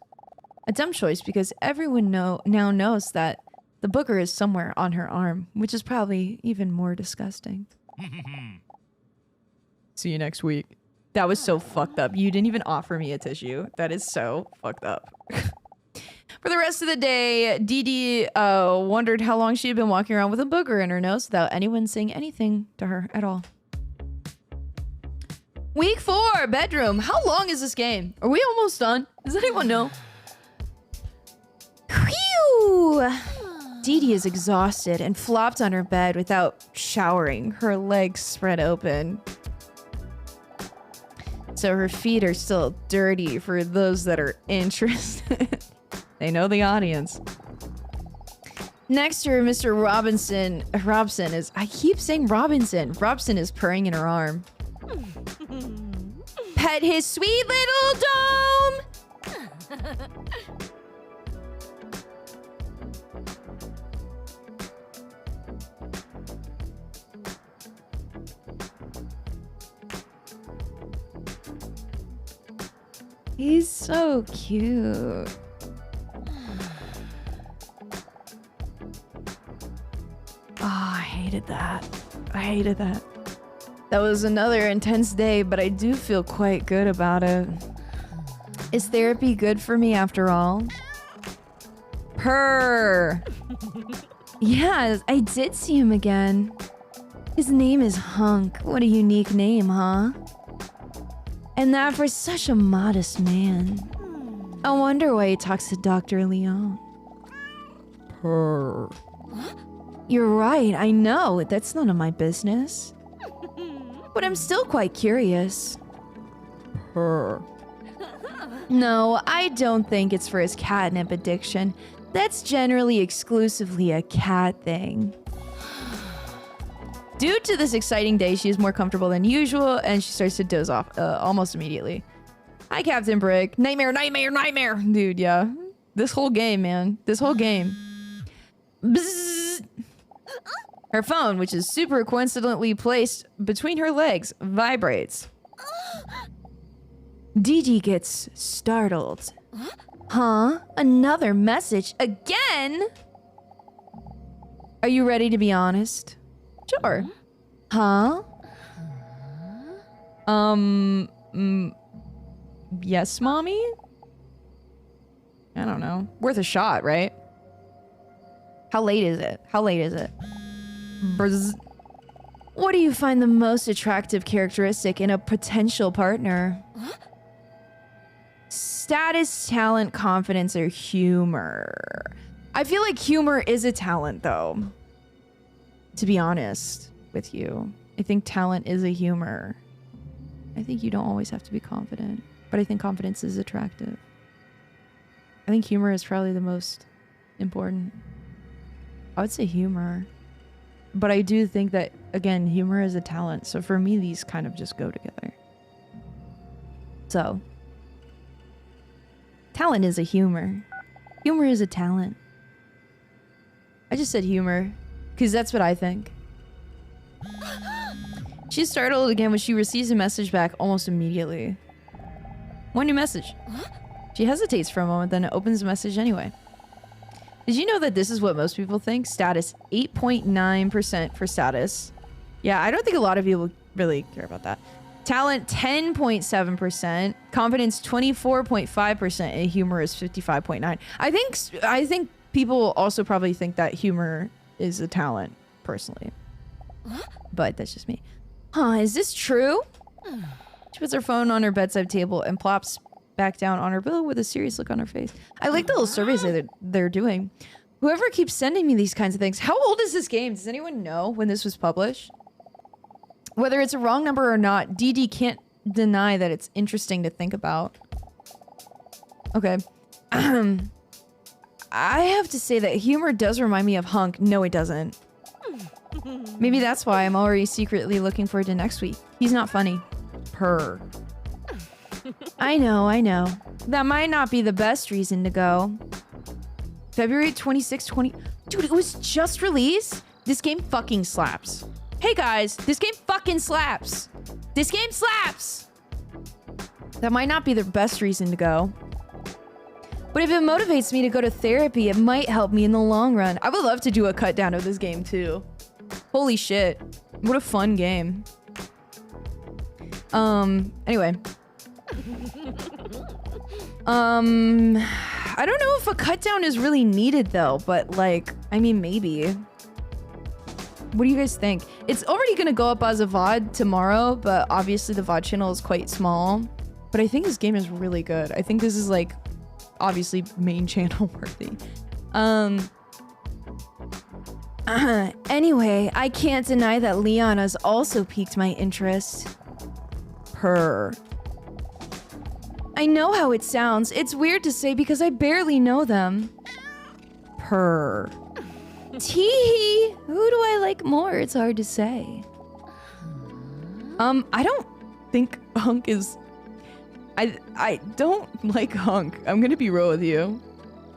A: A dumb choice because everyone now knows that the booger is somewhere on her arm, which is probably even more disgusting.
E: See you next week.
A: That was so fucked up. You didn't even offer me a tissue. That is so fucked up. For the rest of the day, Dee wondered how long she had been walking around with a booger in her nose without anyone saying anything to her at all. Week 4, bedroom. How long is this game? Are we almost done? Does anyone know?
D: Phew! Dee is exhausted and flopped on her bed without showering, her legs spread open.
A: So her feet are still dirty for those that are interested. They know the audience. Next to her, Mr. Robson is... I keep saying Robinson. Robson is purring in her arm. Pet his sweet little dome! He's so cute. Oh, I hated that. I hated that. That was another intense day, but I do feel quite good about it. Is therapy good for me after all? Purr.
D: Yeah, I did see him again. His name is Hunk. What a unique name, huh? And that for such a modest man. I wonder why he talks to Dr. Leon.
E: Purr.
D: You're right, I know. That's none of my business. But I'm still quite curious.
E: Purr.
D: No, I don't think it's for his catnip addiction. That's generally exclusively a cat thing.
A: Due to this exciting day, she is more comfortable than usual, and she starts to doze off almost immediately. Hi, Captain Brick. Nightmare, nightmare, nightmare. Dude, yeah. This whole game, man. This whole game. Bzzz. Her phone, which is super coincidentally placed between her legs, vibrates.
D: Dee gets startled. Huh? Another message? Again?
A: Are you ready to be honest? Sure.
D: Huh?
A: Yes, mommy? I don't know. Worth a shot, right? How late is it? How late is it? Brzz.
D: What do you find the most attractive characteristic in a potential partner?
A: Status, talent, confidence, or humor. I feel like humor is a talent, though. To be honest with you. I think talent is a humor. I think you don't always have to be confident. But I think confidence is attractive. I think humor is probably the most important. I would say humor. But I do think that, again, humor is a talent. So for me, these kind of just go together. So, talent is a humor. Humor is a talent. I just said humor, because that's what I think. She's startled again when she receives a message back almost immediately. One new message. She hesitates for a moment, then opens the message anyway.
D: Did you know that this is what most people think? Status 8.9% for status. Yeah, I don't think a lot of people really care about that. Talent 10.7%, confidence 24.5%, and humor is 55.9. I think people also probably think that humor is a talent, personally. But that's just me. Huh, is this true? She puts her phone on her bedside table and plops back down on her pillow with a serious look on her face. I like the little surveys that they're doing. Whoever keeps sending me these kinds of things. How old is this game? Does anyone know when this was published? Whether it's a wrong number or not, DD can't deny that it's interesting to think about. Okay. I have to say that humor does remind me of Hunk. No, it doesn't. Maybe that's why I'm already secretly looking forward to next week. He's not funny. Purr. I know. That might not be the best reason to go. February 26, Dude, it was just released? This game fucking slaps. Hey guys, this game fucking slaps. This game slaps! That might not be the best reason to go. But if it motivates me to go to therapy, it might help me in the long run. I would love to do a cut down of this game too. Holy shit. What a fun game. Anyway. I don't know if a cut down is really needed though, but like, I mean, maybe. What do you guys think? It's already gonna go up as a VOD tomorrow, but obviously the VOD channel is quite small. But I think this game is really good. I think this is like, obviously main channel worthy. Anyway, I can't deny that Liana's also piqued my interest. Purr. I know how it sounds. It's weird to say because I barely know them. Purr. Teehee. Who do I like more? It's hard to say. I don't think Hunk is... I don't like Hunk. I'm gonna be real with you.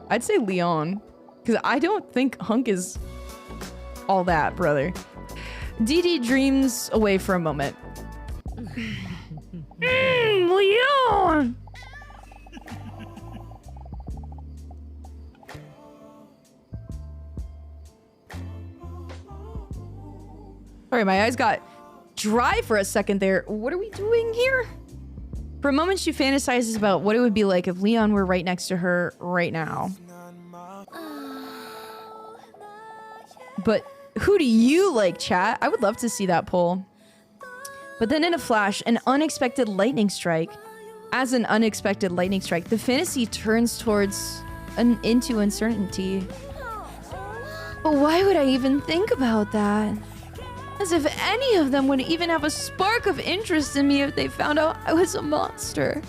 D: I'd say Leon. Because I don't think Hunk is all that, brother. DD dreams away for a moment. Leon! Sorry, my eyes got dry for a second there. What are we doing here? For a moment, she fantasizes about what it would be like if Leon were right next to her right now. But who do you like, chat? I would love to see that poll. But then in a flash, an unexpected lightning strike. As an unexpected lightning strike, the fantasy turns towards into uncertainty. But why would I even think about that? As if any of them would even have a spark of interest in me if they found out I was a monster.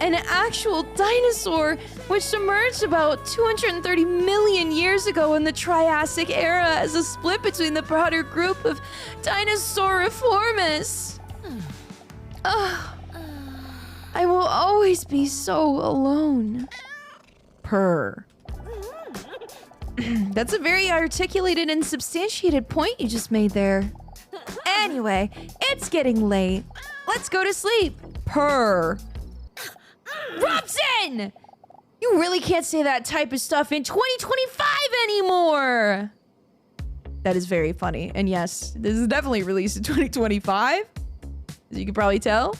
D: An actual dinosaur, which submerged about 230 million years ago in the Triassic era as a split between the broader group of Dinosauriformes. I will always be so alone. Purr. That's a very articulated and substantiated point you just made there. Anyway, it's getting late. Let's go to sleep. Purr. Robson! You really can't say that type of stuff in 2025 anymore! That is very funny. And yes, this is definitely released in 2025. As you can probably tell.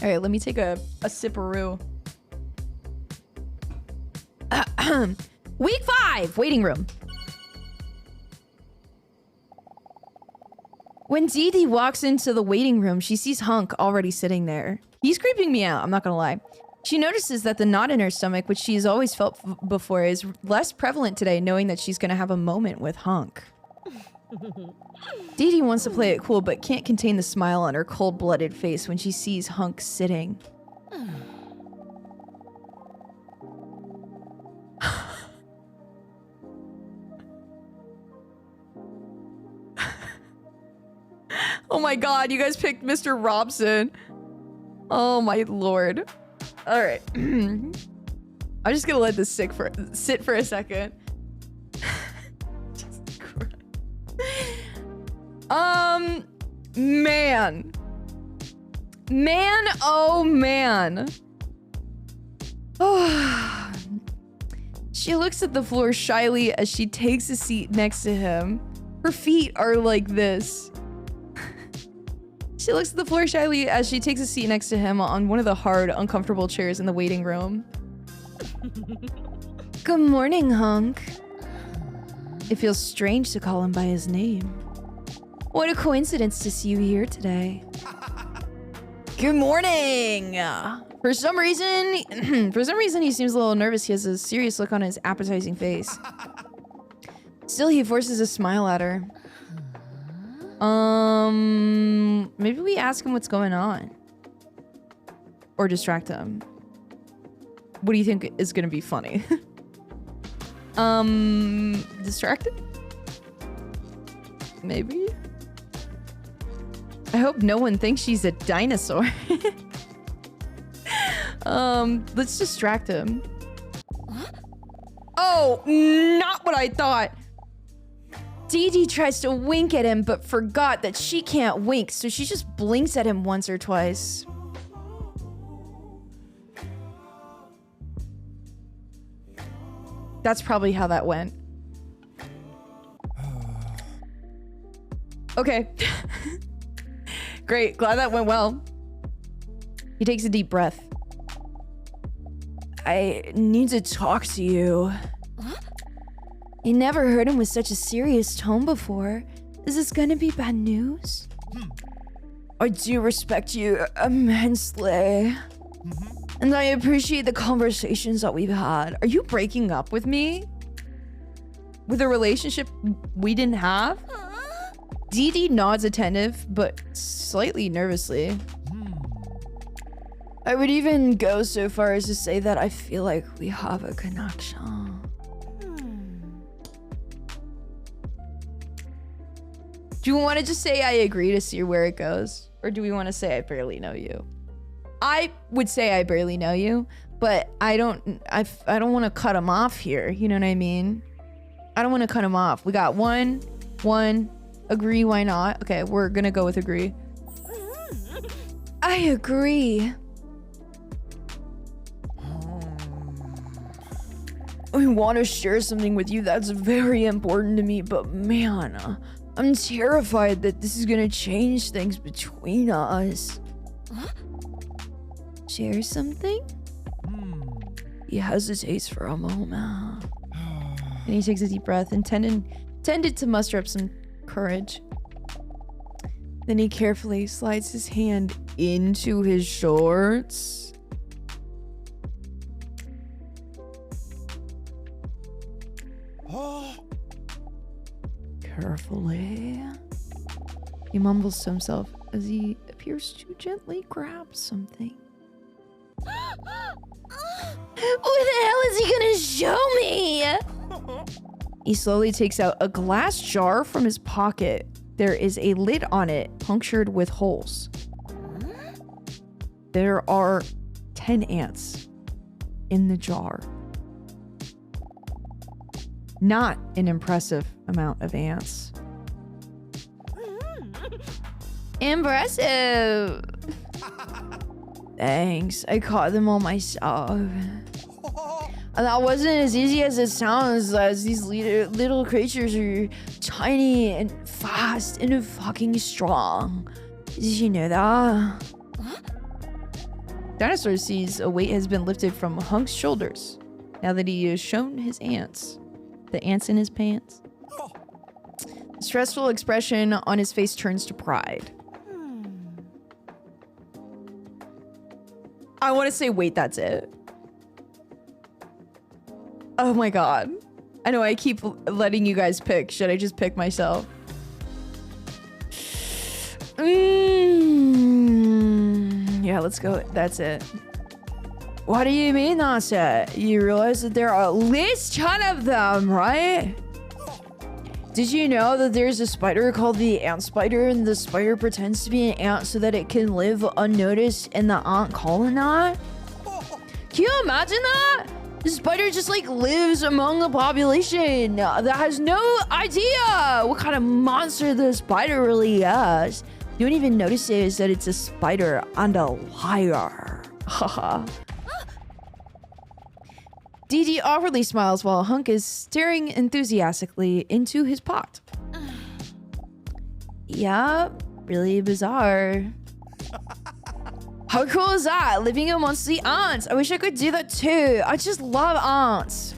D: Alright, let me take a sipperoo. Week 5, waiting room. When Dee Dee walks into the waiting room, she sees Hunk already sitting there. He's creeping me out, I'm not gonna lie. She notices that the knot in her stomach, which she's always felt before, is less prevalent today, knowing that she's gonna have a moment with Hunk. Dee Dee wants to play it cool, but can't contain the smile on her cold-blooded face when she sees Hunk sitting. Oh my god, you guys picked Mr. Robson. Oh my lord. Alright. I'm just gonna let this sit for a second. Man. Man, oh man. Oh.
A: She looks at the floor shyly as she takes a seat next to him. Her feet are like this. She looks at the floor shyly as she takes a seat next to him on one of the hard, uncomfortable chairs in the waiting room. Good morning, Hunk. It feels strange to call him by his name. What a coincidence to see you here today. Good morning. For some reason, he seems a little nervous. He has a serious look on his appetizing face. Still, he forces a smile at her. Maybe we ask him what's going on. Or distract him. What do you think is gonna be funny? Distract him? Maybe? I hope no one thinks she's a dinosaur. Let's distract him. Oh, not what I thought. Dee tries to wink at him, but forgot that she can't wink, so she just blinks at him once or twice. That's probably how that went. Okay. Great, glad that went well. He takes a deep breath. I need to talk to you. You never heard him with such a serious tone before. Is this gonna be bad news? I do respect you immensely. And I appreciate the conversations that we've had. Are you breaking up with me? With a relationship we didn't have? Dee nods attentive, but slightly nervously. I would even go so far as to say that I feel like we have a connection. Do you want to just say I agree to see where it goes? Or do we want to say I barely know you? I would say I barely know you, but I don't want to cut him off here. You know what I mean? I don't want to cut him off. We got one, agree, why not? Okay, we're gonna go with agree. I agree. I want to share something with you that's very important to me, but man, I'm terrified that this is gonna change things between us. Share something? He hesitates for a moment. And he takes a deep breath, intended to muster up some courage. Then he carefully slides his hand into his shorts. Carefully. He mumbles to himself as he appears to gently grab something.
F: What the hell is he gonna show me?
A: He slowly takes out a glass jar from his pocket. There is a lid on it, punctured with holes. There are 10 ants in the jar. Not an impressive amount of ants.
F: Impressive.
A: Thanks, I caught them all myself. That wasn't as easy as it sounds, as these little creatures are tiny and fast and fucking strong. Did you know that? Dinosaur sees a weight has been lifted from Hunk's shoulders now that he has shown his ants. The ants in his pants. The stressful expression on his face turns to pride. I want to say, wait, that's it. Oh my god. I know I keep letting you guys pick. Should I just pick myself? Yeah, let's go. That's it. What do you mean that's it? You realize that there are at least 10 of them, right? Did you know that there's a spider called the ant spider, and the spider pretends to be an ant so that it can live unnoticed in the ant colony? Can you imagine that? The spider just like lives among the population that has no idea what kind of monster the spider really is. You don't even notice it is that it's a spider and a liar. Haha.
D: DD awkwardly smiles while Hunk is staring enthusiastically into his pot. Yeah, really bizarre. How cool is that? Living amongst the ants. I wish I could do that too. I just love ants.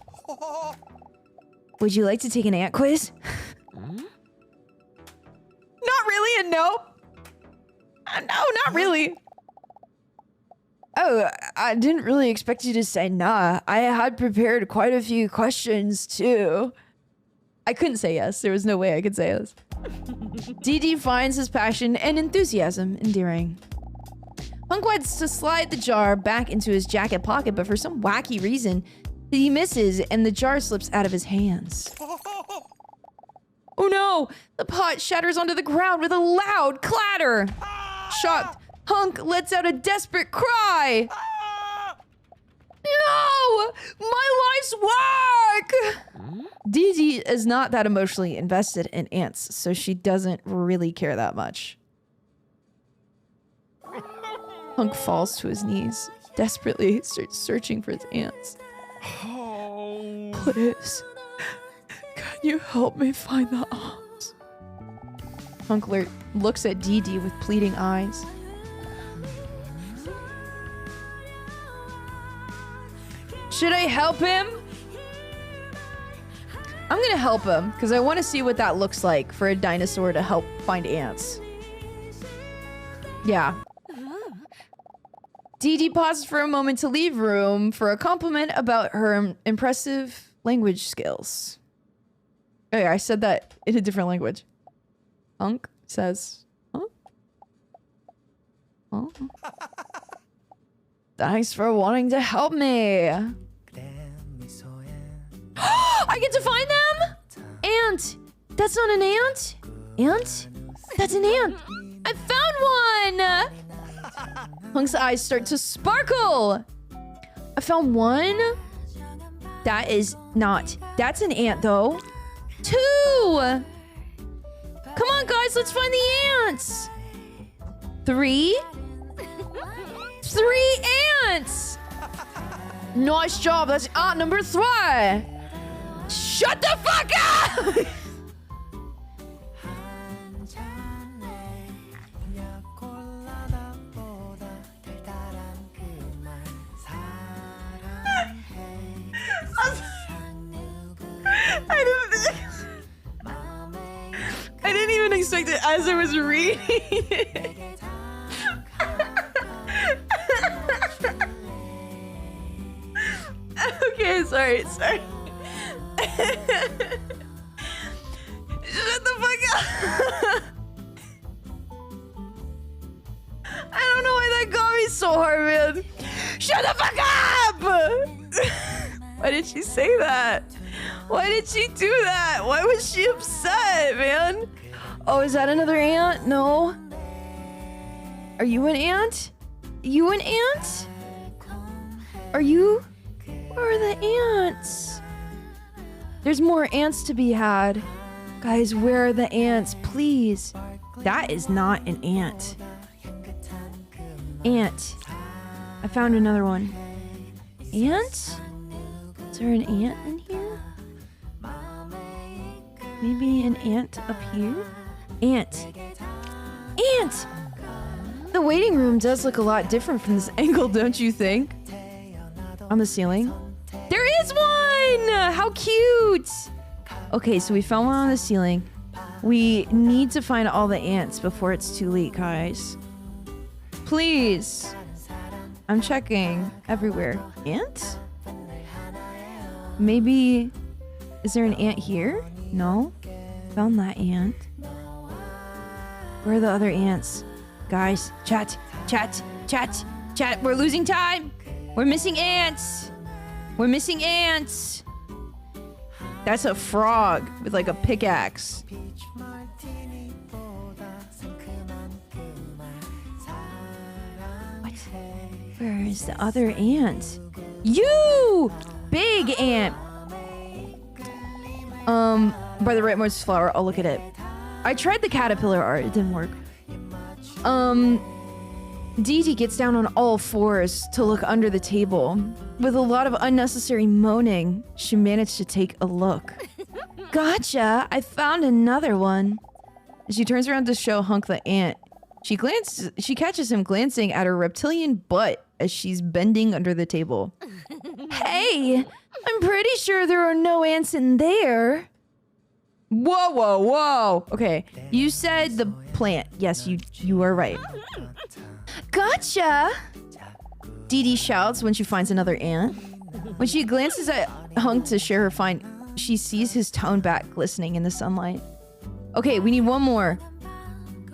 D: Would you like to take an ant quiz?
A: Not really, and no. No, not really.
D: Oh, I didn't really expect you to say nah. I had prepared quite a few questions too.
A: I couldn't say yes. There was no way I could say yes.
D: DD finds his passion and enthusiasm endearing. Hunk wants to slide the jar back into his jacket pocket, but for some wacky reason, he misses and the jar slips out of his hands. Oh no! The pot shatters onto the ground with a loud clatter. Shocked, Hunk lets out a desperate cry. No! My life's work! DD is not that emotionally invested in ants, so she doesn't really care that much. Hunk falls to his knees, desperately starts searching for his ants. Please, can you help me find the ants? Hunk looks at DD with pleading eyes. Should I help him? I'm gonna help him, because I want to see what that looks like for a dinosaur to help find ants. Yeah. DD pauses for a moment to leave room for a compliment about her impressive language skills. Oh yeah, I said that in a different language. Hunk says, huh? Oh. Thanks for wanting to help me. I get to find them? Ant. That's not an ant. Ant? That's an ant. I found one. Hunk's eyes start to sparkle. I found one. That is not. That's an ant though. 2. Come on guys, let's find the ants. 3. 3 ants. Nice job. That's ant number 3. Shut the fuck up!
A: I didn't even expect it as I was reading it. Okay, sorry. Shut the fuck up. I don't know why that got me so hard, man. Shut the fuck up! Why did she say that? Why did she do that? Why was she upset, man?
D: Oh, is that another ant? No. Are you an ant? You an ant? Are you? Where are the ants? There's more ants to be had. Guys, where are the ants? Please. That is not an ant. Ant. I found another one. Ant? Is there an ant in here? Maybe an ant up here? Ant. Ant! The waiting room does look a lot different from this angle, don't you think? On the ceiling? There is one! How cute! Okay, so we found one on the ceiling. We need to find all the ants before it's too late, guys. Please. I'm checking everywhere. Ant? Maybe... Is there an ant here? No? Found that ant. Where are the other ants? Guys, chat. We're losing time. We're missing ants. We're missing ants. That's a frog with like a pickaxe. What? Where is the other ant? You! Big ant. By the rightmost flower, I'll look at it. I tried the caterpillar art, it didn't work. Dee Dee gets down on all fours to look under the table. With a lot of unnecessary moaning, she managed to take a look. Gotcha! I found another one. She turns around to show Hunk the ant. She catches him glancing at her reptilian butt as she's bending under the table. Hey! I'm pretty sure there are no ants in there. Whoa, whoa, whoa! Okay, you said the plant. Yes, you are right. Gotcha! Dee Dee shouts when she finds another ant. When she glances at Hunk to share her find, she sees his toned back glistening in the sunlight. Okay, we need one more.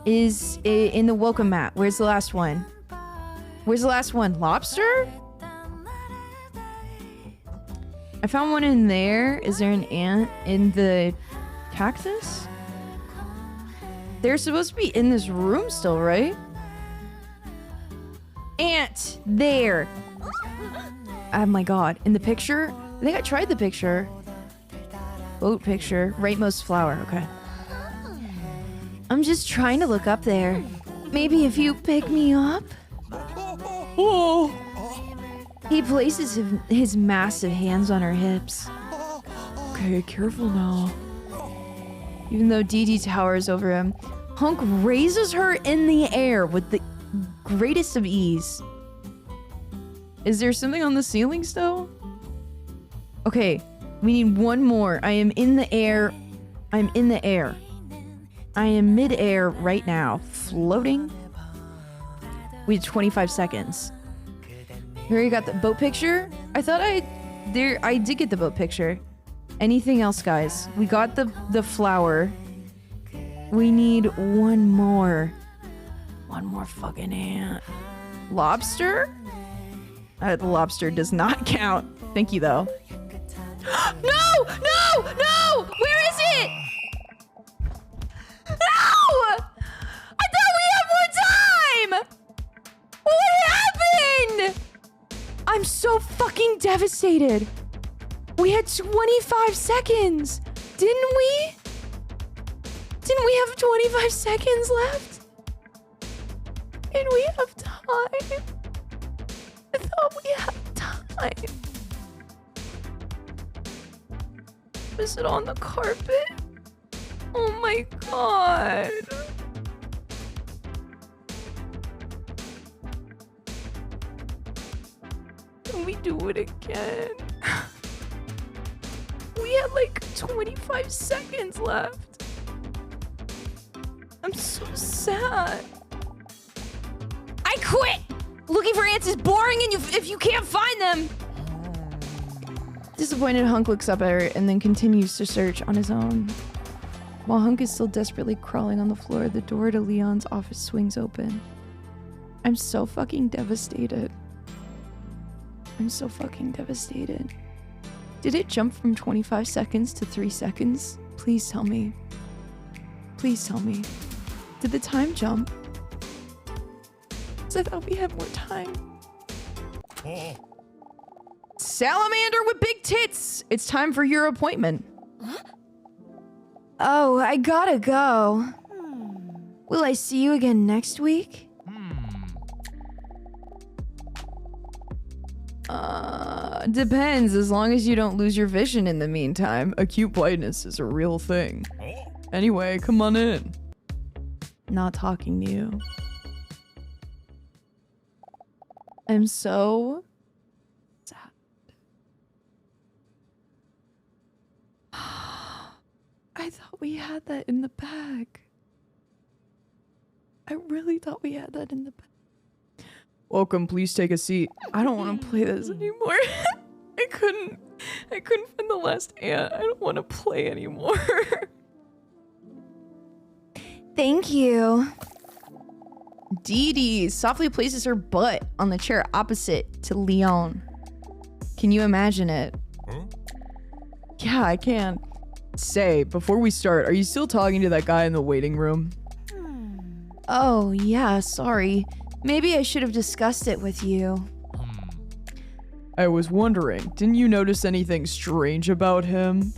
D: Is in the welcome mat. Where's the last one? Where's the last one? Lobster? I found one in there. Is there an ant in the cactus? They're supposed to be in this room still, right? Ant! There! Oh my god. In the picture? I think I tried the picture. Boat picture. Rightmost flower. Okay. I'm just trying to look up there. Maybe if you pick me up?
E: Oh!
D: He places his massive hands on her hips.
E: Okay, careful now.
D: Even though Dee Dee towers over him, Hunk raises her in the air with the greatest of ease.
E: Is there something on the ceiling still?
D: Okay, we need one more. I am in the air. I'm in the air. I am mid-air right now, floating. We have 25 seconds. Here you got the boat picture. I thought I did get the boat picture. Anything else, guys? We got the flower. We need one more. One more fucking ant. Lobster? The lobster does not count. Thank you, though. No! No! No! Where is it? No! I thought we had more time! What happened? I'm so fucking devastated. We had 25 seconds, didn't we? Didn't we have 25 seconds left? Did we have time? I thought we had time. Was it on the carpet? Oh my god. Can we do it again? We had like 25 seconds left. I'm so sad. I quit! Looking for ants is boring and if you can't find them. Disappointed, Hunk looks up at her and then continues to search on his own. While Hunk is still desperately crawling on the floor, the door to Leon's office swings open. I'm so fucking devastated. I'm so fucking devastated. Did it jump from 25 seconds to 3 seconds? Please tell me. Please tell me. Did the time jump? 'Cause I thought we had more time. Salamander with big tits! It's time for your appointment. Oh, I gotta go. Will I see you again next week?
E: Depends, as long as you don't lose your vision in the meantime. Acute blindness is a real thing. Anyway, come on in.
D: Not talking to you. I'm so sad. I thought we had that in the bag. I really thought we had that in the bag.
E: Welcome, please take a seat. I don't want to play this anymore. I couldn't find the last ant. I don't want to play anymore.
D: Thank you. Dee Dee softly places her butt on the chair opposite to Leon. Can you imagine it?
E: Yeah, I can. Say, before we start, are you still talking to that guy in the waiting room?
D: Oh, yeah, sorry. Maybe I should have discussed it with you.
E: I was wondering, didn't you notice anything strange about him?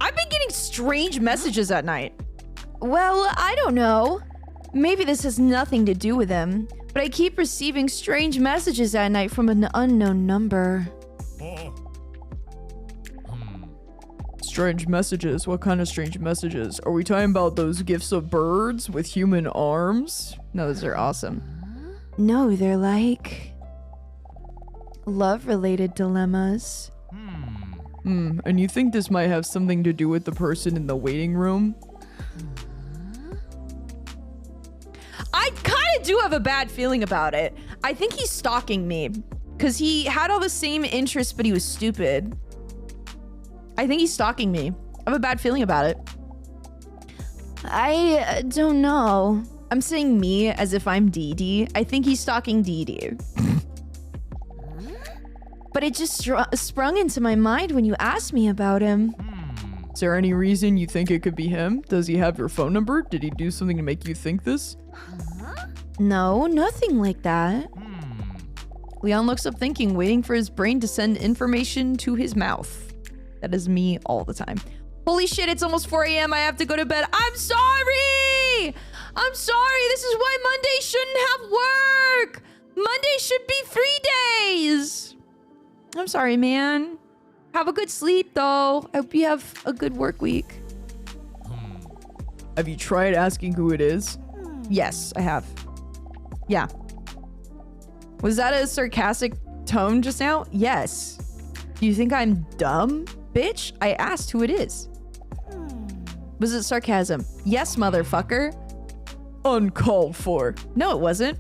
D: I've been getting
A: strange messages at night?
D: Well, I don't know. Maybe this has nothing to do with him, but I keep receiving strange messages at night from an unknown number.
E: Strange messages? What kind of strange messages? Are we talking about those gifts of birds with human arms?
A: No, those are awesome.
D: No, they're like love-related dilemmas.
E: And you think this might have something to do with the person in the waiting room?
A: I kind of do have a bad feeling about it. I think he's stalking me because he had all the same interests, but he was stupid. I think he's stalking me. I have a bad feeling about it.
D: I don't know.
A: I'm saying me as if I'm DD. I think he's stalking DD.
D: But it just sprung into my mind when you asked me about him.
E: Is there any reason you think it could be him? Does he have your phone number? Did he do something to make you think this?
D: No, nothing like that.
A: Leon looks up thinking, waiting for his brain to send information to his mouth. That is me all the time. Holy shit, it's almost 4 a.m. I have to go to bed. I'm sorry! I'm sorry. This is why Monday shouldn't have work. Monday should be 3 days. I'm sorry, man. Have a good sleep, though. I hope you have a good work week.
E: Have you tried asking who it is?
A: Yes, I have. Yeah. Was that a sarcastic tone just now? Yes. Do you think I'm dumb? Bitch, I asked who it is. Was it sarcasm? Yes, motherfucker.
E: Uncalled for.
A: No, it wasn't.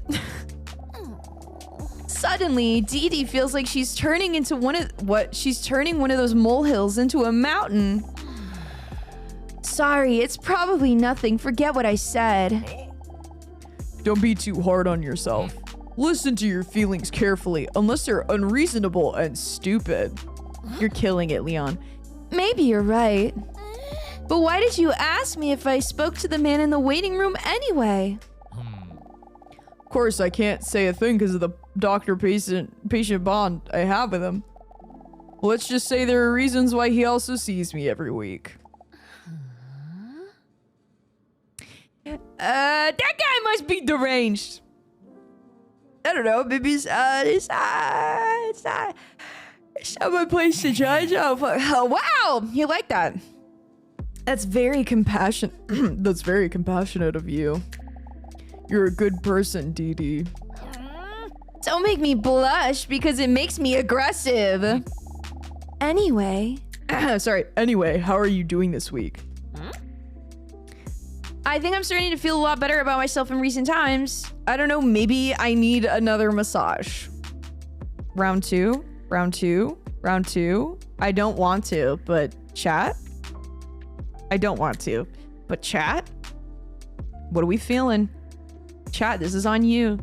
A: Suddenly, Dee Dee feels like she's turning into she's turning one of those molehills into a mountain.
D: Sorry, it's probably nothing. Forget what I said.
E: Don't be too hard on yourself. Listen to your feelings carefully, unless they're unreasonable and stupid.
A: You're killing it, Leon.
D: Maybe you're right. But why did you ask me if I spoke to the man in the waiting room anyway?
E: Of course, I can't say a thing because of the doctor-patient bond I have with him. Let's just say there are reasons why he also sees me every week.
A: That guy must be deranged. I don't know, maybe it's not my place to judge. Oh, wow, you like that.
E: That's very compassionate. That's very compassionate of you. You're a good person, Dee Dee.
A: Don't make me blush because it makes me aggressive.
D: Anyway.
E: Sorry. Anyway, how are you doing this week?
A: I think I'm starting to feel a lot better about myself in recent times. I don't know, maybe I need another massage. Round two. I don't want to, but chat. I don't want to, but chat. What are we feeling? Chat, this is on you.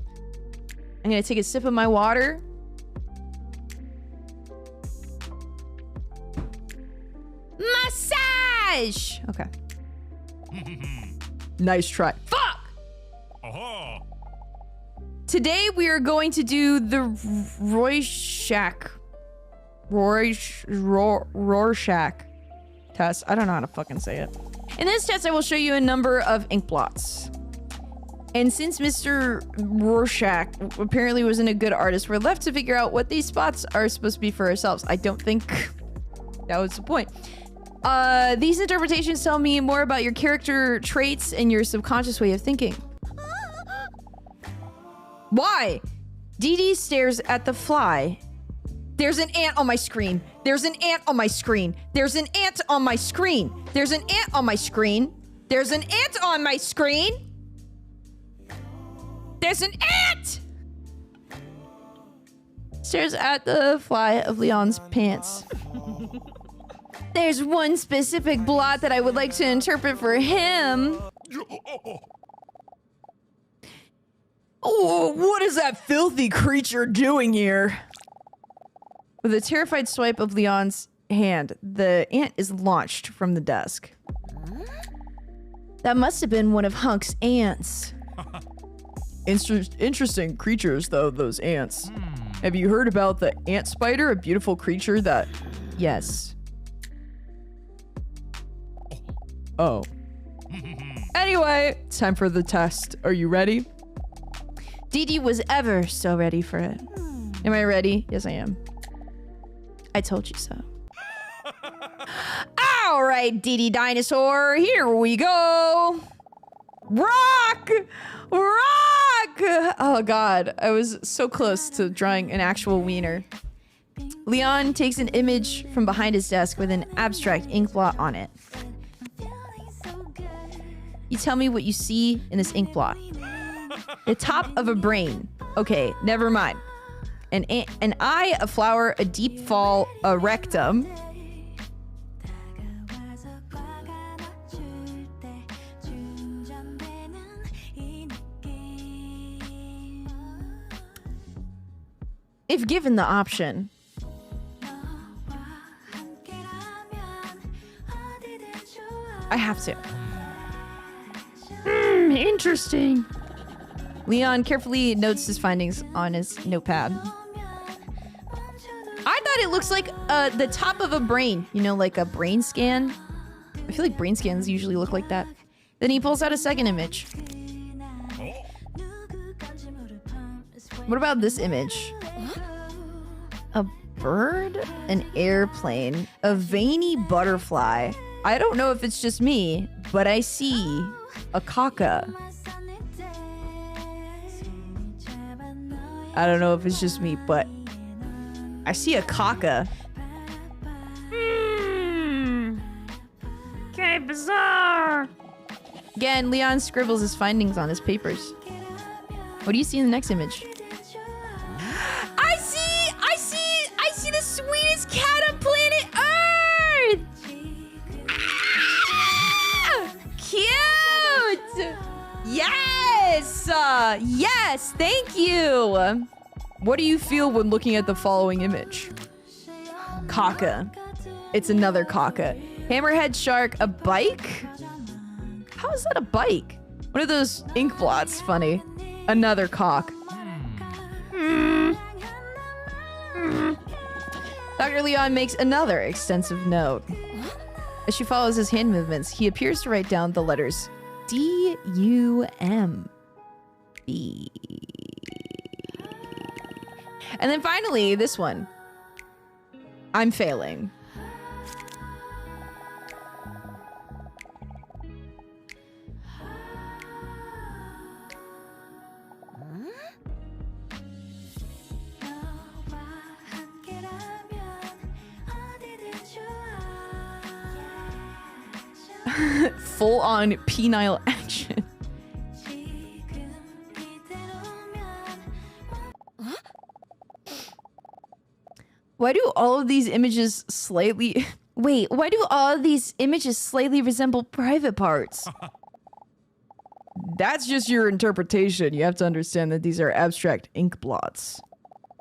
A: I'm gonna take a sip of my water. Massage! Okay.
E: Nice try.
A: Fuck! Today we are going to do the Rorschach test. I don't know how to fucking say it. In this test, I will show you a number of ink blots. And since Mr. Rorschach apparently wasn't a good artist, we're left to figure out what these spots are supposed to be for ourselves. I don't think that was the point. These interpretations tell me more about your character traits and your subconscious way of thinking. Why? Dee Dee stares at the fly. There's an ant on my screen. There's an ant on my screen. There's an ant on my screen. There's an ant on my screen. There's an ant on my screen. There's an ant! Stares at the fly of Leon's pants. There's one specific blot that I would like to interpret for him.
E: Oh, what is that filthy creature doing here?
A: With a terrified swipe of Leon's hand, the ant is launched from the desk.
D: That must have been one of Hunk's ants.
E: Interesting creatures, though, those ants. Have you heard about the ant spider, a beautiful creature that...
A: Yes.
E: Oh. Anyway, it's time for the test. Are you ready?
D: DD was ever so ready for it. Am I ready? Yes, I am. I told you so. All right, DDinosaur, here we go. Rock! Rock! Oh, God. I was so close to drawing an actual wiener. Leon takes an image from behind his desk with an abstract ink blot on it. You tell me what you see in this ink blot. The top of a brain. Okay, never mind. An eye, a flower, a deep fall, a rectum. If given the option. I have to. Interesting. Leon carefully notes his findings on his notepad. I thought it looks like the top of a brain. You know, like a brain scan. I feel like brain scans usually look like that. Then he pulls out a second image. What about this image? A bird, an airplane, a veiny butterfly. I don't know if it's just me, but I see a caca. I don't know if it's just me, but I see a caca. Okay, bizarre. Again, Leon scribbles his findings on his papers. What do you see in the next image? I see the sweetest cat on planet Earth. Ah! Cute. Yes. Yes. Thank you.
E: What do you feel when looking at the following image?
D: Caca. It's another caca. Hammerhead shark, a bike? How is that a bike? One of those ink blots, funny. Another cock. Dr. Leon makes another extensive note. As she follows his hand movements, he appears to write down the letters D-U-M-B. And then finally, this one. I'm failing. Full on penile action. Why do all of these images slightly... Wait, why do all of these images slightly resemble private parts?
E: That's just your interpretation. You have to understand that these are abstract ink blots.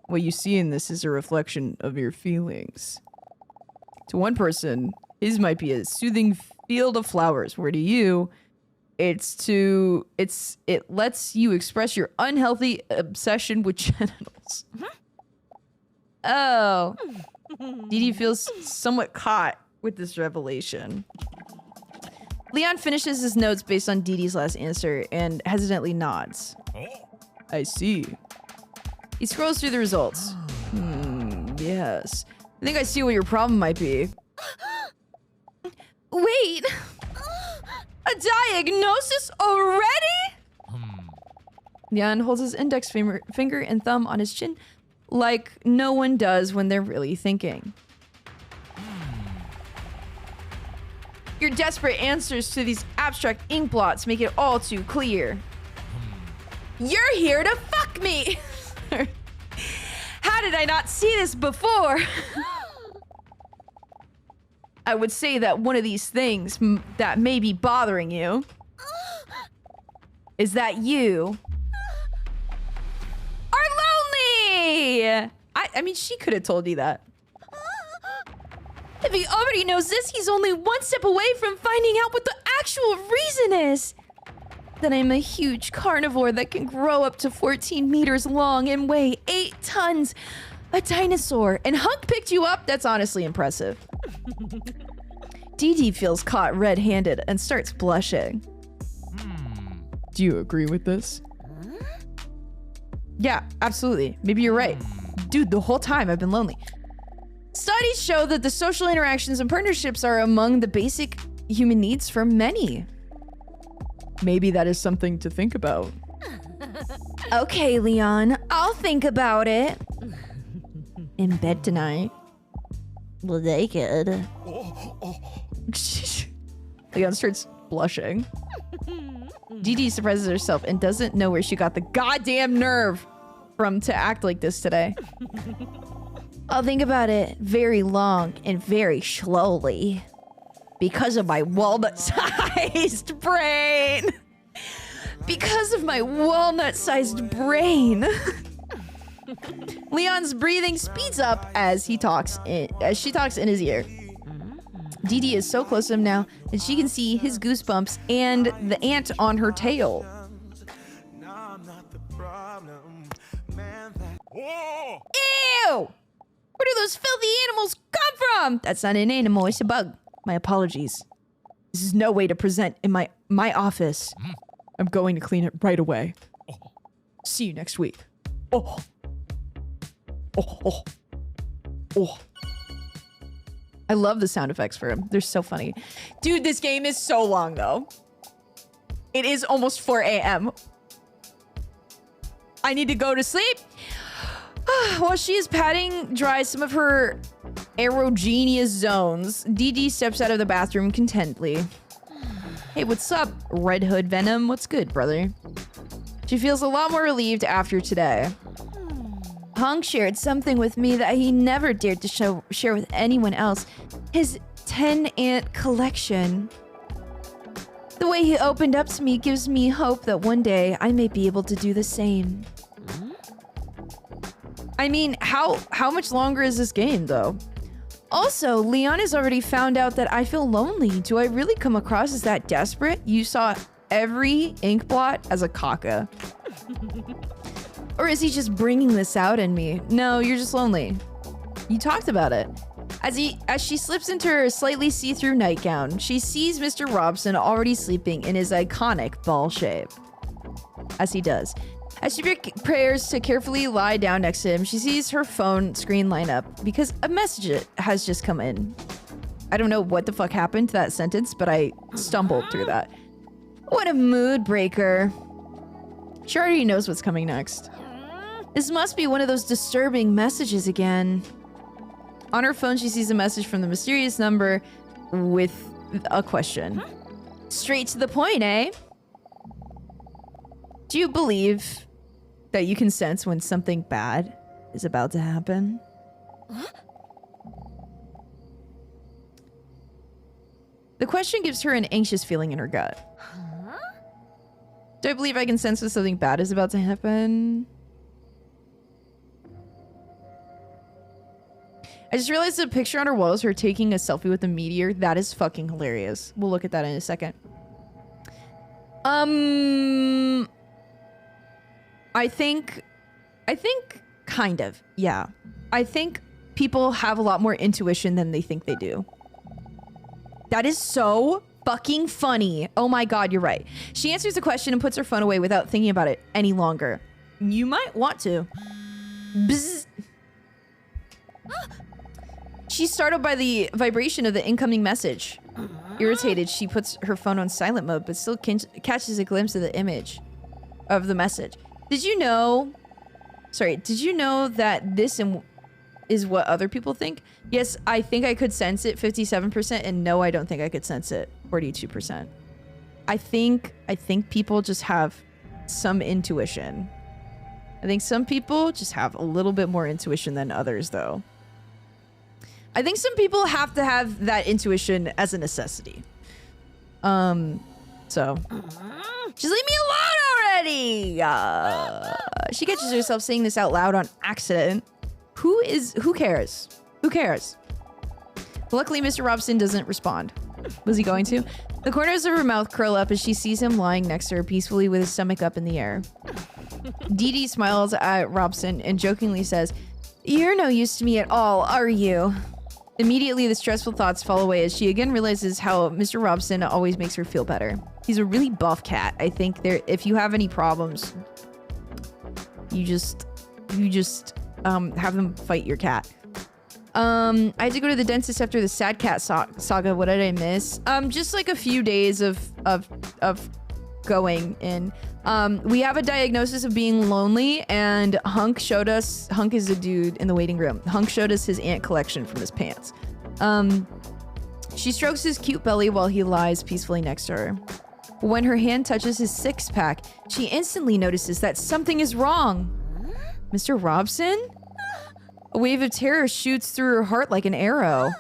E: What you see in this is a reflection of your feelings. To one person, his might be a soothing field of flowers, where to you, it lets you express your unhealthy obsession with genitals. Oh. Didi feels somewhat caught with this revelation.
D: Leon finishes his notes based on Didi's last answer and hesitantly nods.
E: I see.
D: He scrolls through the results.
E: Yes. I think I see what your problem might be.
D: Wait! A diagnosis already? Leon holds his index finger and thumb on his chin like no one does when they're really thinking. Your desperate answers to these abstract ink blots make it all too clear. You're here to fuck me! How did I not see this before? I would say that one of these things that may be bothering you is that you are lonely! I mean, she could have told you that. If he already knows this, he's only one step away from finding out what the actual reason is. That I'm a huge carnivore that can grow up to 14 meters long and weigh 8 tons. A dinosaur. And Hunk picked you up? That's honestly impressive. Dee Dee feels caught red-handed and starts blushing.
E: Do you agree with this?
D: Yeah, absolutely. Maybe you're right. Dude, the whole time I've been lonely. Studies show that the social interactions and partnerships are among the basic human needs for many.
E: Maybe that is something to think about.
D: Okay, Leon, I'll think about it. In bed tonight.
F: Naked.
D: Leon starts blushing. Dee Dee surprises herself and doesn't know where she got the goddamn nerve from to act like this today. I'll think about it very long and very slowly. Because of my walnut-sized brain. Because of my walnut-sized brain. Leon's breathing speeds up as she talks in his ear. Dee Dee is so close to him now that she can see his goosebumps and the ant on her tail. Ew! Where do those filthy animals come from? That's not an animal, it's a bug. My apologies. This is no way to present in my office.
E: I'm going to clean it right away. See you next week. Oh. Oh, oh. Oh.
D: I love the sound effects for him. They're so funny. Dude, this game is so long though. It is almost 4 a.m. I need to go to sleep. While she is patting dry some of her erogenous zones, Dee Dee steps out of the bathroom contentedly. Hey, what's up, Red Hood Venom? What's good, brother? She feels a lot more relieved after today. Hunk shared something with me that he never dared to share with anyone else. His 10 ant collection. The way he opened up to me gives me hope that one day I may be able to do the same. I mean, how much longer is this game, though? Also, Leon has already found out that I feel lonely. Do I really come across as that desperate? You saw every ink blot as a caca. Or is he just bringing this out in me? No, you're just lonely. You talked about it. As she slips into her slightly see-through nightgown, she sees Mr. Robson already sleeping in his iconic ball shape. As he does. As she prepares to carefully lie down next to him, she sees her phone screen light up because a message has just come in. I don't know what the fuck happened to that sentence, but I stumbled through that. What a mood breaker. She already knows what's coming next. This must be one of those disturbing messages again. On her phone, she sees a message from the mysterious number with a question. Straight to the point, eh? Do you believe that you can sense when something bad is about to happen? The question gives her an anxious feeling in her gut. Do I believe I can sense when something bad is about to happen? I just realized the picture on her wall is her taking a selfie with a meteor. That is fucking hilarious. We'll look at that in a second. I think kind of, yeah. I think people have a lot more intuition than they think they do. That is so fucking funny. Oh my god, you're right. She answers the question and puts her phone away without thinking about it any longer. You might want to. Bzz. She's startled by the vibration of the incoming message. Irritated, she puts her phone on silent mode, but still catches a glimpse of the image of the message. Did you know that this is what other people think? Yes, I think I could sense it, 57%, and no, I don't think I could sense it, 42%. I think people just have some intuition. I think some people just have a little bit more intuition than others, though. I think some people have to have that intuition as a necessity. So just leave me alone already. She catches herself saying this out loud on accident. Who cares? Who cares? Luckily, Mr. Robson doesn't respond. Was he going to? The corners of her mouth curl up as she sees him lying next to her peacefully with his stomach up in the air. Dee Dee smiles at Robson and jokingly says, "You're no use to me at all, are you?" Immediately, the stressful thoughts fall away as she again realizes how Mr. Robson always makes her feel better. He's a really buff cat. I think if you have any problems, you just have them fight your cat. I had to go to the dentist after the sad cat saga. What did I miss? Just like a few days of going in. We have a diagnosis of being lonely, and Hunk is a dude in the waiting room. Hunk showed us his ant collection from his pants. She strokes his cute belly while he lies peacefully next to her. But when her hand touches his six-pack, she instantly notices that something is wrong. Mr. Robson? A wave of terror shoots through her heart like an arrow.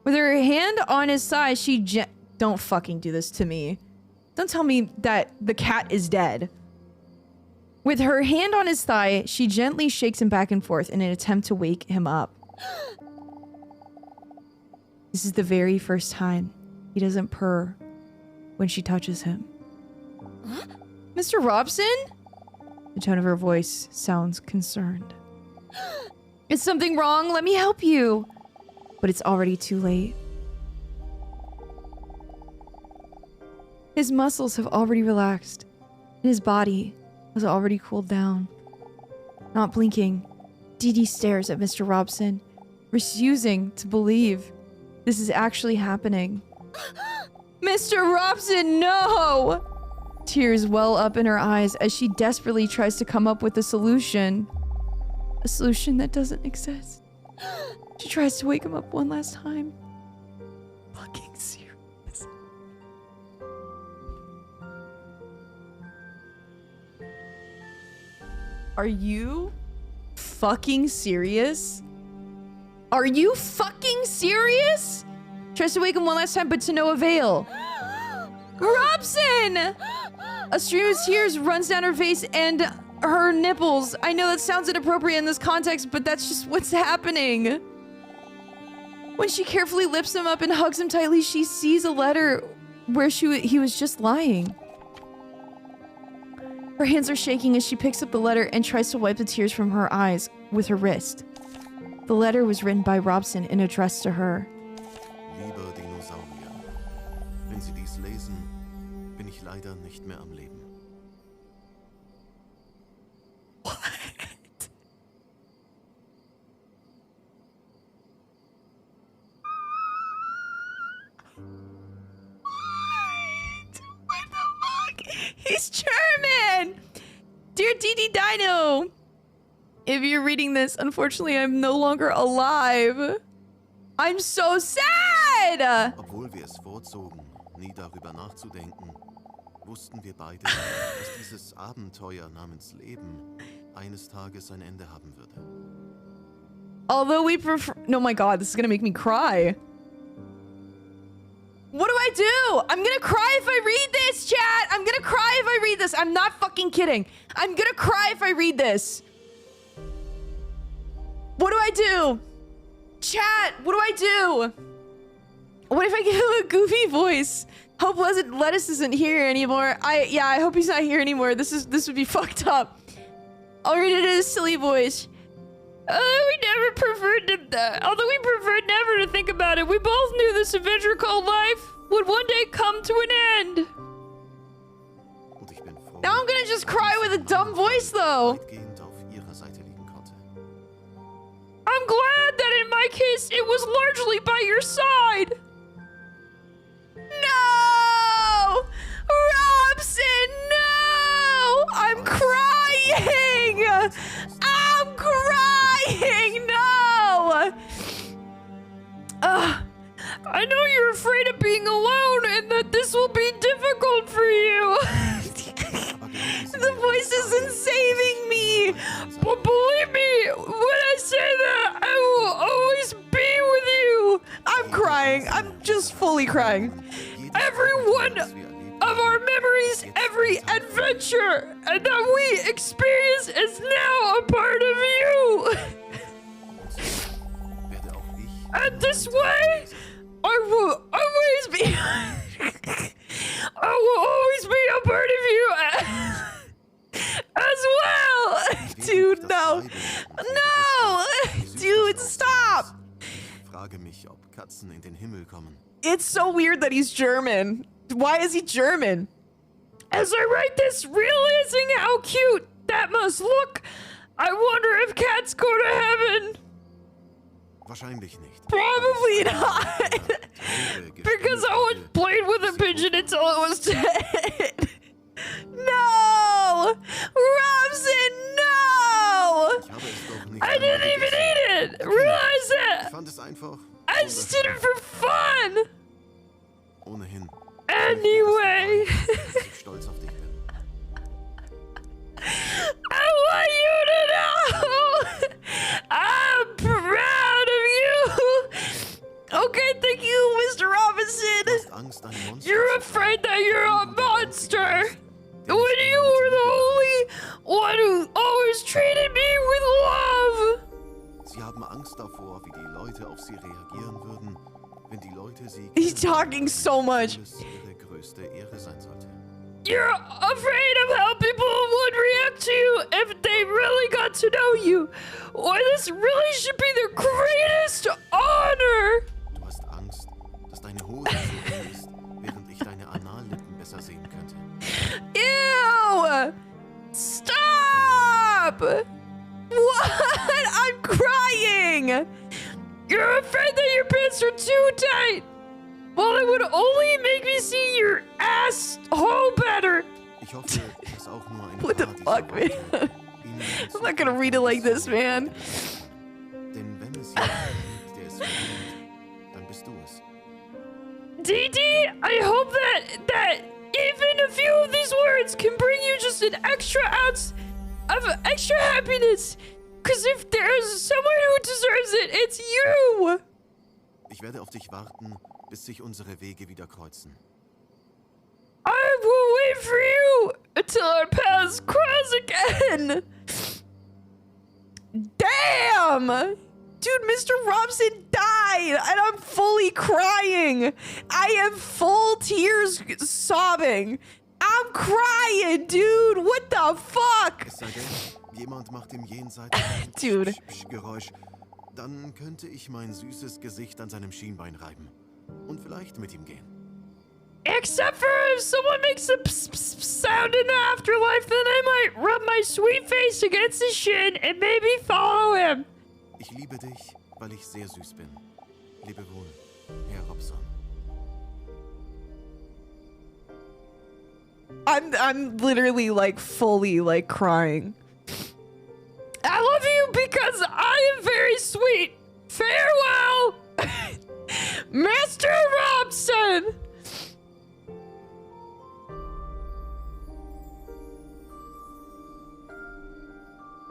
D: With her hand on his thigh, don't fucking do this to me. Don't tell me that the cat is dead. With her hand on his thigh, she gently shakes him back and forth in an attempt to wake him up. This is the very first time he doesn't purr when she touches him. Mr. Robson? The tone of her voice sounds concerned. Is something wrong? Let me help you. But it's already too late. His muscles have already relaxed, and his body has already cooled down. Not blinking, Dee stares at Mr. Robson, refusing to believe this is actually happening. Mr. Robson, no! Tears well up in her eyes as she desperately tries to come up with a solution. A solution that doesn't exist. She tries to wake him up one last time. Fucking serious. Are you fucking serious? Are you fucking serious? Tries to wake him one last time, but to no avail. Robson! A stream of tears runs down her face and her nipples. I know that sounds inappropriate in this context, but that's just what's happening. When she carefully lifts him up and hugs him tightly, she sees a letter where he was just lying. Her hands are shaking as she picks up the letter and tries to wipe the tears from her eyes with her wrist. The letter was written by Robson and addressed to her.
G: Lieber Dinosaurier, wenn Sie dies lesen, bin ich leider nicht mehr am Leben.
D: What? What the fuck? He's German! Dear DDino, if you're reading this, unfortunately, I'm no longer alive. I'm so sad!
G: Obwohl wir es vorzogen, nie darüber nachzudenken, wussten wir beide, dass dieses Abenteuer namens Leben eines Tages ein Ende haben würde.
D: Although we prefer— oh my god, this is gonna make me cry. What do I do? I'm gonna cry if I read this, chat! I'm gonna cry if I read this. I'm not fucking kidding. I'm gonna cry if I read this. What do I do? Chat, what do I do? What if I give him a goofy voice? Hope Lettuce isn't here anymore. I hope he's not here anymore. This would be fucked up. I'll read it in a silly voice. Although we preferred never to think about it, we both knew this adventure called life would one day come to an end.
G: Und ich bin froh,
D: Now I'm gonna just cry with a dumb voice though.
G: weitgehend auf Ihrer Seite liegen konnte.
D: I'm glad that in my case it was largely by your side. No! Robson, no! I'm crying! I'm crying! No! I know you're afraid of being alone and that this will be difficult for you. The voice isn't saving me. But believe me, when I say that, I will always be with you. I'm crying. I'm just fully crying. Every one of our memories, every adventure that we experience is now a part of you.
G: Werde auch ich
D: And this way, I will always be I will always be a part of you as well. Dude, no. No!
A: Dude, stop!
G: Ich frage mich, ob Katzen in den Himmel kommen.
A: It's so weird that he's German. Why is he German? As I write this, realizing how cute that must look, I wonder if cats go to heaven.
G: Wahrscheinlich nicht.
A: Probably not. Because I was played with a pigeon until it was dead. No! Robson, no!
G: Ich habe es doch nicht
A: I didn't
G: einmal
A: even
G: gegessen.
A: eat it! Realize
G: Ich
A: it!
G: fand es einfach
A: I just did it for fun!
G: ohnehin.
A: Anyway,
G: Dass ich stolz auf dich bin.
A: I want you to know I'm proud of you! Okay, thank you, Mr.
G: Du
A: Robinson!
G: hast Angst, ein Monster
A: You're
G: zu
A: afraid that
G: sein,
A: you're a
G: obwohl du der
A: monster!
G: Einzige bist, der
A: When
G: nicht
A: you
G: andere
A: were the
G: Liebe
A: only one who always treated me with love!
G: Sie haben Angst davor, wie die Leute auf sie reagieren würden, wenn die Leute sie
A: He's
G: kennen,
A: talking so much.
G: obwohl es ihre größte Ehre sein sollte.
A: You're afraid of how people would react to you if they really got to know you. Or this really should be their greatest honor.
G: Du hast Angst, dass deine Hose so eng ist, während ich deine Anallippen besser sehen könnte.
A: Ew! Stop! What? I'm crying! You're afraid that your pants are too tight. Well, it would only make me see your asshole better.
G: Ich hoffe, dass auch nur ein
A: What the
G: paar
A: fuck,
G: dieser
A: man?
G: Worte ihnen
A: I'm not gonna read it like this, man.
G: Denn wenn es jemanden gibt, der es verdient, dann bist du es.
A: DD, I hope that even a few of these words can bring you just an extra ounce of extra happiness. Cause if there's someone who deserves it, it's you.
G: Ich werde auf dich warten, bis sich unsere Wege wieder kreuzen.
A: I will wait for you until our paths cross again. Damn! Dude, Mr. Robson died, and I'm fully crying. I am full tears sobbing. I'm crying, dude. What the fuck?
G: Es sei denn, jemand macht im Jenseits ein
A: Dude.
G: Geräusch. Dann könnte ich mein süßes Gesicht an seinem Schienbein reiben. Und vielleicht mit ihm gehen.
A: Except for if someone makes a pss, pss, pss sound in the afterlife, then I might rub my sweet face against his shin and maybe follow him.
G: Ich liebe dich, weil ich sehr süß bin. Lebe wohl, Herr Robson.
A: I'm literally like fully like crying. I love you because I am very sweet. Farewell, Mr. Robson.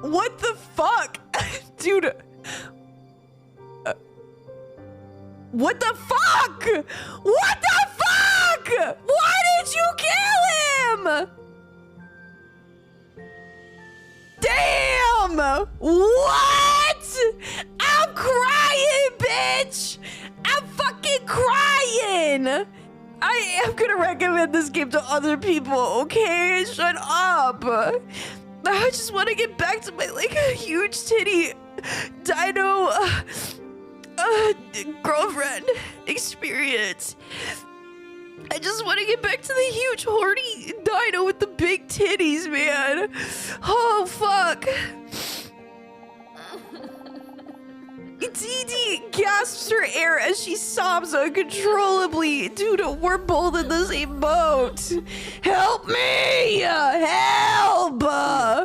A: What the fuck? Dude. What the fuck? What the fuck? Why did you kill him? Damn! What? I'm crying, bitch! I'm fucking crying! I am gonna recommend this game to other people, okay? Shut up! I just want to get back to my, like, huge titty dino girlfriend experience. I just want to get back to the huge horny dino with the big titties, man. Oh, fuck. DD gasps for air as she sobs uncontrollably. Dude, we're both in the same boat. Help me! Help!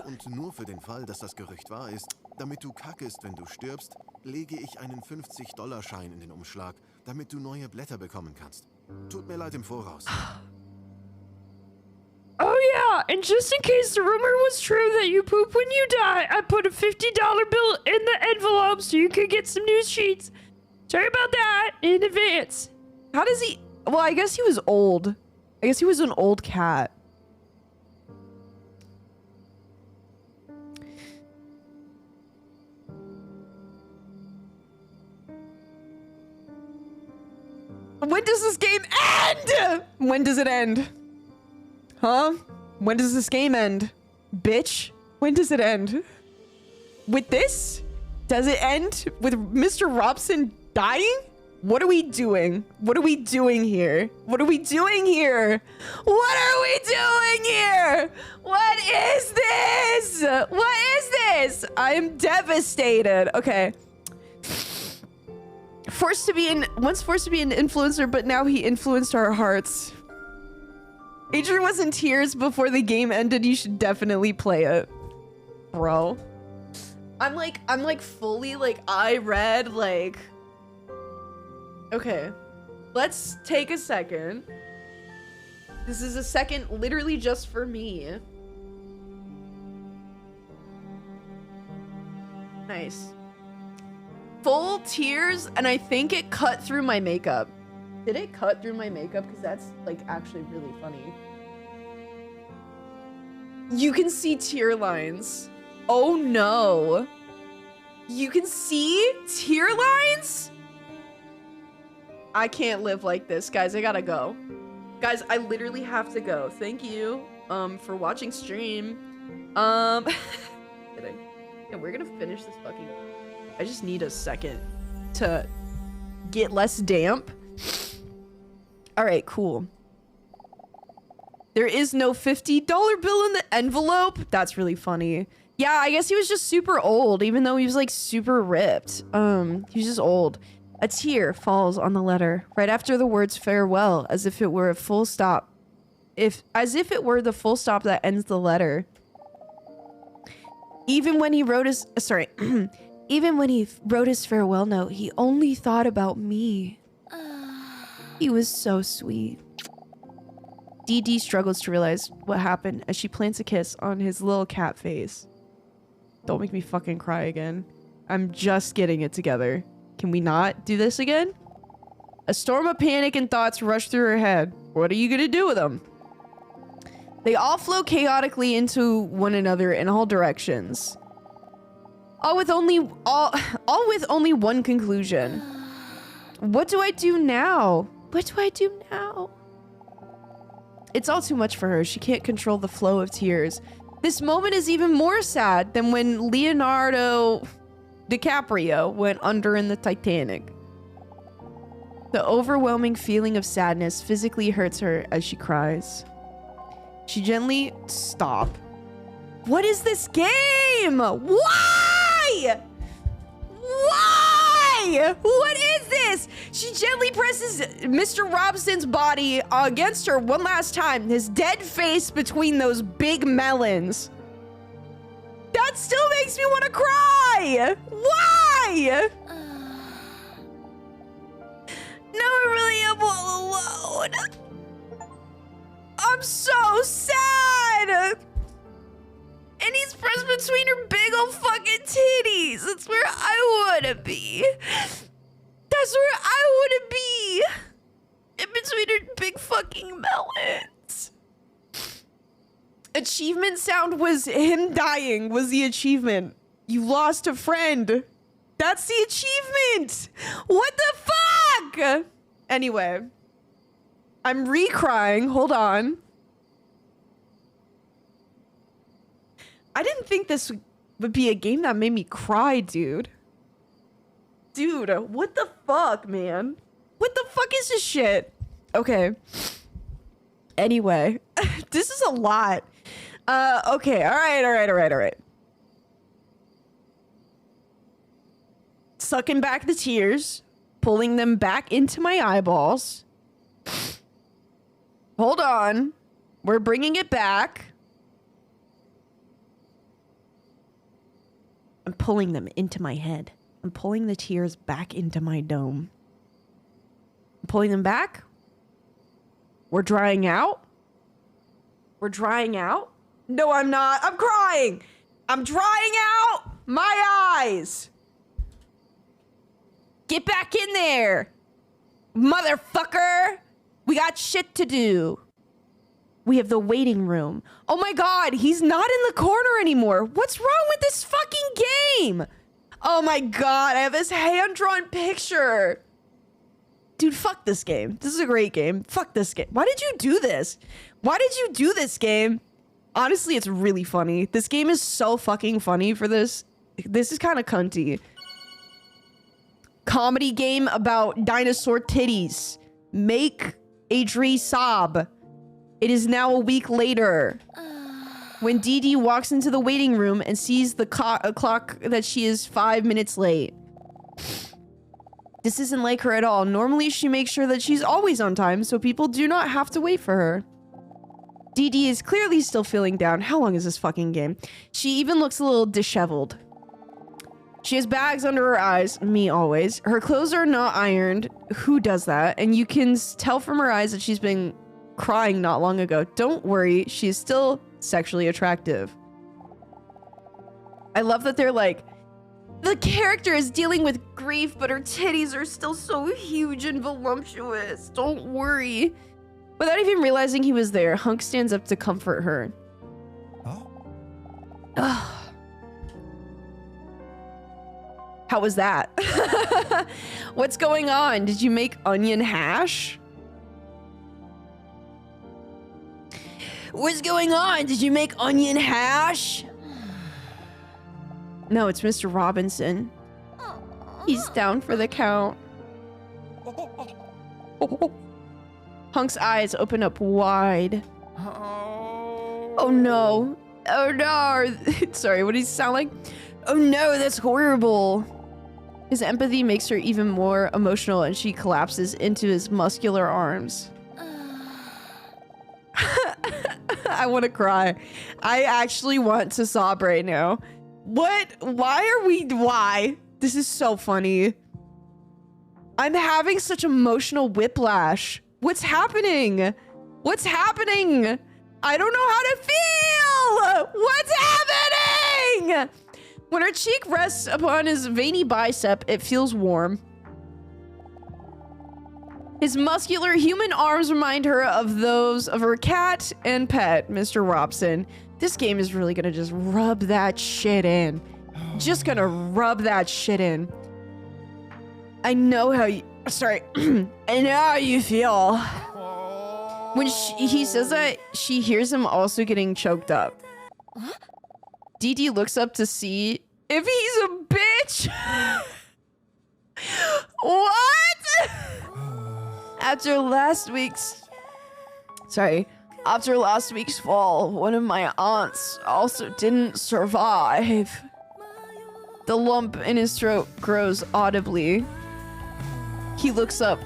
G: Und nur für den Fall, dass das Gerücht wahr ist, damit du kackest, wenn du stirbst, lege ich einen 50-$-Schein in den Umschlag, damit du neue Blätter bekommen kannst. Tut mir leid im Voraus.
A: Oh yeah, and just in case the rumor was true that you poop when you die, I put a $50 bill in the envelope so you could get some new sheets. Sorry about that in advance. How does he... Well, I guess he was old. I guess he was an old cat. When does this game end? When does it end? Huh? When does this game end? Bitch? When does it end? With this?
E: Does it end with Mr. Robson dying? What are we doing? What are we doing here? What are we doing here? What are we doing here? What is this? What is this? I am devastated. Okay. Once forced to be an influencer, but now he influenced our hearts. Adrian was in tears before the game ended. You should definitely play it. Bro. I'm like fully like I read like. Okay, let's take a second. This is a second literally just for me. Nice. Full tears, and I think it cut through my makeup. Did it cut through my makeup? Because that's like actually really funny. You can see tear lines. Oh no. You can see tear lines? I can't live like this, guys. I gotta go. Guys, I literally have to go. Thank you for watching stream. Kidding. Yeah, we're gonna finish this fucking... I just need a second to get less damp. All right, cool. There is no $50 bill in the envelope. That's really funny. Yeah, I guess he was just super old, even though he was like super ripped. He was just old. A tear falls on the letter right after the words farewell, as if it were a full stop. As if it were the full stop that ends the letter. Even when he wrote his even when he wrote his farewell note, he only thought about me. He was so sweet. DD struggles to realize what happened as she plants a kiss on his little cat face. Don't make me fucking cry again. I'm just getting it together. Can we not do this again? A storm of panic and thoughts rush through her head. What are you gonna do with them? They all flow chaotically into one another in all directions. All with only one conclusion. What do I do now? What do I do now? It's all too much for her. She can't control the flow of tears. This moment is even more sad than when Leonardo DiCaprio went under in the Titanic. The overwhelming feeling of sadness physically hurts her as she cries. She gently stops. What is this game? Why? Why? What is this? She gently presses Mr. Robson's body against her one last time, his dead face between those big melons. That still makes me want to cry. Why? Now I really am all alone. I'm so sad. And he's pressed between her big old fucking titties. That's where I want to be. That's where I want to be. In between her big fucking melons. Achievement sound was him dying was the achievement. You lost a friend. That's the achievement. What the fuck? Anyway. I'm re-crying. Hold on. I didn't think this would be a game that made me cry, dude. Dude, what the fuck, man? What the fuck is this shit? Okay. Anyway, this is a lot. Okay, all right. Sucking back the tears, pulling them back into my eyeballs. Hold on. We're bringing it back. I'm pulling them into my head. I'm pulling the tears back into my dome. I'm pulling them back. We're drying out. We're drying out. No, I'm not. I'm crying. I'm drying out my eyes. Get back in there, motherfucker. We got shit to do. We have the waiting room. Oh my God, he's not in the corner anymore. What's wrong with this fucking game? Oh my God, I have this hand-drawn picture. Dude, fuck this game. This is a great game. Fuck this game. Why did you do this? Why did you do this game? Honestly, it's really funny. This game is so fucking funny for this. This is kind of cunty.
A: comedy game about dinosaur titties. Make Adri sob. It is now a week later. When Dee walks into the waiting room and sees the clock that she is 5 minutes late. This isn't like her at all. Normally, she makes sure that she's always on time so people do not have to wait for her. Dee is clearly still feeling down. How long is this fucking game? She even looks a little disheveled. She has bags under her eyes. Me always. Her clothes are not ironed. Who does that? And you can tell from her eyes that she's been crying not long ago. Don't worry. She's still sexually attractive. I love that they're like, the character is dealing with grief, but her titties are still so huge and voluptuous. Don't worry. Without even realizing he was there, Hunk stands up to comfort her. Oh. How was that? What's going on? Did you make onion hash? What's going on? Did you make onion hash? No, it's Mr. Robinson. He's down for the count. Hunk's eyes open up wide. Oh no. Oh no. Sorry, what does he sound like? Oh no, that's horrible. His empathy makes her even more emotional and she collapses into his muscular arms. I want to cry. I actually want to sob right now. What? Why? This is so funny. I'm having such emotional whiplash. What's happening? What's happening? I don't know how to feel. What's happening? When her cheek rests upon his veiny bicep, it feels warm. His muscular human arms remind her of those of her cat and pet, Mr. Robson. This game is really gonna just rub that shit in. Just gonna rub that shit in. I know how you... Sorry. I know how you feel. When he says that, she hears him also getting choked up. Dee looks up to see if he's a bitch. What? After last week's fall, one of my aunts also didn't survive. The lump in his throat grows audibly. He looks up,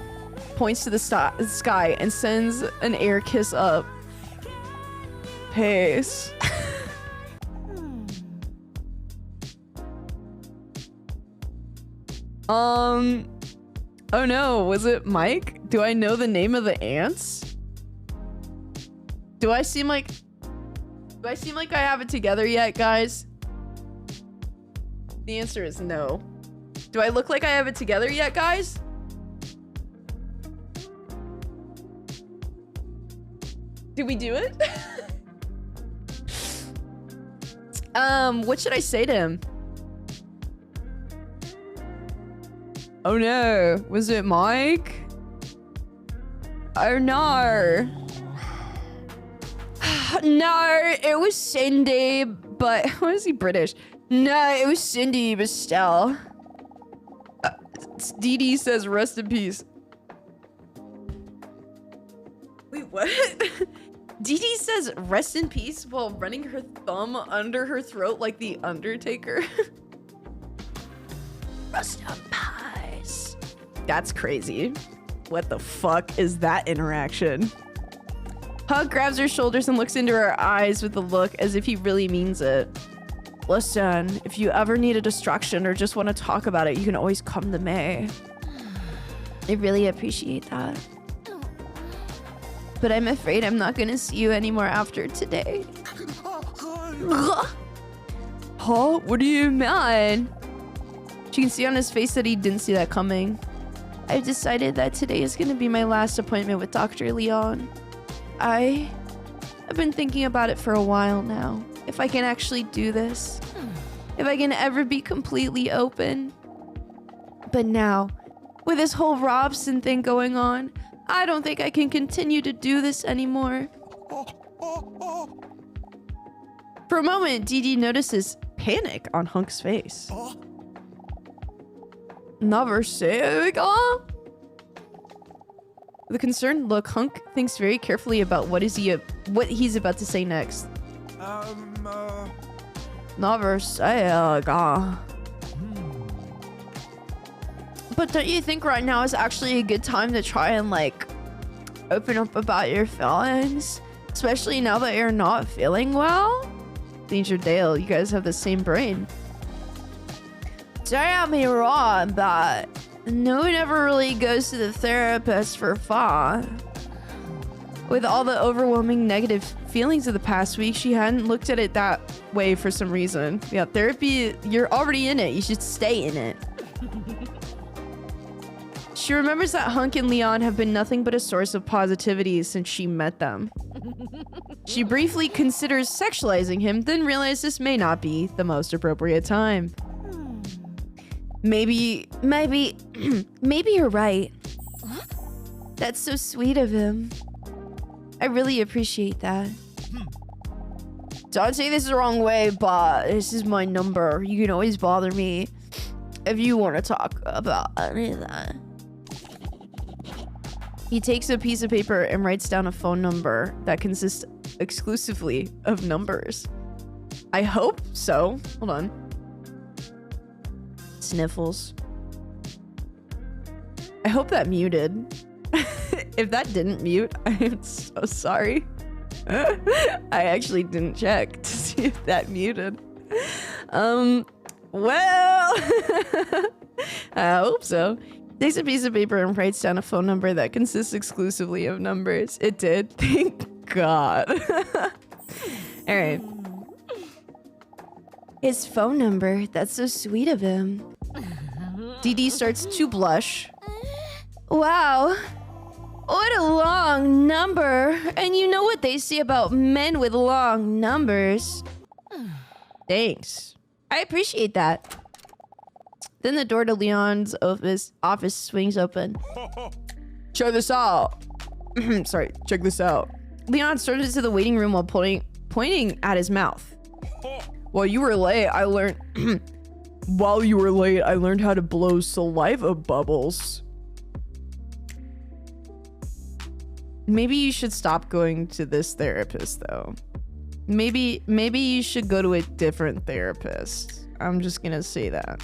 A: points to the sky, and sends an air kiss up. Pace. Oh no, was it Mike? Do I know the name of the ants? Do I seem like I have it together yet, guys? The answer is no. Do I look like I have it together yet, guys? Did we do it? What should I say to him? Oh no, was it Mike? Oh no. No, it was Cindy, but why is he British? No, it was Cindy, but still. Dee says rest in peace. Wait, what? Dee says rest in peace while running her thumb under her throat like the Undertaker. Rest in peace. That's crazy. What the fuck is that interaction? Hug grabs her shoulders and looks into her eyes with a look as if he really means it. Listen, if you ever need a distraction or just want to talk about it, you can always come to me. I really appreciate that. But I'm afraid I'm not gonna see you anymore after today. Huh? What do you mean? She can see on his face that he didn't see that coming. I've decided that today is gonna be my last appointment with Dr. Leon. I've been thinking about it for a while now. If I can actually do this. If I can ever be completely open. But now, with this whole Robson thing going on, I don't think I can continue to do this anymore. For a moment, Dee notices panic on Hunk's face. Never say oh. With a concerned look, Hunk thinks very carefully about what he's about to say next. Never say But don't you think right now is actually a good time to try and like open up about your feelings? Especially now that you're not feeling well? Danger Dale, you guys have the same brain. Don't get me wrong, but no one ever really goes to the therapist for fun. With all the overwhelming negative feelings of the past week, she hadn't looked at it that way for some reason. Yeah, therapy, you're already in it. You should stay in it. She remembers that Hunk and Leon have been nothing but a source of positivity since she met them. She briefly considers sexualizing him, then realizes this may not be the most appropriate time. Maybe you're right. That's so sweet of him. I really appreciate that. Don't say this the wrong way, but this is my number. You can always bother me if you want to talk about any of that. He takes a piece of paper and writes down a phone number that consists exclusively of numbers. I hope so. Hold on. Sniffles. I hope that muted. If that didn't mute, I am so sorry. I actually didn't check to see if that muted. Well, I hope so. Takes a piece of paper and writes down a phone number that consists exclusively of numbers. It did. Thank God. All right. His phone number. That's so sweet of him. DD starts to blush. Wow. What a long number. And you know what they say about men with long numbers. Thanks. I appreciate that. Then the door to Leon's office swings open.
E: Check this out. Sorry, check this out.
A: Leon started into the waiting room while pointing at his mouth.
E: While you were late, I learned how to blow saliva bubbles.
A: Maybe you should stop going to this therapist, though. Maybe you should go to a different therapist. I'm just gonna say that.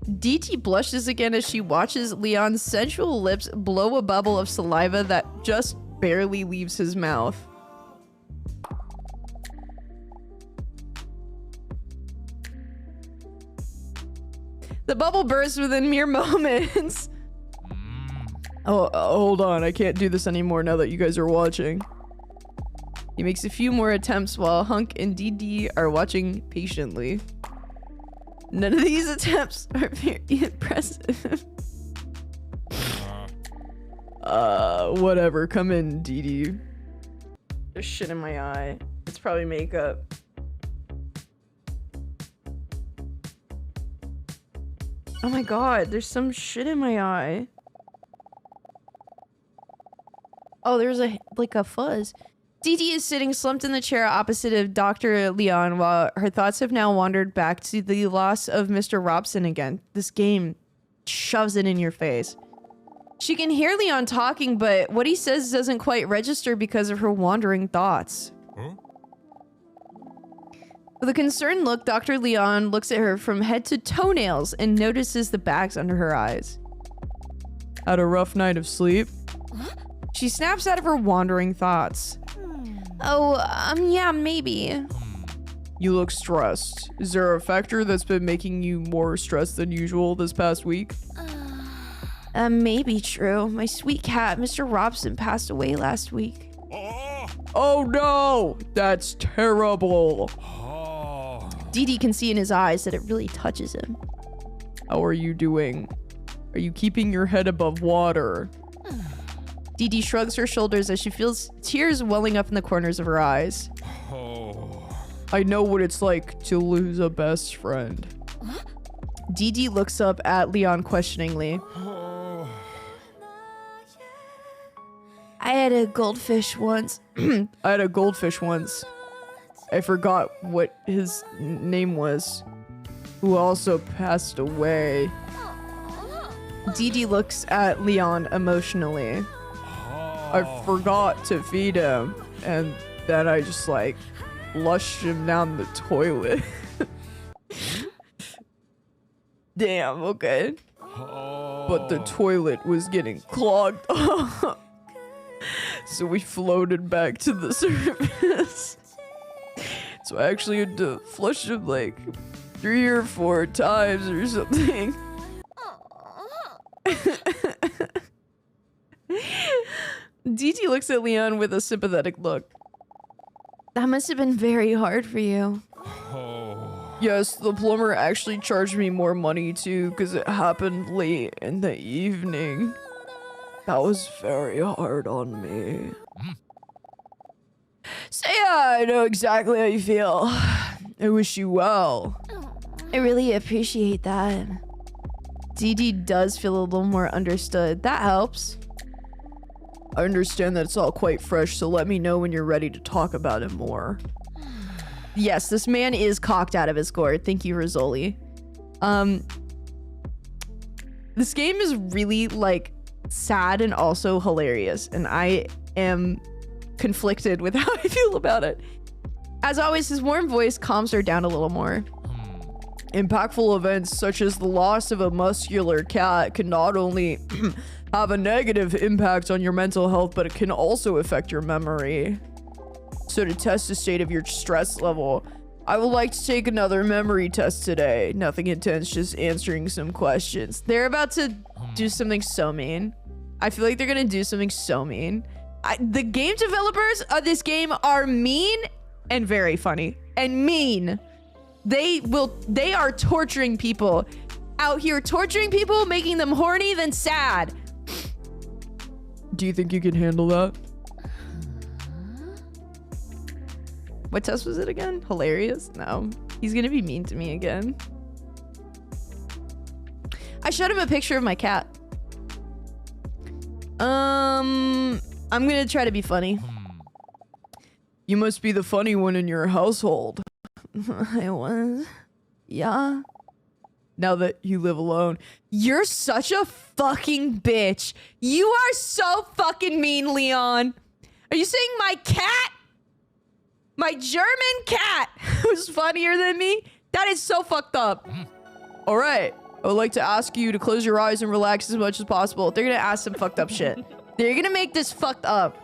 A: DT blushes again as she watches Leon's sensual lips blow a bubble of saliva that just barely leaves his mouth. The bubble bursts within mere moments.
E: Oh, hold on. I can't do this anymore now that you guys are watching.
A: He makes a few more attempts while Hunk and DD are watching patiently. None of these attempts are very impressive.
E: Whatever. Come in, DD.
A: There's shit in my eye. It's probably makeup. Oh my god, there's some shit in my eye. Oh, there's a fuzz. DD is sitting slumped in the chair opposite of Dr. Leon while her thoughts have now wandered back to the loss of Mr. Robson again. This game shoves it in your face. She can hear Leon talking, but what he says doesn't quite register because of her wandering thoughts. Huh? With a concerned look, Dr. Leon looks at her from head to toenails and notices the bags under her eyes.
E: Had a rough night of sleep?
A: She snaps out of her wandering thoughts. Oh, yeah, maybe.
E: You look stressed. Is there a factor that's been making you more stressed than usual this past week?
A: Maybe true. My sweet cat, Mr. Robson, passed away last week.
E: Oh no! That's terrible!
A: DD can see in his eyes that it really touches him.
E: How are you doing? Are you keeping your head above water?
A: DD shrugs her shoulders as she feels tears welling up in the corners of her eyes.
E: I know what it's like to lose a best friend.
A: DD looks up at Leon questioningly.
F: I had a goldfish once.
E: I had a goldfish once. I forgot what his name was, who also passed away.
D: Dee looks at Leon emotionally.
E: I forgot to feed him, and then I just like flushed him down the toilet. Damn, okay. But the toilet was getting clogged up. So we floated back to the surface. So I actually had to flush him like 3 or 4 times or something.
D: Dee looks at Leon with a sympathetic look. That must have been very hard for you.
E: Yes, the plumber actually charged me more money too because it happened late in the evening. That was very hard on me. So yeah, I know exactly how you feel. I wish you well.
D: I really appreciate that. Dee does feel a little more understood. That helps.
E: I understand that it's all quite fresh, so let me know when you're ready to talk about it more.
D: Yes, this man is cocked out of his gourd. Thank you, Rizzoli. This game is really like sad and also hilarious, and I am conflicted with how I feel about it. As always, his warm voice calms her down a little more.
E: Impactful events such as the loss of a muscular cat can not only have a negative impact on your mental health, but it can also affect your memory. So to test the state of your stress level, I would like to take another memory test today. Nothing intense, just answering some questions.
D: They're about to do something so mean. I feel like they're gonna do something so mean. The game developers of this game are mean and very funny. And mean. They are torturing people. Out here torturing people, making them horny, then sad.
E: Do you think you can handle that?
D: What test was it again? Hilarious? No. He's gonna be mean to me again. I showed him a picture of my cat. I'm gonna try to be funny.
E: You must be the funny one in your household.
D: I was. Yeah.
E: Now that you live alone.
D: You're such a fucking bitch. You are so fucking mean, Leon. Are you saying my cat? My German cat who's funnier than me? That is so fucked up.
E: All right. I would like to ask you to close your eyes and relax as much as possible.
D: They're gonna ask some fucked up shit. They're gonna make this fucked up.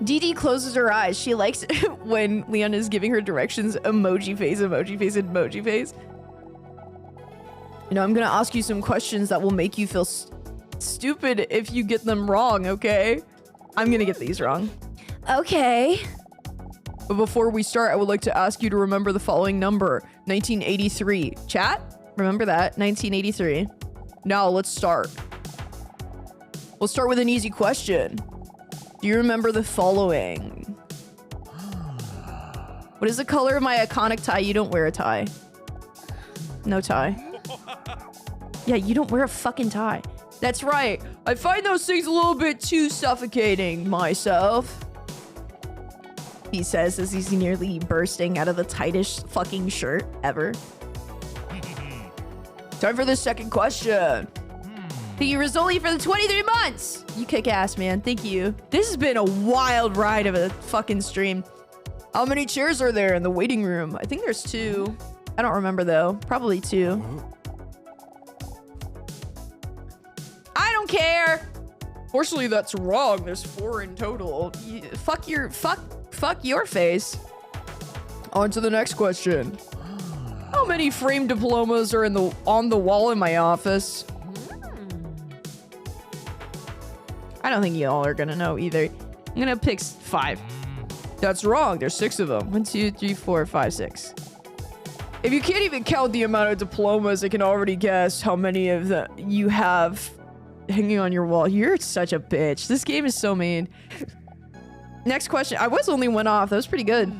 D: Dee closes her eyes. She likes it when Leon is giving her directions. Emoji face, emoji face, emoji face.
E: You know, I'm gonna ask you some questions that will make you feel stupid if you get them wrong, okay?
D: I'm gonna get these wrong.
F: Okay.
E: But before we start, I would like to ask you to remember the following number, 1983.
D: Chat? Remember that, 1983.
E: Now, let's start. We'll start with an easy question. Do you remember the following?
D: What is the color of my iconic tie? You don't wear a tie. No tie. Yeah, you don't wear a fucking tie.
E: That's right. I find those things a little bit too suffocating myself.
D: He says as he's nearly bursting out of the tightest fucking shirt ever.
E: Time for the second question.
D: Thank you, Rizzoli, for the 23 months. You kick ass, man. Thank you. This has been a wild ride of a fucking stream.
E: How many chairs are there in the waiting room?
D: I think there's 2. I don't remember, though. Probably 2. I don't care.
E: Fortunately, that's wrong. There's 4 in total.
D: Fuck your face.
E: On to the next question. How many framed diplomas are on the wall in my office?
D: I don't think y'all are gonna know either. I'm gonna pick 5.
E: That's wrong. There's 6 of them.
D: 1, 2, 3, 4, 5, 6.
E: If you can't even count the amount of diplomas, I can already guess how many of them you have hanging on your wall.
D: You're such a bitch. This game is so mean. Next question. I was only 1 off. That was pretty good.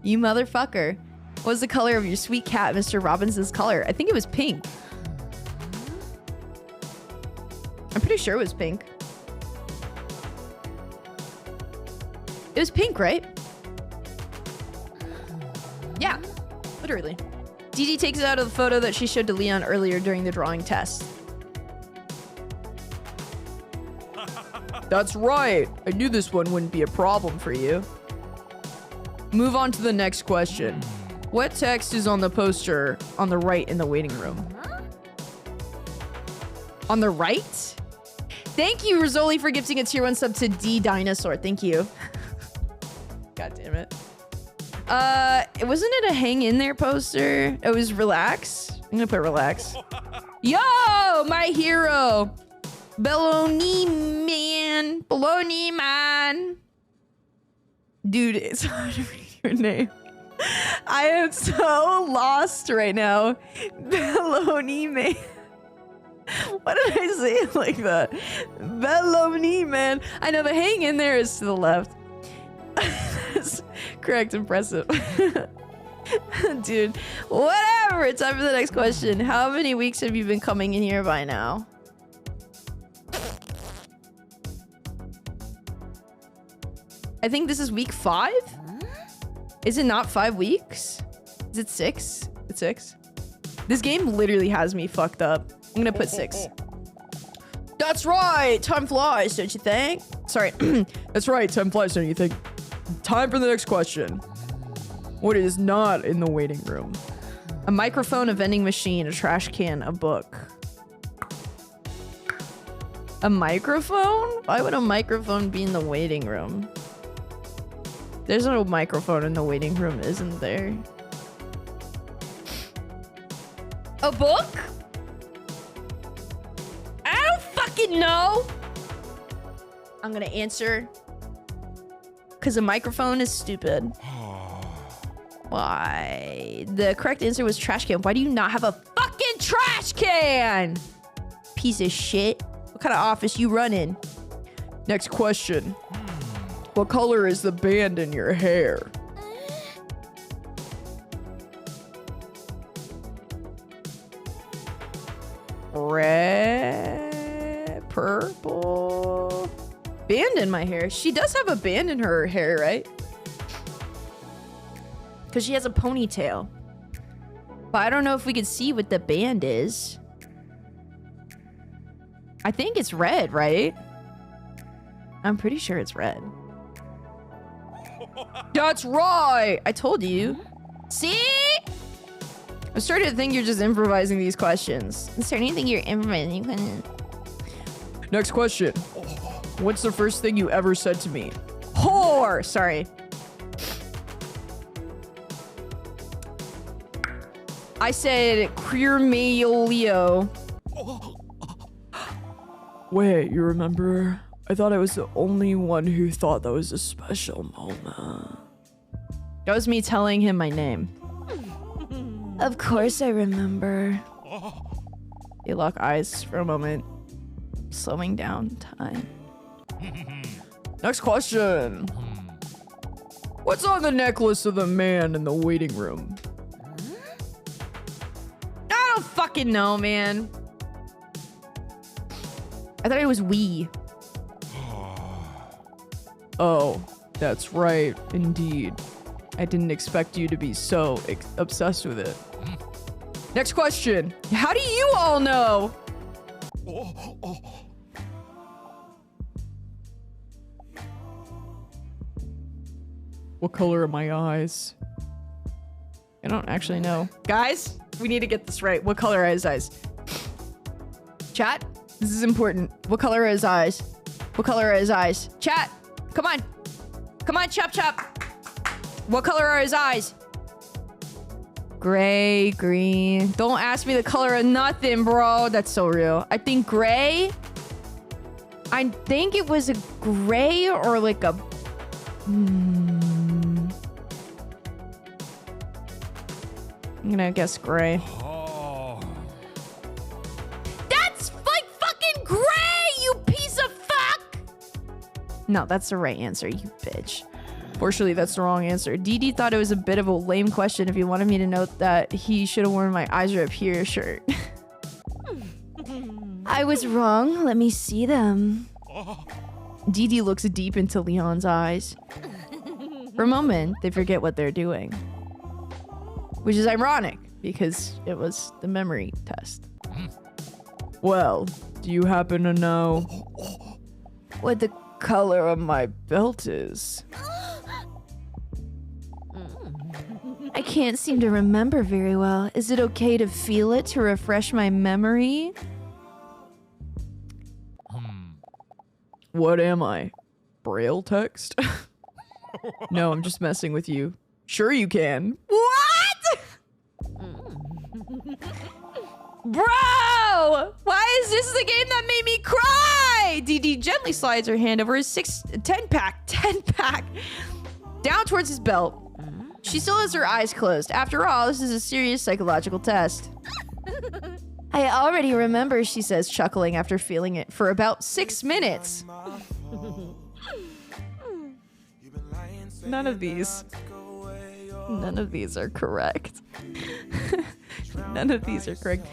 D: You motherfucker. What was the color of your sweet cat, Mr. Robinson's color? I think it was pink. I'm pretty sure it was pink.
A: It was pink, right? Yeah, literally. Dee takes it out of the photo that she showed to Leon earlier during the drawing test.
E: That's right. I knew this one wouldn't be a problem for you. Move on to the next question. What text is on the poster on the right in the waiting room?
A: On the right? Thank you, Rizzoli, for gifting a tier 1 sub to DDinosaur. Thank you. God damn it. Wasn't it a hang in there poster? It was relax. I'm gonna put relax. Yo, my hero. Baloney man. Baloney man. Dude, it's hard to read your name. I am so lost right now. Baloney man. Why did I say it like that? Baloney man. I know the hang in there is to the left. That's correct, impressive. Dude, whatever. Time for the next question. How many weeks have you been coming in here by now? I think this is week 5? Is it not 5 weeks? Is it 6? It's 6? This game literally has me fucked up. I'm gonna put 6. That's right! Time flies, don't you think? Sorry.
E: That's right, time flies, don't you think? Time for the next question. What is not in the waiting room?
A: A microphone, a vending machine, a trash can, a book. A microphone? Why would a microphone be in the waiting room? There's no microphone in the waiting room, isn't there? A book? I don't fucking know. I'm gonna answer because a microphone is stupid. Why? The correct answer was trash can. Why do you not have a fucking trash can? Piece of shit. What kind of office you running?
E: Next question. What color is the band in your hair?
A: Red, purple. Band in my hair. She does have a band in her hair, right? Because she has a ponytail. But I don't know if we could see what the band is. I think it's red, right? I'm pretty sure it's red. That's right! I told you. See? I'm starting to think you're just improvising these questions. I'm starting to think you're improvising.
E: Next question. What's the first thing you ever said to me?
A: Whore! Sorry. I said Cremailio.
E: Wait, you remember? I thought I was the only one who thought that was a special moment.
A: That was me telling him my name.
F: Of course I remember.
A: They lock eyes for a moment. Slowing down time.
E: Next question. What's on the necklace of the man in the waiting room?
A: I don't fucking know, man. I thought it was we.
E: Oh, that's right, indeed. I didn't expect you to be so obsessed with it.
A: Next question. How do you all know?
E: What color are my eyes?
A: I don't actually know. Guys, we need to get this right. What color are his eyes? Chat, this is important. What color are his eyes? What color are his eyes? Chat, come on. Come on, chop chop. What color are his eyes? Gray, green. Don't ask me the color of nothing, bro. That's so real. I think gray. I think it was a gray or like a... I'm gonna guess gray. That's like fucking gray, you piece of fuck! No, that's the right answer, you bitch. Fortunately, that's the wrong answer. DD thought it was a bit of a lame question if he wanted me to note that he should have worn my eyes are up here shirt.
F: I was wrong. Let me see them.
A: DD looks deep into Leon's eyes.
D: For a moment, they forget what they're doing. Which is ironic, because it was the memory test.
E: Well, do you happen to know what the color of my belt is?
D: I can't seem to remember very well. Is it okay to feel it to refresh my memory?
E: What am I? Braille text? No, I'm just messing with you. Sure you can.
D: What? Bro! Why is this the game that made me cry? DD gently slides her hand over his 10-pack, down towards his belt. She still has her eyes closed. After all, this is a serious psychological test. I already remember, she says, chuckling after feeling it for about 6 minutes.
E: None of these are correct. None of these are correct.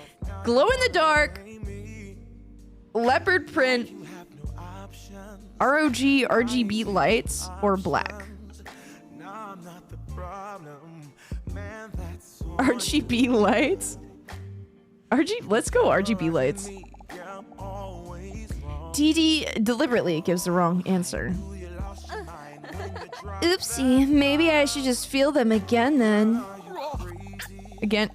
D: Glow in the dark, leopard print, ROG RGB lights, or black. RGB lights? Let's go RGB lights. DD deliberately gives the wrong answer. Oopsie, maybe I should just feel them again then. Again,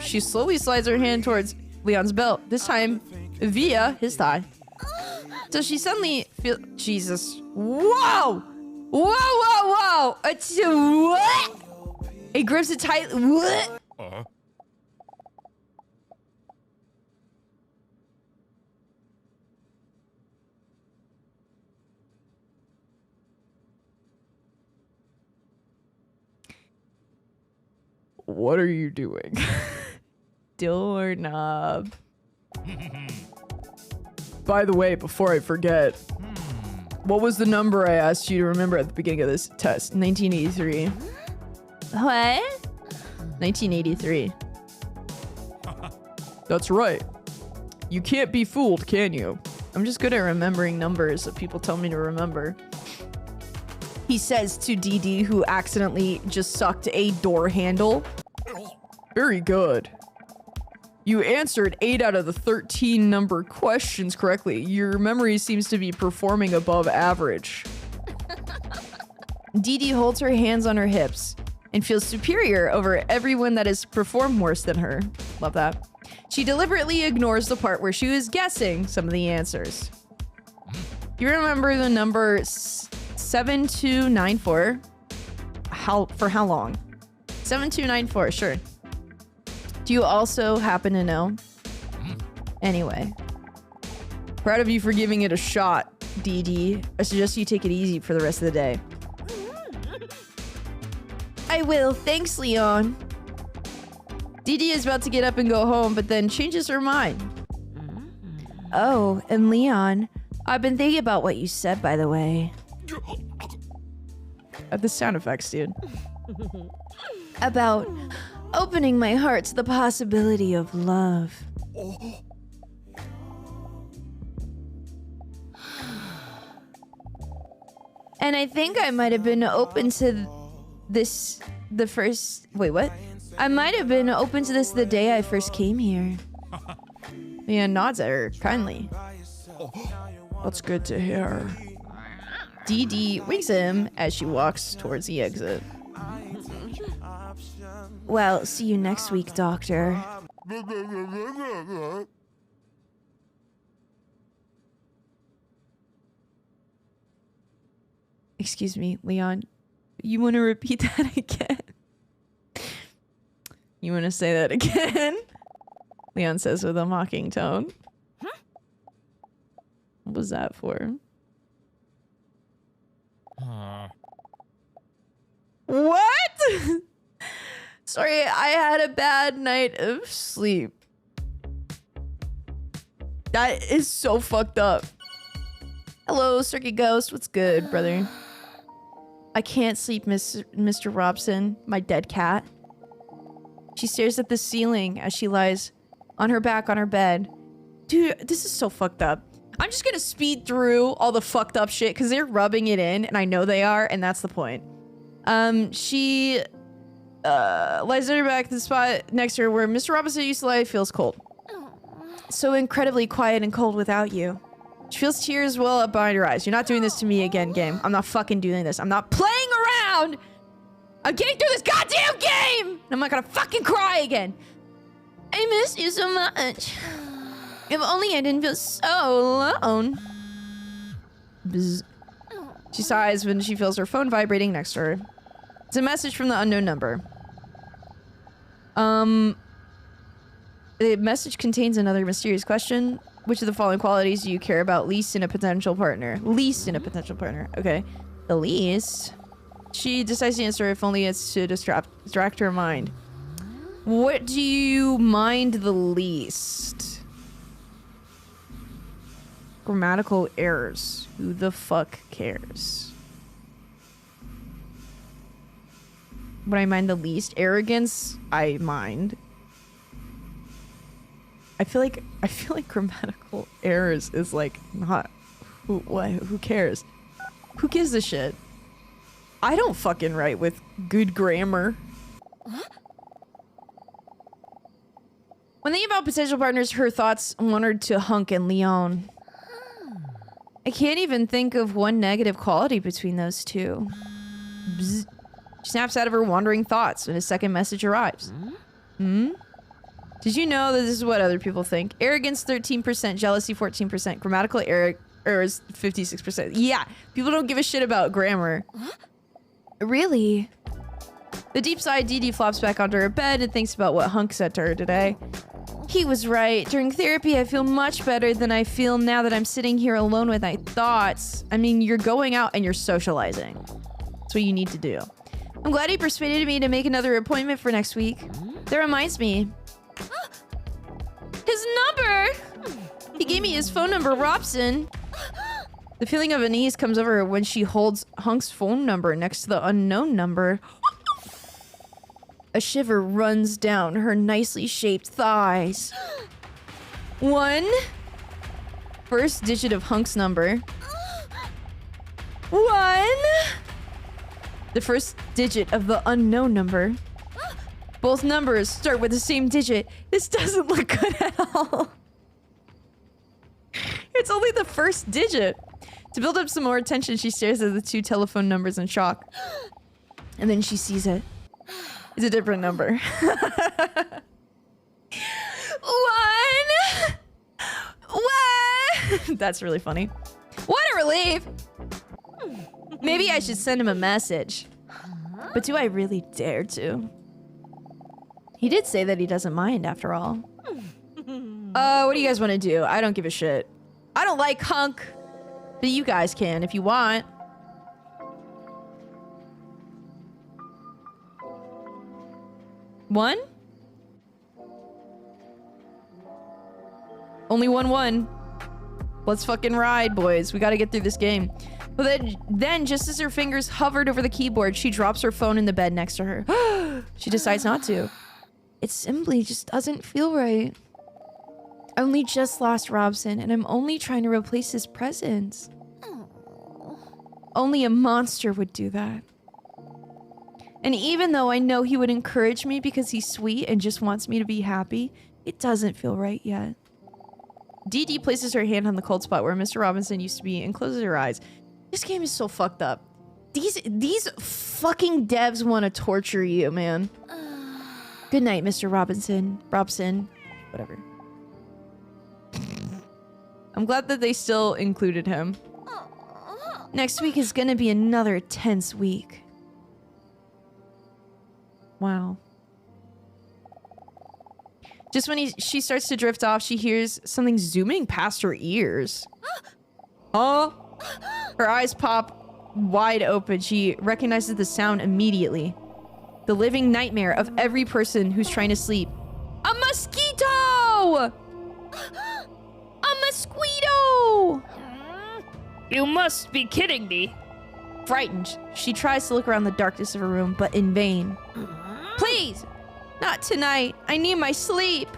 D: she slowly slides her hand towards Leon's belt, this time via his thigh. So she suddenly feels... Jesus. Whoa! Whoa, whoa, whoa! It's what? It grips it tight. What?
E: What are you doing?
D: Doorknob.
E: By the way, before I forget, what was the number I asked you to remember at the beginning of this test? 1983.
D: What?
E: 1983. That's right. You can't be fooled, can you?
D: I'm just good at remembering numbers that people tell me to remember. He says to DD, who accidentally just sucked a door handle.
E: Very good. You answered 8 out of the 13 number questions correctly. Your memory seems to be performing above average.
D: DD holds her hands on her hips and feels superior over everyone that has performed worse than her. Love that. She deliberately ignores the part where she was guessing some of the answers. You remember the number 7294? For how long? 7294, sure. Do you also happen to know? Anyway.
E: Proud of you for giving it a shot, DD.
D: I suggest you take it easy for the rest of the day. I will, thanks, Leon. DD is about to get up and go home, but then changes her mind. Oh, and Leon, I've been thinking about what you said, by the way.
E: The sound effects, dude.
D: About opening my heart to the possibility of love. And I think I might have been open to this Wait, what? I might have been open to this the day I first came here.
E: Leon nods at her kindly. That's good to hear.
D: DD winks at him as she walks towards the exit. Well, see you next week, Doctor. Excuse me, Leon. You want to repeat that again?
E: You want to say that again? Leon says with a mocking tone. What was that for?
D: What? Sorry, I had a bad night of sleep.
E: That is so fucked up.
D: Hello, Circuit Ghost. What's good, brother? I can't sleep, Mr. Robson, my dead cat. She stares at the ceiling as she lies on her back on her bed. Dude, this is so fucked up. I'm just gonna speed through all the fucked up shit because they're rubbing it in and I know they are, and that's the point.
A: She lies on her back. The spot next to her where Mr. Robinson used to lie feels cold. So incredibly quiet and cold without you. She feels tears well up behind her eyes. You're not doing this to me again, game. I'm not fucking doing this. I'm not playing around. I'm getting through this goddamn game. And I'm not gonna fucking cry again. I miss you so much. If only I didn't feel so alone. Bzz. She sighs when she feels her phone vibrating next to her. It's a message from the unknown number. The message contains another mysterious question. Which of the following qualities do you care about least in a potential partner? Least in a potential partner. Okay. The least. She decides to answer if only it's to distract her mind. What do you mind the least? Grammatical errors. Who the fuck cares? What I mind the least? Arrogance, I mind. I feel like grammatical errors is like not who cares? Who gives a shit? I don't fucking write with good grammar. When thinking about potential partners, her thoughts wandered to Hunk and Leon. I can't even think of one negative quality between those two. Bzz. She snaps out of her wandering thoughts when a second message arrives. Did you know that this is what other people think? Arrogance 13%, jealousy 14%, grammatical errors 56%. Yeah, people don't give a shit about grammar. Really? The deep-sighed DD flops back onto her bed and thinks about what Hunk said to her today. He was right. During therapy, I feel much better than I feel now that I'm sitting here alone with my thoughts. I mean, you're going out and you're socializing. That's what you need to do. I'm glad he persuaded me to make another appointment for next week. That reminds me. His number! He gave me his phone number, Robson. The feeling of unease comes over her when she holds Hunk's phone number next to the unknown number. A shiver runs down her nicely shaped thighs. 1. First digit of Hunk's number. 1. The first digit of the unknown number. Both numbers start with the same digit. This doesn't look good at all. It's only the first digit. To build up some more attention, she stares at the two telephone numbers in shock. And then she sees it. It's a different number. 1. That's really funny. What a relief. Maybe I should send him a message. But do I really dare to? He did say that he doesn't mind after all. What do you guys want to do? I don't give a shit. I don't like Hunk. But you guys can if you want. One? Only 1-1. Let's fucking ride, boys. We gotta get through this game. But then, just as her fingers hovered over the keyboard, she drops her phone in the bed next to her. She decides not to. It simply just doesn't feel right. I only just lost Robson, and I'm only trying to replace his presence. Only a monster would do that. And even though I know he would encourage me because he's sweet and just wants me to be happy, it doesn't feel right yet. DD places her hand on the cold spot where Mr. Robinson used to be and closes her eyes. This game is so fucked up. These fucking devs want to torture you, man. Good night, Mr. Robinson. Robson. Whatever. I'm glad that they still included him. Next week is gonna be another tense week. Wow. Just when she starts to drift off, she hears something zooming past her ears. Oh! Her eyes pop wide open. She recognizes the sound immediately. The living nightmare of every person who's trying to sleep. A mosquito! A mosquito!
F: You must be kidding me.
A: Frightened, she tries to look around the darkness of her room, but in vain. Please! Not tonight. I need my sleep.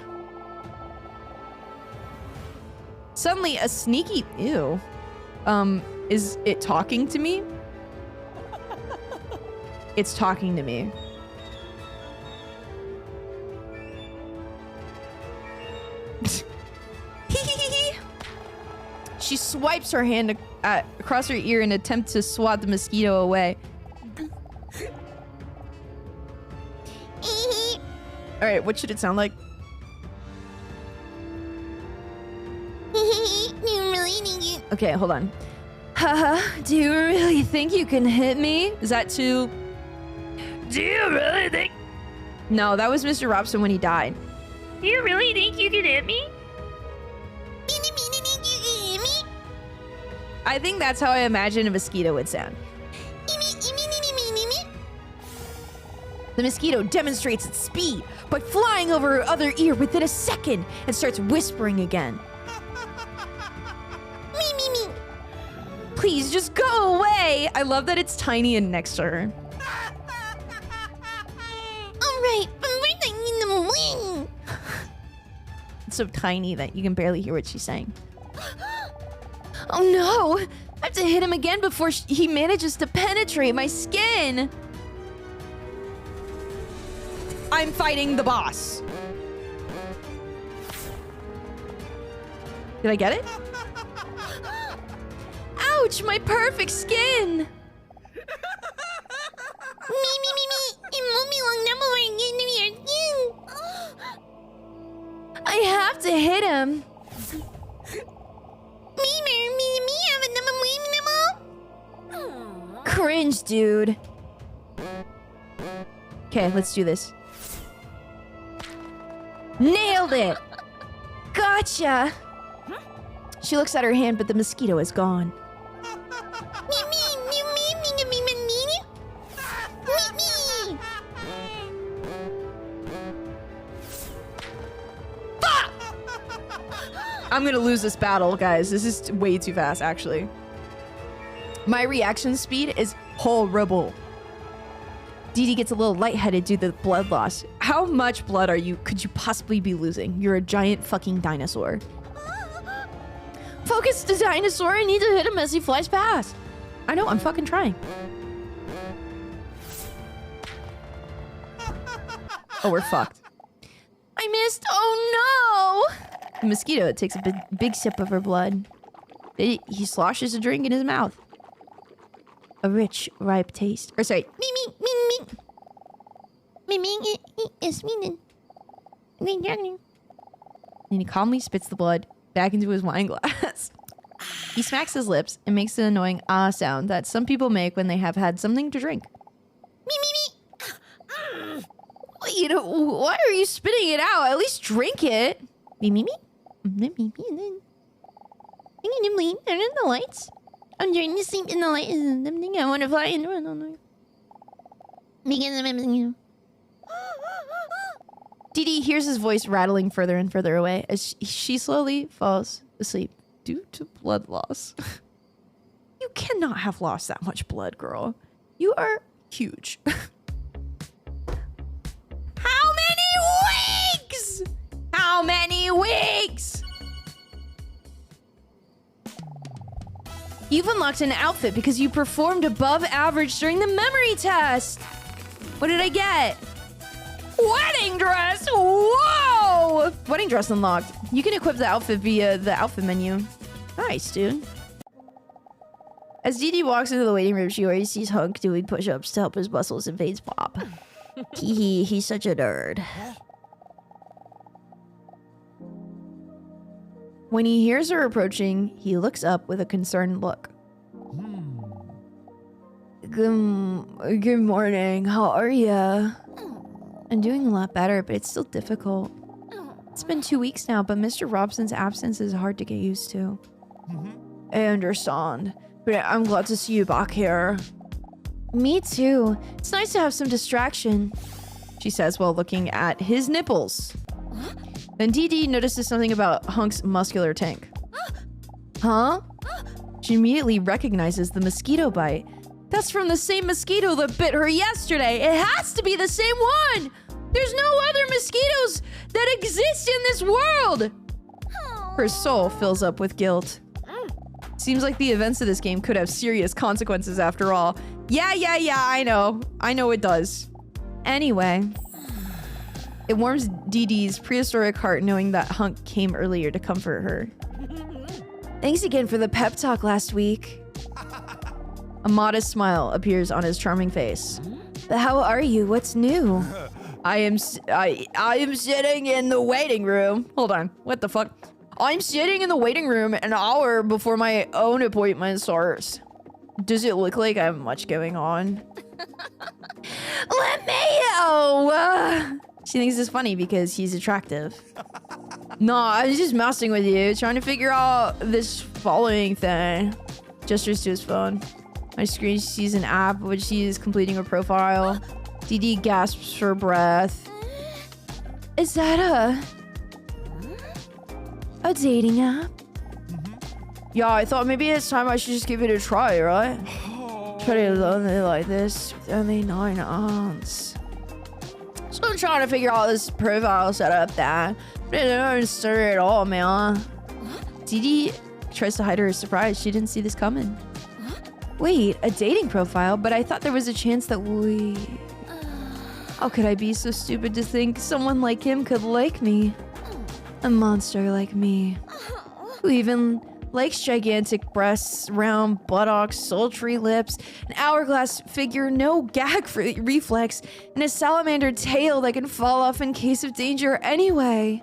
A: Suddenly, a sneaky... Ew. Is it talking to me? it's talking to me. She swipes her hand across her ear in an attempt to swat the mosquito away. All right, what should it sound like? Okay, hold on. Haha, do you really think you can hit me? Is that too... Do you really think... No, that was Mr. Robson when he died.
F: Do you really think you can hit me?
A: I think that's how I imagine a mosquito would sound. The mosquito demonstrates its speed by flying over her other ear within a second and starts whispering again. Please just go away. I love that it's tiny and next to her.
F: Alright,
A: It's so tiny that you can barely hear what she's saying. Oh no! I have to hit him again before he manages to penetrate my skin. I'm fighting the boss. Did I get it? Ouch, my perfect skin! I have to hit him. Cringe, dude. Okay, let's do this. Nailed it! Gotcha! She looks at her hand, but the mosquito is gone. I'm gonna lose this battle, guys. This is way too fast, actually. My reaction speed is horrible. Dee gets a little lightheaded due to the blood loss. How much blood could you possibly be losing? You're a giant fucking dinosaur. Focus the dinosaur. I need to hit him as he flies past. I know, I'm fucking trying. Oh, we're fucked. I missed. Oh no! The mosquito takes a big sip of her blood. He sloshes a drink in his mouth. A rich, ripe taste. Or sorry. And he calmly spits the blood back into his wine glass. He smacks his lips and makes an annoying ah sound that some people make when they have had something to drink. You know, why are you spitting it out? At least drink it. And then turn on the lights. I'm trying to sleep in the light. I want to fly in. Dee hears his voice rattling further and further away as she slowly falls asleep due to blood loss. You cannot have lost that much blood, girl. You are huge. How many weeks? How many weeks? You've unlocked an outfit because you performed above average during the memory test. What did I get? Wedding dress! Whoa! Wedding dress unlocked. You can equip the outfit via the outfit menu. Nice, dude. As Dee walks into the waiting room, she already sees Hunk doing push-ups to help his muscles and veins pop. He's such a nerd. When he hears her approaching, he looks up with a concerned look. Good morning. How are ya? I'm doing a lot better, but it's still difficult. It's been 2 weeks now, but Mr. Robson's absence is hard to get used to. I understand, but I'm glad to see you back here. Me too. It's nice to have some distraction, she says while looking at his nipples. Then Dee notices something about Hunk's muscular tank. Huh? She immediately recognizes the mosquito bite. That's from the same mosquito that bit her yesterday. It has to be the same one! There's no other mosquitoes that exist in this world! Her soul fills up with guilt. Seems like the events of this game could have serious consequences after all. Yeah, I know. I know it does. Anyway. It warms Dee Dee's prehistoric heart knowing that Hunk came earlier to comfort her. Thanks again for the pep talk last week. A modest smile appears on his charming face. But how are you? What's new? I am sitting in the waiting room. Hold on. What the fuck? I'm sitting in the waiting room an hour before my own appointment starts. Does it look like I have much going on? Let me know! She thinks it's funny because he's attractive. No, I was just messing with you, trying to figure out this following thing. Gestures to his phone. My screen sees an app which she is completing a profile. Dee Dee gasps for breath. Is that a dating app? Yeah, I thought maybe it's time I should just give it a try, right? Pretty lonely like this with only 9 aunts. So I'm trying to figure out this profile setup that I didn't understand at all, man. Dee Dee tries to hide her surprise. She didn't see this coming. Wait, a dating profile? But I thought there was a chance that we... How could I be so stupid to think someone like him could like me? A monster like me. Who even likes gigantic breasts, round buttocks, sultry lips, an hourglass figure, no gag reflex, and a salamander tail that can fall off in case of danger anyway.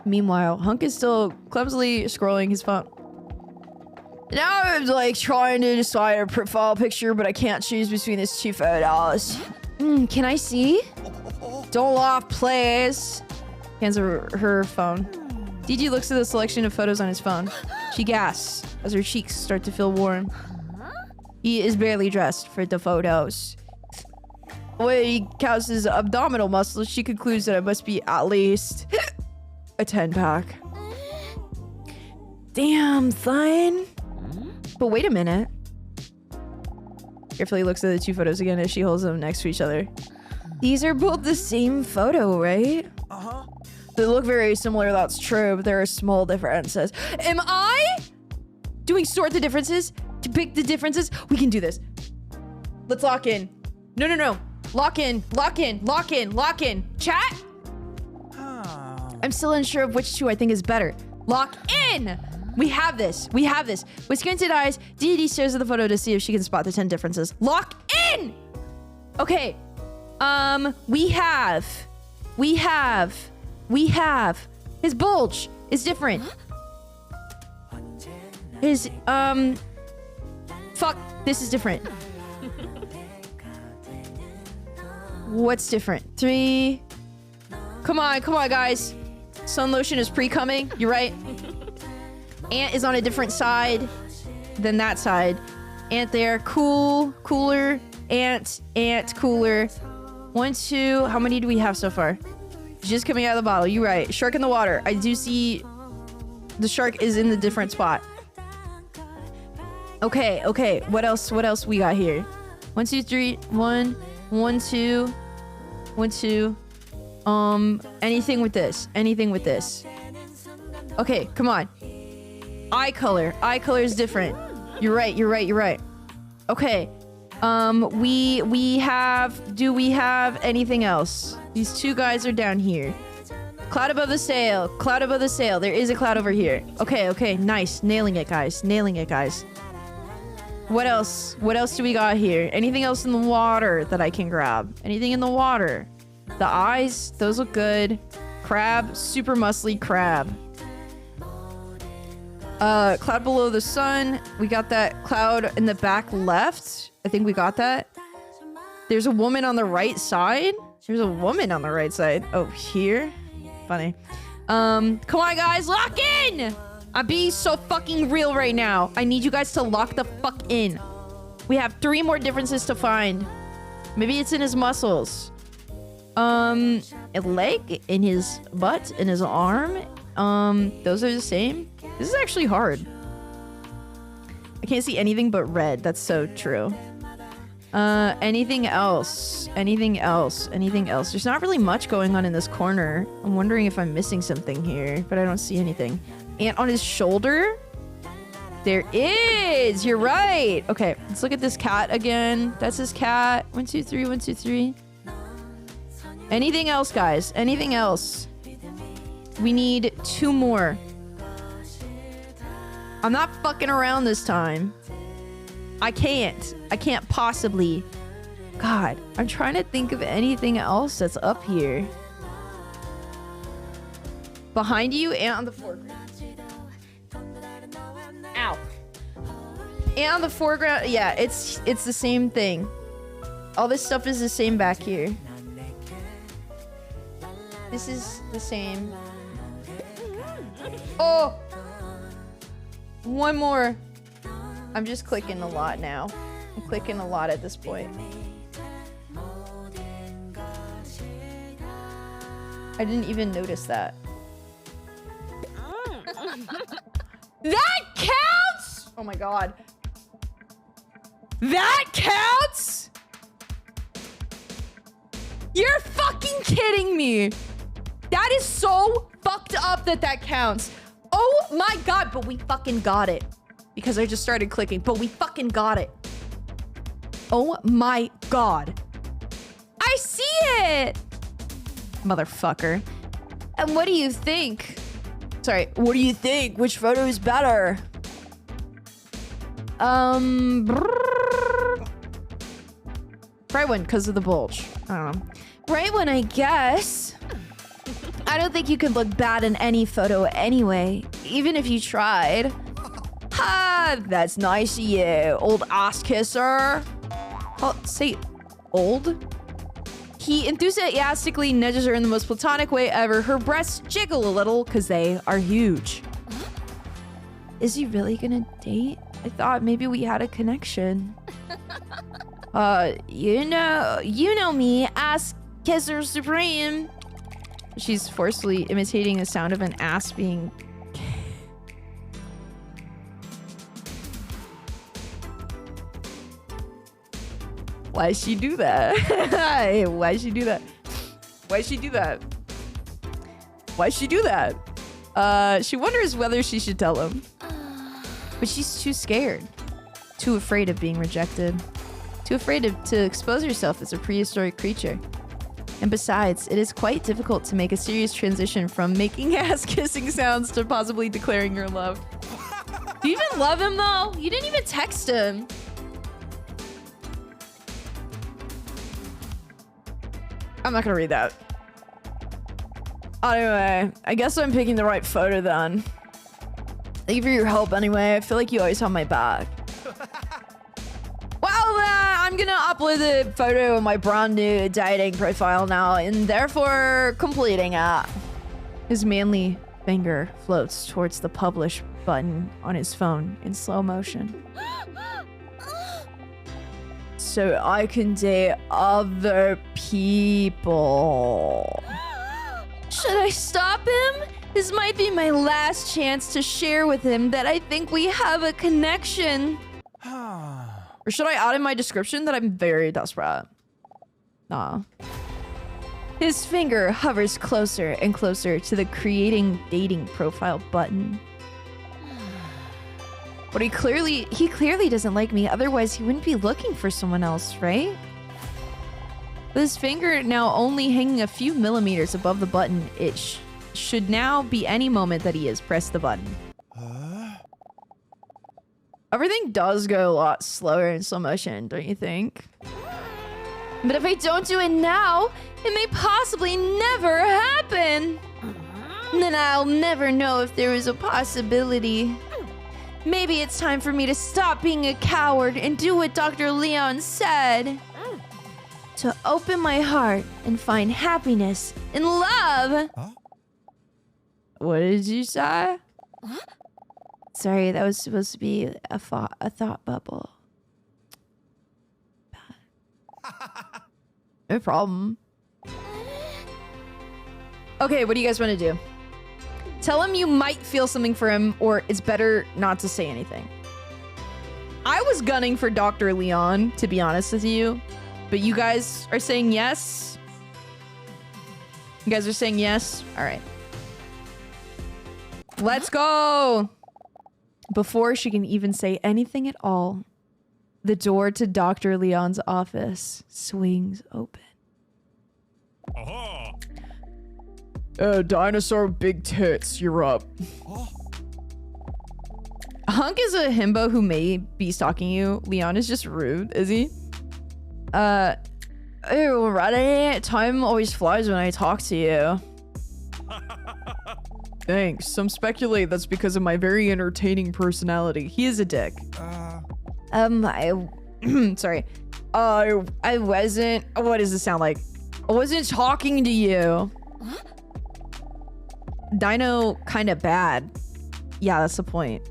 A: Meanwhile, Hunk is still clumsily scrolling his phone. Now I'm like trying to decide a profile picture, but I can't choose between these 2 photos. Can I see? Don't laugh, please. Hands her phone. Dee Dee looks at the selection of photos on his phone. She gasps as her cheeks start to feel warm. He is barely dressed for the photos. When he counts his abdominal muscles, she concludes that it must be at least a 10-pack. Damn, son. But wait a minute. Carefully looks at the 2 photos again as she holds them next to each other. These are both the same photo, right? They look very similar, that's true, but there are small differences. Am I doing sort the differences? To pick the differences? We can do this. Let's lock in. No. Lock in. Chat? I'm still unsure of which 2 I think is better. Lock in! We have this. With squinted eyes, Dee Dee stares at the photo to see if she can spot the 10 differences. Lock in! Okay. We have. His bulge is different. His, fuck, this is different. What's different? 3. Come on, guys. Sun lotion is pre-coming. You're right. Ant is on a different side than that side. Ant there. Cooler. Ant, cooler. 1, 2. How many do we have so far? Just coming out of the bottle. You're right. Shark in the water. I do see the shark is in the different spot. Okay. What else we got here? 1, 2, 3. 1, 2. 1, 2. Anything with this. Okay, come on. Eye color is different. You're right. Okay. Do we have anything else? These 2 guys are down here. Cloud above the sail. There is a cloud over here. Okay, nice. Nailing it, guys. What else do we got here? Anything else in the water that I can grab? Anything in the water? The eyes, those look good. Crab, super muscly crab. Cloud below the sun. We got that cloud in the back left. I think we got that. There's a woman on the right side. Oh, here? Funny. Come on, guys, lock in! I'm being so fucking real right now. I need you guys to lock the fuck in. We have 3 more differences to find. Maybe it's in his muscles. A leg, in his butt, in his arm. Those are the same. This is actually hard. I can't see anything but red. That's so true. Anything else? There's not really much going on in this corner. I'm wondering if I'm missing something here, but I don't see anything. Ant on his shoulder? There is! You're right! Okay, let's look at this cat again. That's his cat. 1, 2, 3, 1, 2, 3. Anything else, guys? Anything else? We need 2 more. I'm not fucking around this time. I can't possibly. God, I'm trying to think of anything else that's up here. Behind you and on the foreground. Ow. And on the foreground, yeah, it's the same thing. All this stuff is the same back here. This is the same. Oh! One more. I'm just clicking a lot now. I'm clicking a lot at this point. I didn't even notice that. That counts! Oh my god. That counts? You're fucking kidding me. That is so fucked up that that counts. Oh my god, but we fucking got it. Because I just started clicking, but we fucking got it. Oh my god. I see it! Motherfucker. And what do you think? Sorry, what do you think? Which photo is better? Probably one because of the bulge. I don't know. Right one, I guess. I don't think you could look bad in any photo anyway, even if you tried. Ha! That's nice of you, old ass kisser. Oh, say old? He enthusiastically nudges her in the most platonic way ever. Her breasts jiggle a little because they are huge. Is he really gonna date? I thought maybe we had a connection. You know me, ass kisser supreme. She's forcefully imitating the sound of an ass being... Why'd she do that? Why'd she do that? Why'd she do that? Why'd she do that? She wonders whether she should tell him. But she's too scared. Too afraid of being rejected. Too afraid to expose herself as a prehistoric creature. And besides, it is quite difficult to make a serious transition from making ass-kissing sounds to possibly declaring your love. Do you even love him, though? You didn't even text him. I'm not gonna read that. Anyway, I guess I'm picking the right photo then. Thank you for your help anyway. I feel like you always have my back. Well, I'm gonna upload the photo of my brand new dating profile now and therefore completing it. His manly finger floats towards the publish button on his phone in slow motion. So I can date other people. Should I stop him? This might be my last chance to share with him that I think we have a connection. Or should I add in my description that I'm very desperate? Nah. His finger hovers closer and closer to the creating dating profile button. But he clearly doesn't like me, otherwise he wouldn't be looking for someone else, right? With his finger now only hanging a few millimeters above the button, it should now be any moment that he has pressed the button. Everything does go a lot slower in slow motion, don't you think? But if I don't do it now, it may possibly never happen. And then I'll never know if there is a possibility. Maybe it's time for me to stop being a coward and do what Dr. Leon said. To open my heart and find happiness and love. Huh? What did you say? Huh? Sorry, that was supposed to be a thought bubble. No problem. Okay, what do you guys want to do? Tell him you might feel something for him, or it's better not to say anything. I was gunning for Dr. Leon, to be honest with you. But you guys are saying yes? You guys are saying yes? All right. Let's go.
D: Before she can even say anything at all, the door to Dr. Leon's office swings open.
E: Dinosaur big tits, you're up.
D: Hunk is a himbo who may be stalking you. Leon is just rude, is he? Ew, Reddit, time always flies when I talk to you.
E: Thanks. Some speculate that's because of my very entertaining personality.
D: He is a dick. Sorry. I wasn't, what does this sound like? I wasn't talking to you. Dino kinda bad. Yeah, that's the point.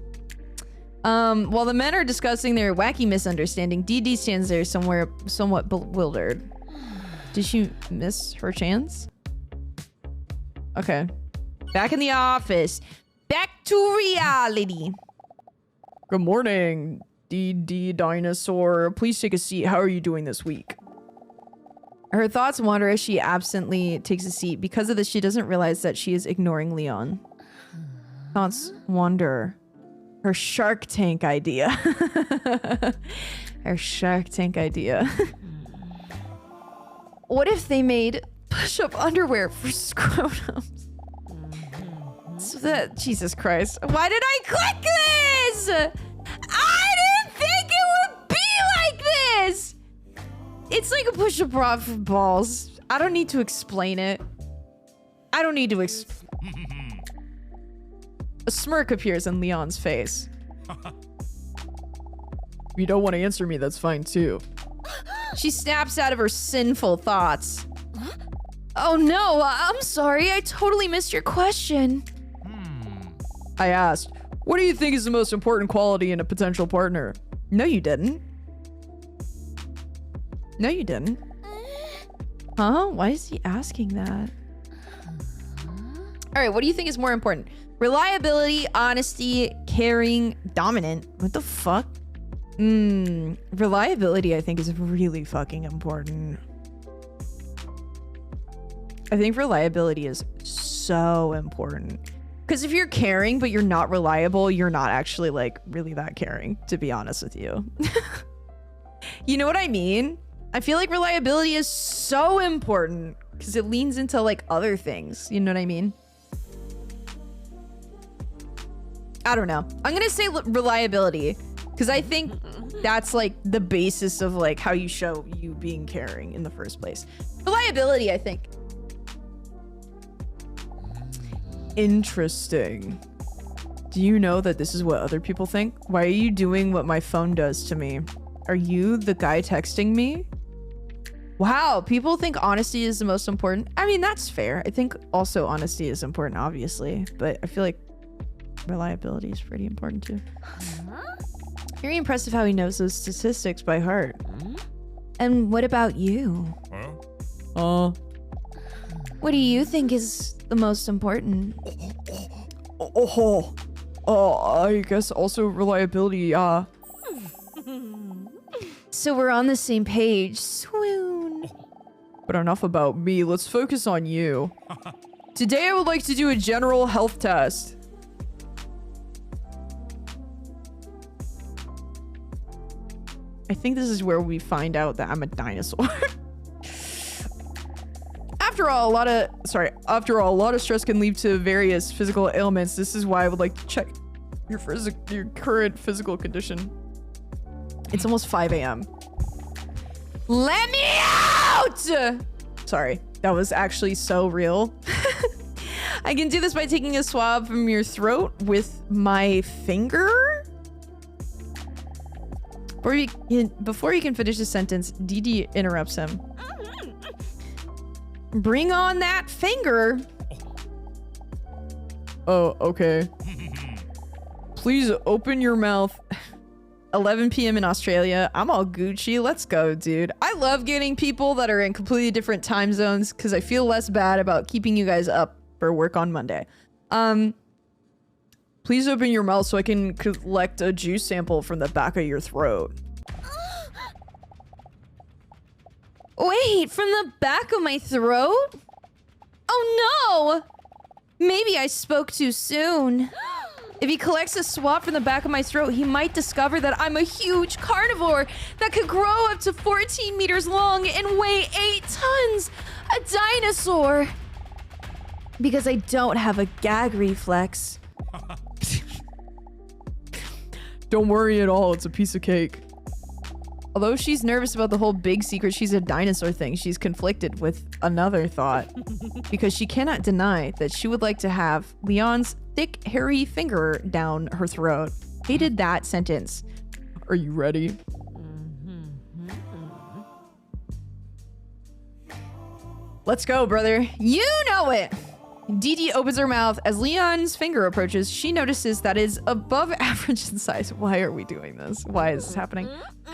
D: While the men are discussing their wacky misunderstanding, DD stands there somewhat bewildered. Did she miss her chance? Okay. Back in the office. Back to reality.
E: Good morning, DDinosaur. Please take a seat. How are you doing this week?
D: Her thoughts wander as she absently takes a seat. Because of this, she doesn't realize that she is ignoring Leon. Thoughts wander. Her Shark Tank idea. Her Shark Tank idea. What if they made push-up underwear for scrotums? So that, Jesus Christ. Why did I click this? I didn't think it would be like this. It's like a push-up bra for balls. I don't need to explain it. I don't need to A smirk appears on Leon's face.
E: If you don't want to answer me, that's fine too.
D: She snaps out of her sinful thoughts. Oh no, I'm sorry. I totally missed your question.
E: I asked, what do you think is the most important quality in a potential partner?
D: No, you didn't. No, you didn't. Huh? Why is he asking that? All right, what do you think is more important? Reliability, honesty, caring, dominant. What the fuck? Reliability, I think, is really fucking important. I think reliability is so important. Because if you're caring, but you're not reliable, you're not actually, like, really that caring, to be honest with you. You know what I mean? I feel like reliability is so important because it leans into, like, other things. You know what I mean? I don't know. I'm going to say reliability because I think that's, like, the basis of, like, how you show you being caring in the first place. Reliability, I think.
E: Interesting. Do you know that this is what other people think? Why are you doing what my phone does to me? Are you the guy texting me?
D: Wow, people think honesty is the most important. I mean, that's fair. I think also honesty is important, obviously, but I feel like reliability is pretty important too. Very impressive how he knows those statistics by heart. And what about you? What do you think is the most important?
E: I guess also reliability, yeah.
D: So we're on the same page. Swoon.
E: But enough about me, let's focus on you. Today I would like to do a general health test.
D: I think this is where we find out that I'm a dinosaur.
E: After all, a lot of stress can lead to various physical ailments. This is why I would like to check your current physical condition.
D: It's almost 5 a.m. Let me out! Sorry, that was actually so real. I can do this by taking a swab from your throat with my finger. Before he can finish his sentence, DD interrupts him. Bring on that finger.
E: Oh, okay. Please open your mouth.
D: 11 p.m. in Australia. I'm all Gucci. Let's go, dude. I love getting people that are in completely different time zones because I feel less bad about keeping you guys up for work on Monday.
E: Please open your mouth so I can collect a juice sample from the back of your throat.
D: Wait, from the back of my throat? Oh no! Maybe I spoke too soon. If he collects a swab from the back of my throat, he might discover that I'm a huge carnivore that could grow up to 14 meters long and weigh 8 tons. A dinosaur. Because I don't have a gag reflex.
E: Don't worry at all, it's a piece of cake.
D: Although she's nervous about the whole big secret she's a dinosaur thing, she's conflicted with another thought. Because she cannot deny that she would like to have Leon's thick, hairy finger down her throat. Hated that sentence.
E: Are you ready?
D: Let's go, brother. You know it! Dee opens her mouth. As Leon's finger approaches, she notices that is above average in size. Why are we doing this? Why is this happening?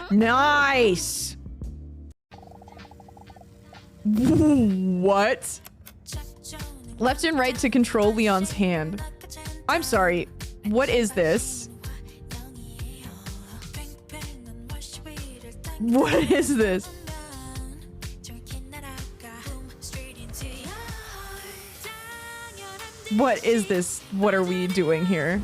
D: Nice!
E: What?
D: Left and right to control Leon's hand. I'm sorry. What is this? What is this? What is this? What are we doing here?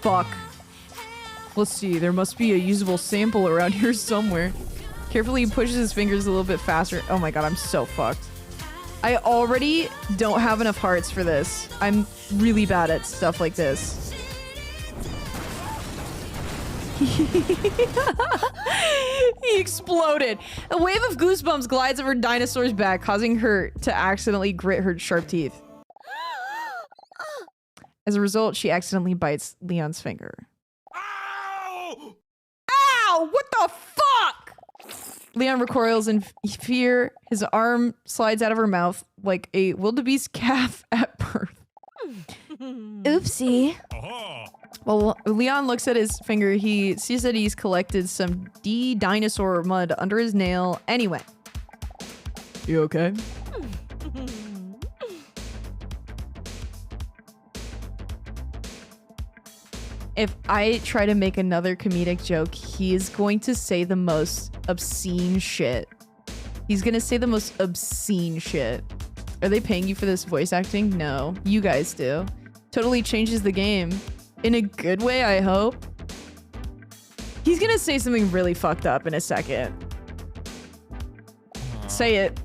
D: Fuck.
E: Let's see, there must be a usable sample around here somewhere.
D: Carefully pushes his fingers a little bit faster. Oh my god, I'm so fucked. I already don't have enough hearts for this. I'm really bad at stuff like this. He exploded. A wave of goosebumps glides over Dinosaur's back, causing her to accidentally grit her sharp teeth. As a result, she accidentally bites Leon's finger. Ow! Ow! What the fuck? Leon recoils in fear. His arm slides out of her mouth like a wildebeest calf at birth.
F: Oopsie.
D: Well, Leon looks at his finger. He sees that he's collected some DDinosaur mud under his nail. Anyway.
E: You okay?
D: If I try to make another comedic joke, he is going to say the most obscene shit. He's gonna say the most obscene shit. Are they paying you for this voice acting? No. You guys do. Totally changes the game. In a good way, I hope. He's gonna say something really fucked up in a second. Say it.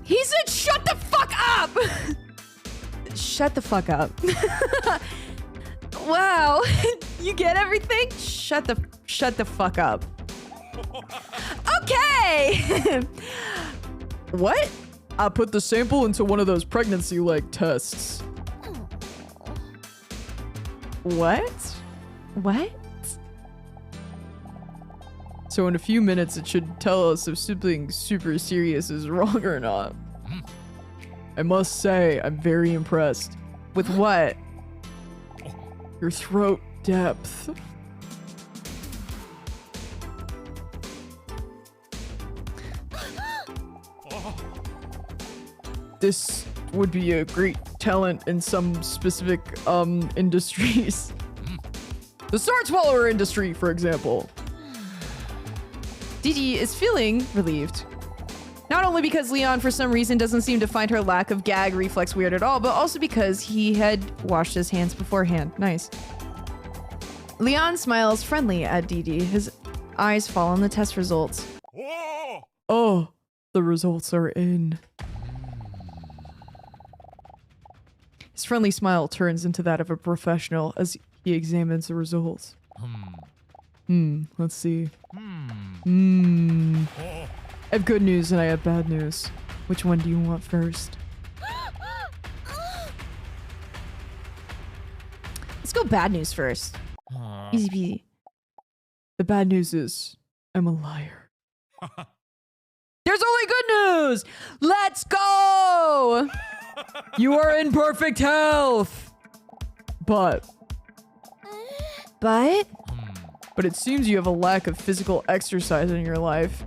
D: He said, shut the fuck up! Shut the fuck up. Wow. You get everything? Shut the fuck up. Okay! What?
E: I put the sample into one of those pregnancy-like tests.
D: What? What?
E: So in a few minutes, it should tell us if something super serious is wrong or not. I must say, I'm very impressed.
D: With what?
E: Your throat depth. This would be a great talent in some specific industries. The sword swallower industry, for example.
D: Dee is feeling relieved. Not only because Leon, for some reason, doesn't seem to find her lack of gag reflex weird at all, but also because he had washed his hands beforehand. Nice. Leon smiles friendly at Dee. His eyes fall on the test results.
E: Oh, the results are in.
D: His friendly smile turns into that of a professional as he examines the results.
E: Let's see. I have good news and I have bad news. Which one do you want first?
D: Let's go bad news first. Easy peasy.
E: The bad news is, I'm a liar.
D: There's only good news! Let's go!
E: You are in perfect health! But it seems you have a lack of physical exercise in your life.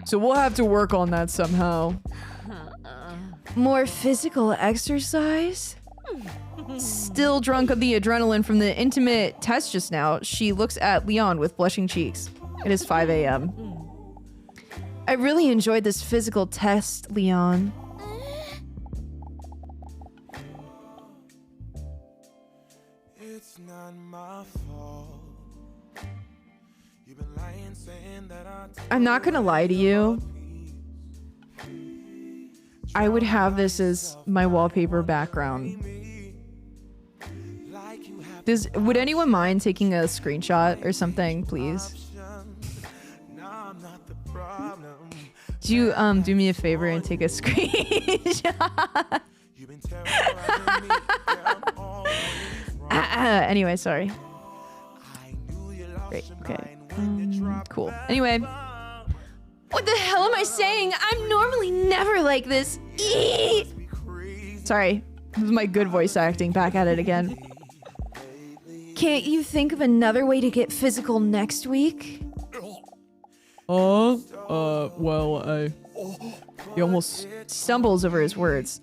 E: So we'll have to work on that somehow.
D: More physical exercise? Still drunk of the adrenaline from the intimate test just now, she looks at Leon with blushing cheeks. It is 5 a.m. I really enjoyed this physical test, Leon.
H: It's not my fault. You've been lying, saying that
D: I'm not gonna lie to you. I would have this as my wallpaper background. Would anyone mind taking a screenshot or something, please? Do you do me a favor and take a screenshot? Anyway, sorry. Great. Okay. Cool. Anyway. What the hell am I saying? I'm normally never like this. Eee! Sorry. This is my good voice acting. Back at it again. Can't you think of another way to get physical next week?
E: Well, he almost
D: stumbles over his words.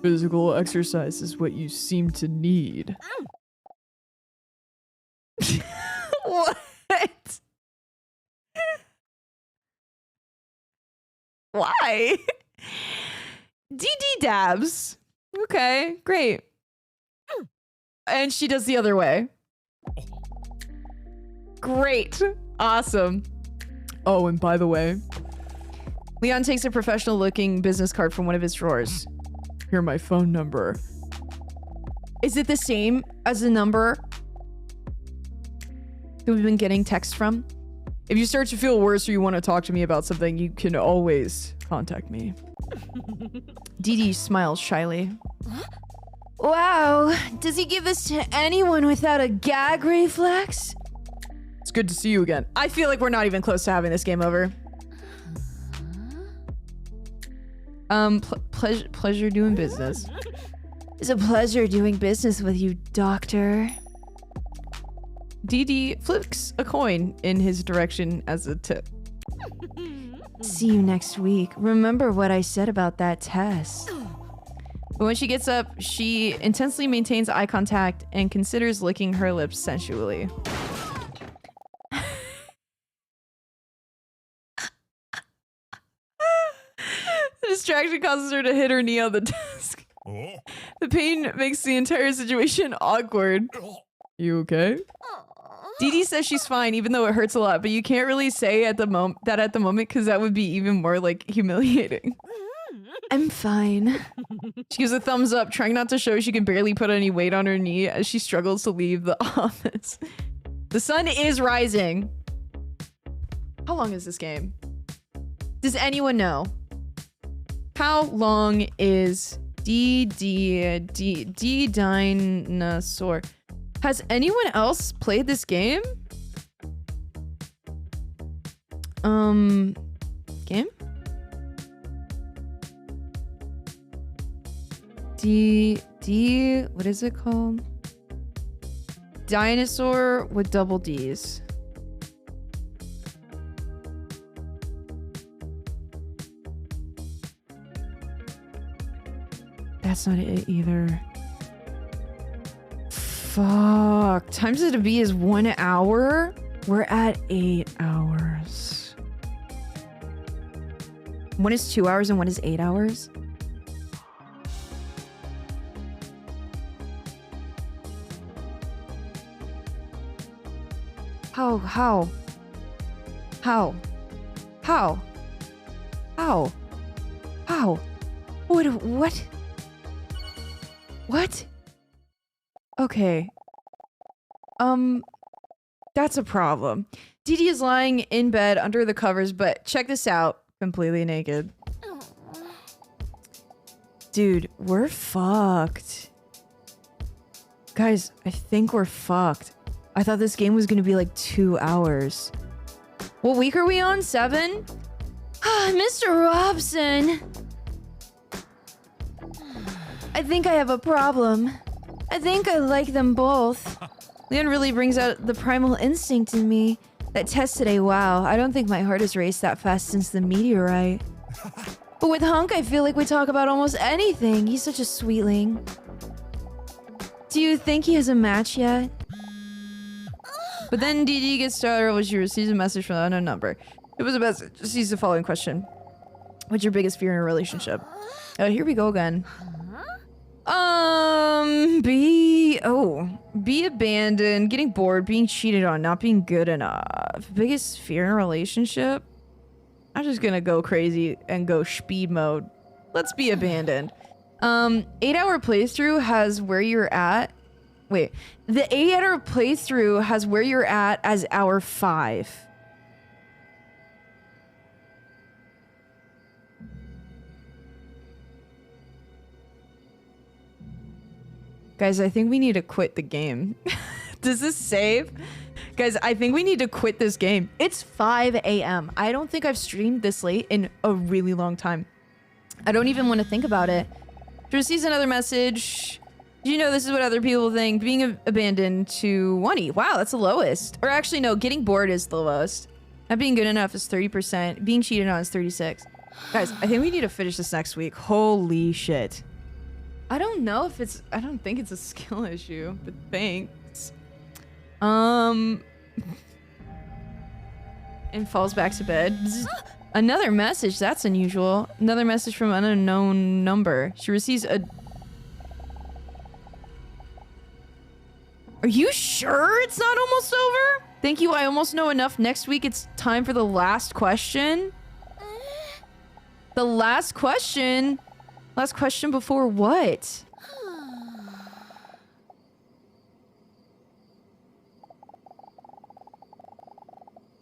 E: Physical exercise is what you seem to need.
D: What? Why? DD dabs. Okay, great. And she does the other way. Great. Awesome.
E: Oh, and by the way,
D: Leon takes a professional looking business card from one of his drawers.
E: here's my phone number.
D: Is it the same as the number that we've been getting texts from?
E: If you start to feel worse or you want to talk to me about something, you can always contact me.
D: DD smiles shyly. Wow, does he give this to anyone without a gag reflex?
E: It's good to see you again.
D: I feel like we're not even close to having this game over. Pleasure doing business. It's a pleasure doing business with you, Doctor.
E: DD flips a coin in his direction as a tip.
D: See you next week. Remember what I said about that test.
E: But when she gets up, she intensely maintains eye contact and considers licking her lips sensually. The distraction causes her to hit her knee on the desk. The pain makes the entire situation awkward. You okay? DD says she's fine, even though it hurts a lot, but you can't really say at the moment because that would be even more like humiliating.
D: I'm fine.
E: She gives a thumbs up, trying not to show she can barely put any weight on her knee as she struggles to leave the office. The sun is rising. How long is this game? Does anyone know? How long is DDinosaur? Has anyone else played this game? Game? what is it called? Dinosaur with double D's. That's not it either. Fuck. Times it to be is 1 hour. We're at 8 hours. One is 2 hours and one is 8 hours. How? What? Okay. That's a problem. DD is lying in bed under the covers, but check this out. Completely naked. Dude, we're fucked. Guys, I think we're fucked. I thought this game was gonna be like 2 hours. What week are we on? 7?
F: Mr. Robson.
D: I think I have a problem. I think I like them both. Leon really brings out the primal instinct in me. That test today, wow. I don't think my heart has raced that fast since the meteorite. But with Hunk, I feel like we talk about almost anything. He's such a sweetling. Do you think he has a match yet?
A: But then DD gets started when she receives a message from an unknown number. It was a message. Just use the following question. What's your biggest fear in a relationship? Here we go again. Be abandoned, getting bored, being cheated on, not being good enough. Biggest fear in a relationship? I'm just gonna go crazy and go speed mode. Let's be abandoned. 8-hour playthrough has where you're at. Wait, the 8-hour playthrough has where you're at as hour 5. Guys, I think we need to quit the game. Does this save? Guys, I think we need to quit this game. It's 5 a.m. I don't think I've streamed this late in a really long time. I don't even want to think about it. She receives another message. You know, this is what other people think. Being abandoned to 1E. Wow, that's the lowest. Or actually, no, getting bored is the lowest. Not being good enough is 30%. Being cheated on is 36. Guys, I think we need to finish this next week. Holy shit. I don't know if it's... I don't think it's a skill issue, but thanks. And falls back to bed. Another message. That's unusual. Another message from an unknown number. She receives a... Are you sure it's not almost over? Thank you, I almost know enough. Next week it's time for the last question. The last question? Last question before what?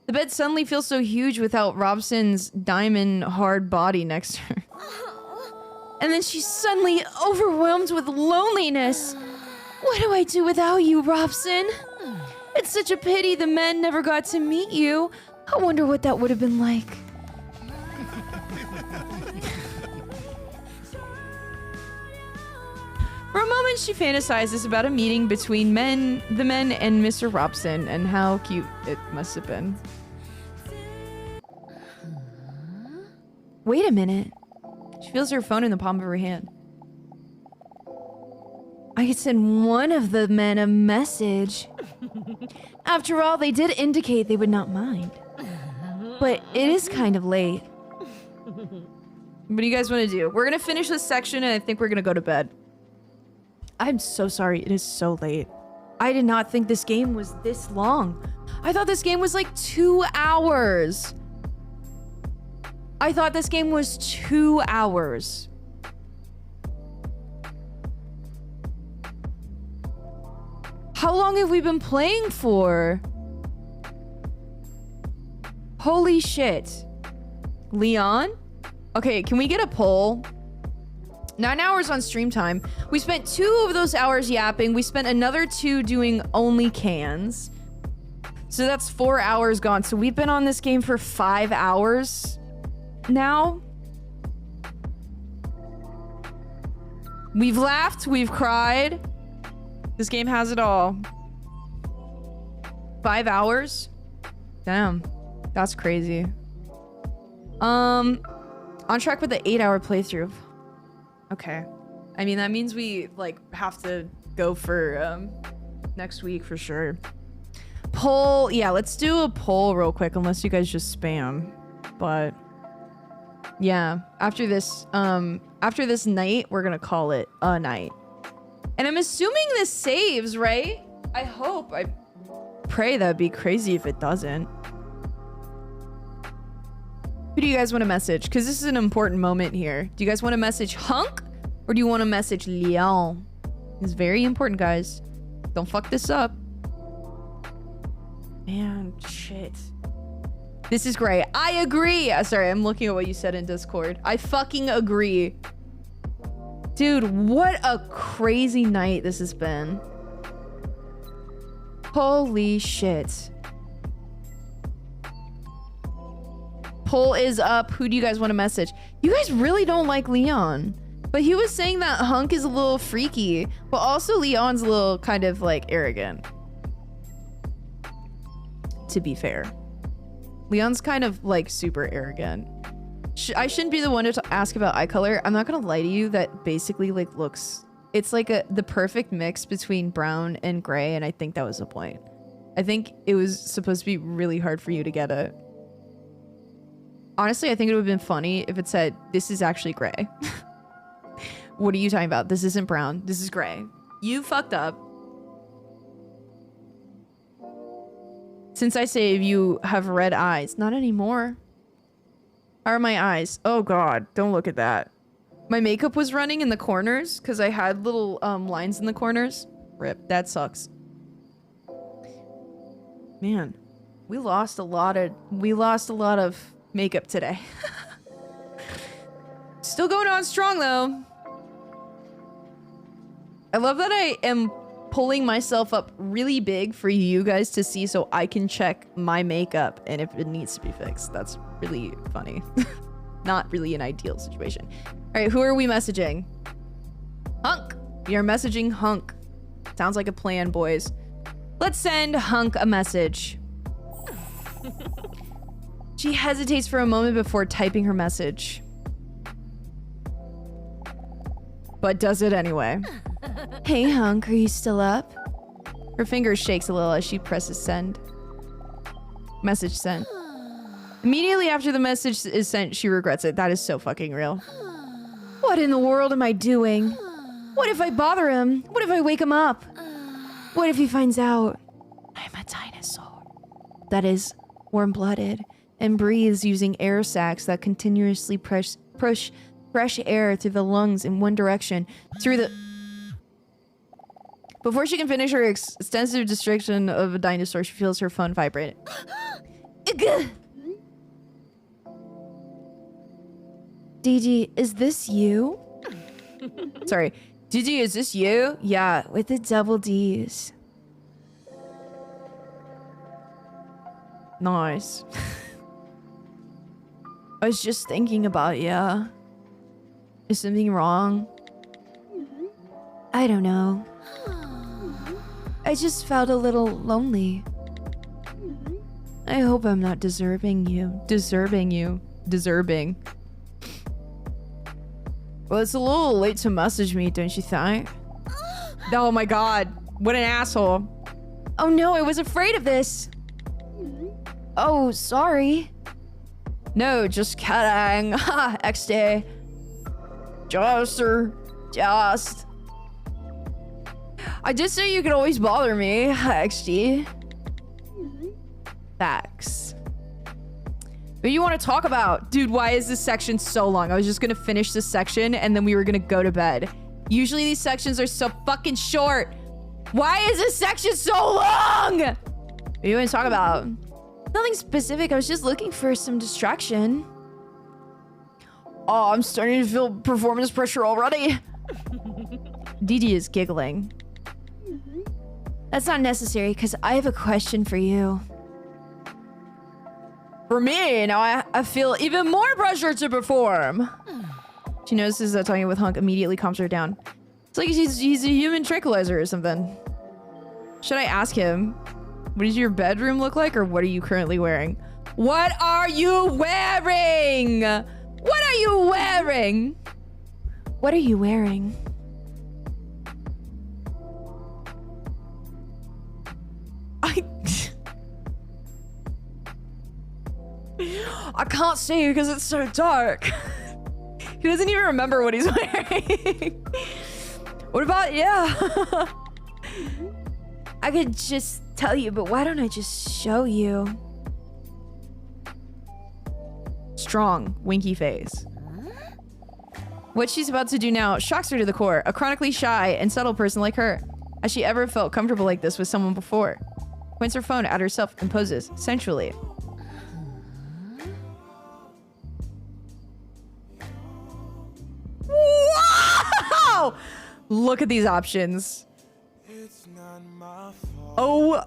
A: The bed suddenly feels so huge without Robson's diamond hard body next to her. And then she's suddenly overwhelmed with loneliness. What do I do without you, Robson? It's such a pity the men never got to meet you. I wonder what that would have been like. For a moment, she fantasizes about a meeting between the men and Mr. Robson and how cute it must have been. Wait a minute. She feels her phone in the palm of her hand. I could send one of the men a message. After all, they did indicate they would not mind. But it is kind of late. What do you guys want to do? We're going to finish this section and I think we're going to go to bed. I'm so sorry. It is so late. I did not think this game was this long. I thought this game was like 2 hours. I thought this game was 2 hours. How long have we been playing for? Holy shit. Leon? Okay, can we get a poll? 9 hours on stream time. We spent 2 of those hours yapping. We spent another 2 doing only cans. So that's 4 hours gone. So we've been on this game for 5 hours now. We've laughed. We've cried. This game has it all. 5 hours? Damn. That's crazy. On track with the 8-hour playthrough. Okay. I mean, that means we, like, have to go for, next week for sure. Poll. Yeah, let's do a poll real quick, unless you guys just spam. But, yeah. After this night, we're gonna call it a night. And I'm assuming this saves, right? I hope. I pray that'd be crazy if it doesn't. Who do you guys want to message? Because this is an important moment here. Do you guys want to message Hunk? Or do you want to message Leon? It's very important, guys. Don't fuck this up. Man, shit. This is great. I agree. Sorry, I'm looking at what you said in Discord. I fucking agree. Dude, what a crazy night this has been. Holy shit. Poll is up. Who do you guys want to message? You guys really don't like Leon. But he was saying that Hunk is a little freaky. But also Leon's a little kind of like arrogant. To be fair. Leon's kind of like super arrogant. I shouldn't be the one to ask about eye color. I'm not gonna lie to you, that basically like looks... It's like the perfect mix between brown and gray, and I think that was the point. I think it was supposed to be really hard for you to get it. Honestly, I think it would have been funny if it said, this is actually gray. What are you talking about? This isn't brown. This is gray. You fucked up. Since I say you have red eyes. Not anymore. How are my eyes? Oh god, don't look at that. My makeup was running in the corners because I had little lines in the corners. Rip, that sucks. Man, we lost a lot of makeup today. Still going on strong though. I love that I am pulling myself up really big for you guys to see so I can check my makeup and if it needs to be fixed. That's really funny. Not really an ideal situation. All right, who are we messaging? Hunk. We are messaging Hunk. Sounds like a plan, boys. Let's send Hunk a message. She hesitates for a moment before typing her message. But does it anyway.
D: Hey, Hunk, are you still up?
A: Her finger shakes a little as she presses send. Message sent. Immediately after the message is sent, she regrets it. That is so fucking real.
D: What in the world am I doing? What if I bother him? What if I wake him up? What if he finds out I'm a dinosaur that is warm-blooded and breathes using air sacs that continuously push fresh air through the lungs in one direction through the...
A: Before she can finish her extensive description of a dinosaur, she feels her phone vibrate.
D: DD, is this you?
A: Sorry. DD, is this you?
D: Yeah, with the double D's.
A: Nice.
D: I was just thinking about you. Is something wrong? I don't know. I just felt a little lonely. I hope I'm not deserving you.
A: Deserving. Well, it's a little late to message me, don't you think? Oh my god. What an asshole.
D: Oh no, I was afraid of this. Oh, sorry.
A: No, just kidding. Ha, XD. Just. I did say you could always bother me, XD. Facts. What do you want to talk about? Dude, why is this section so long? I was just gonna finish this section and then we were gonna go to bed. Usually these sections are so fucking short. Why is this section so long? What do you want to talk about?
D: Nothing specific. I was just looking for some distraction.
A: Oh, I'm starting to feel performance pressure already. DD is giggling.
D: That's not necessary because I have a question for you.
A: For me, now I feel even more pressure to perform. She notices that talking with Hunk immediately calms her down. It's like he's a human tranquilizer or something. Should I ask him, what does your bedroom look like, or what are you currently wearing? What are you wearing? What are you wearing?
D: What are you wearing?
A: I can't see because it's so dark. He doesn't even remember what he's wearing. What about, yeah.
D: I could just tell you, but why don't I just show you?
A: Strong, winky face. What she's about to do now shocks her to the core. A chronically shy and subtle person like her. Has she ever felt comfortable like this with someone before? Points her phone at herself and poses sensually. Wow! Look at these options. Oh,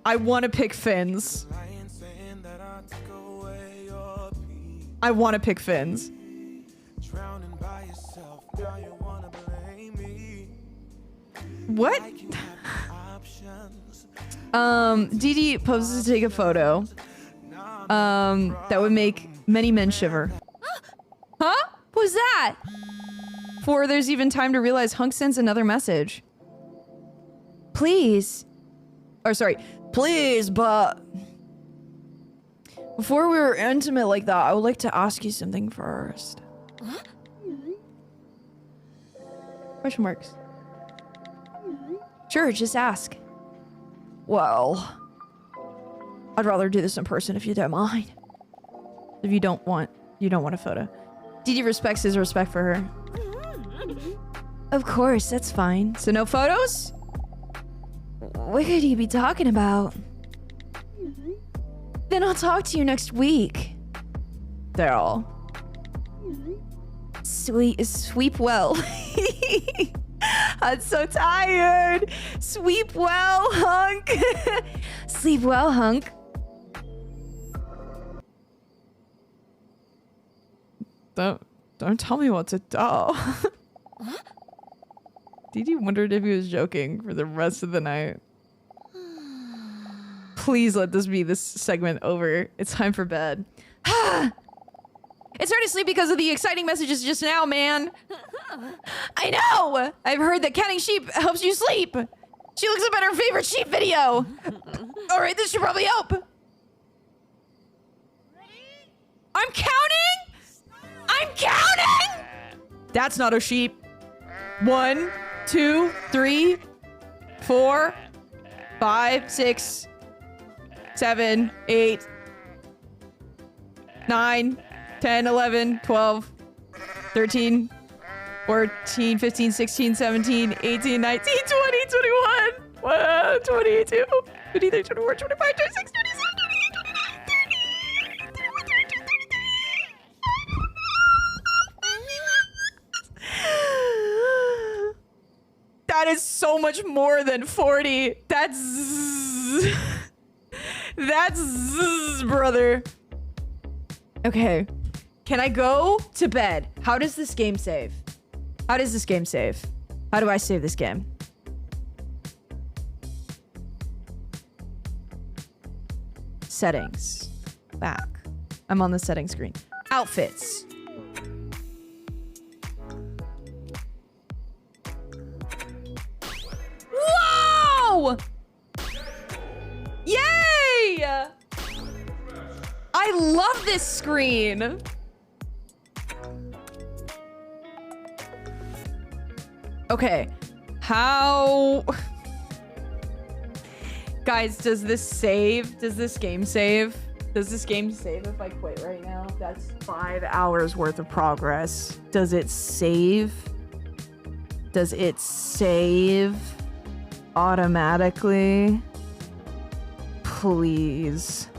A: I want to pick fins. I want to pick fins. What? DD poses to take a photo. That would make many men shiver. Huh? Who's that? Before there's even time to realize, Hunk sends another message.
D: Please.
A: Or sorry, please, but before we were intimate like that, I would like to ask you something first. Question marks. Sure, just ask. Well, I'd rather do this in person if you don't mind. If you don't want a photo. DD respects his respect for her.
D: Of course, that's fine.
A: So no photos?
D: What could you be talking about? Then I'll talk to you next week.
A: Daryl.
D: Sweep well.
A: I'm so tired. Sweep well, hunk.
D: Sleep well, hunk.
E: Don't tell me what to do. Didi wondered if he was joking for the rest of the night.
A: Please let this segment over. It's time for bed. It's hard to sleep because of the exciting messages just now, man. I know! I've heard that counting sheep helps you sleep. She looks up at her favorite sheep video. Alright, this should probably help. I'm counting! I'm counting! That's not a sheep. 1, 2, 3, 4, 5, 6, 7, 8, 9, 10, 11, 12, 13, 14, 15, 16, 17, 18, 19, 20, 21, 22, 23, 24, 25, 26, 27, 28, 29, 30, 31, 32, 33. That is so much more than 40. That's brother. Okay. Can I go to bed? How does this game save? How does this game save? How do I save this game? Settings. Back. I'm on the settings screen. Outfits. Whoa! Yay! I love this screen. Okay. How... Guys, does this save? Does this game save? Does this game save if I quit right now? That's 5 hours worth of progress. Does it save? Does it save automatically? Please.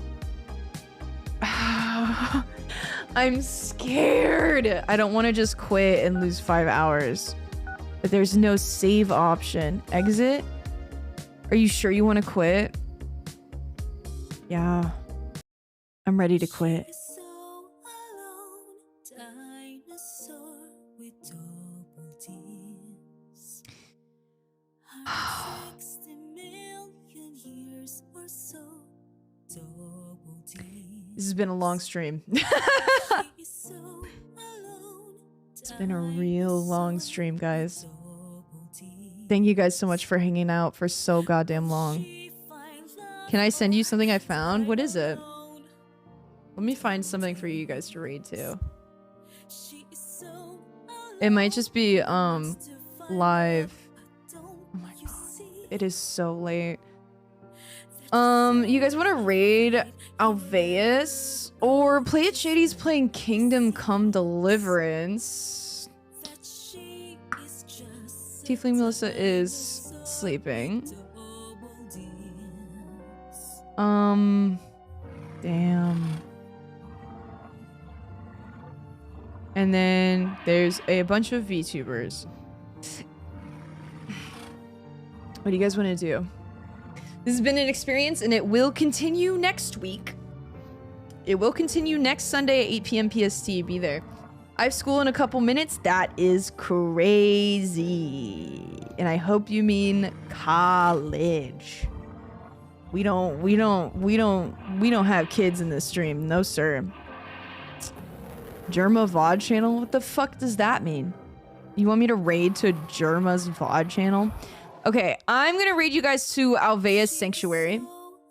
A: I'm scared. I don't want to just quit and lose 5 hours. But there's no save option. Exit? Are you sure you want to quit? Yeah. I'm ready to quit.
B: So alone, dinosaur with double D's. 160 million years or so, double D's.
A: This has been a long stream. It's been a real long stream, guys. Thank you guys so much for hanging out for so goddamn long. Can I send you something I found? What is it? Let me find something for you guys to read too. It might just be live. Oh my god. It is so late. You guys want to raid Alveus or play it Shady's playing Kingdom Come Deliverance? Tiefling Melissa is sleeping. Damn. And then there's a bunch of VTubers. What do you guys want to do? This has been an experience and it will continue next week. It will continue next Sunday at 8 p.m. PST. Be there. I have school in a couple minutes. That is crazy. And I hope you mean college. We don't have kids in this stream. No, sir. Germa VOD channel? What the fuck does that mean? You want me to raid to Germa's VOD channel? Okay, I'm gonna read you guys to Alvea's Sanctuary.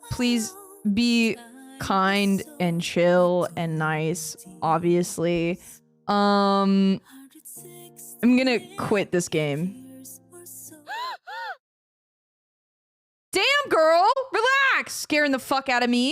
A: Please be kind and chill and nice, obviously. I'm gonna quit this game. Damn, girl! Relax! Scaring the fuck out of me.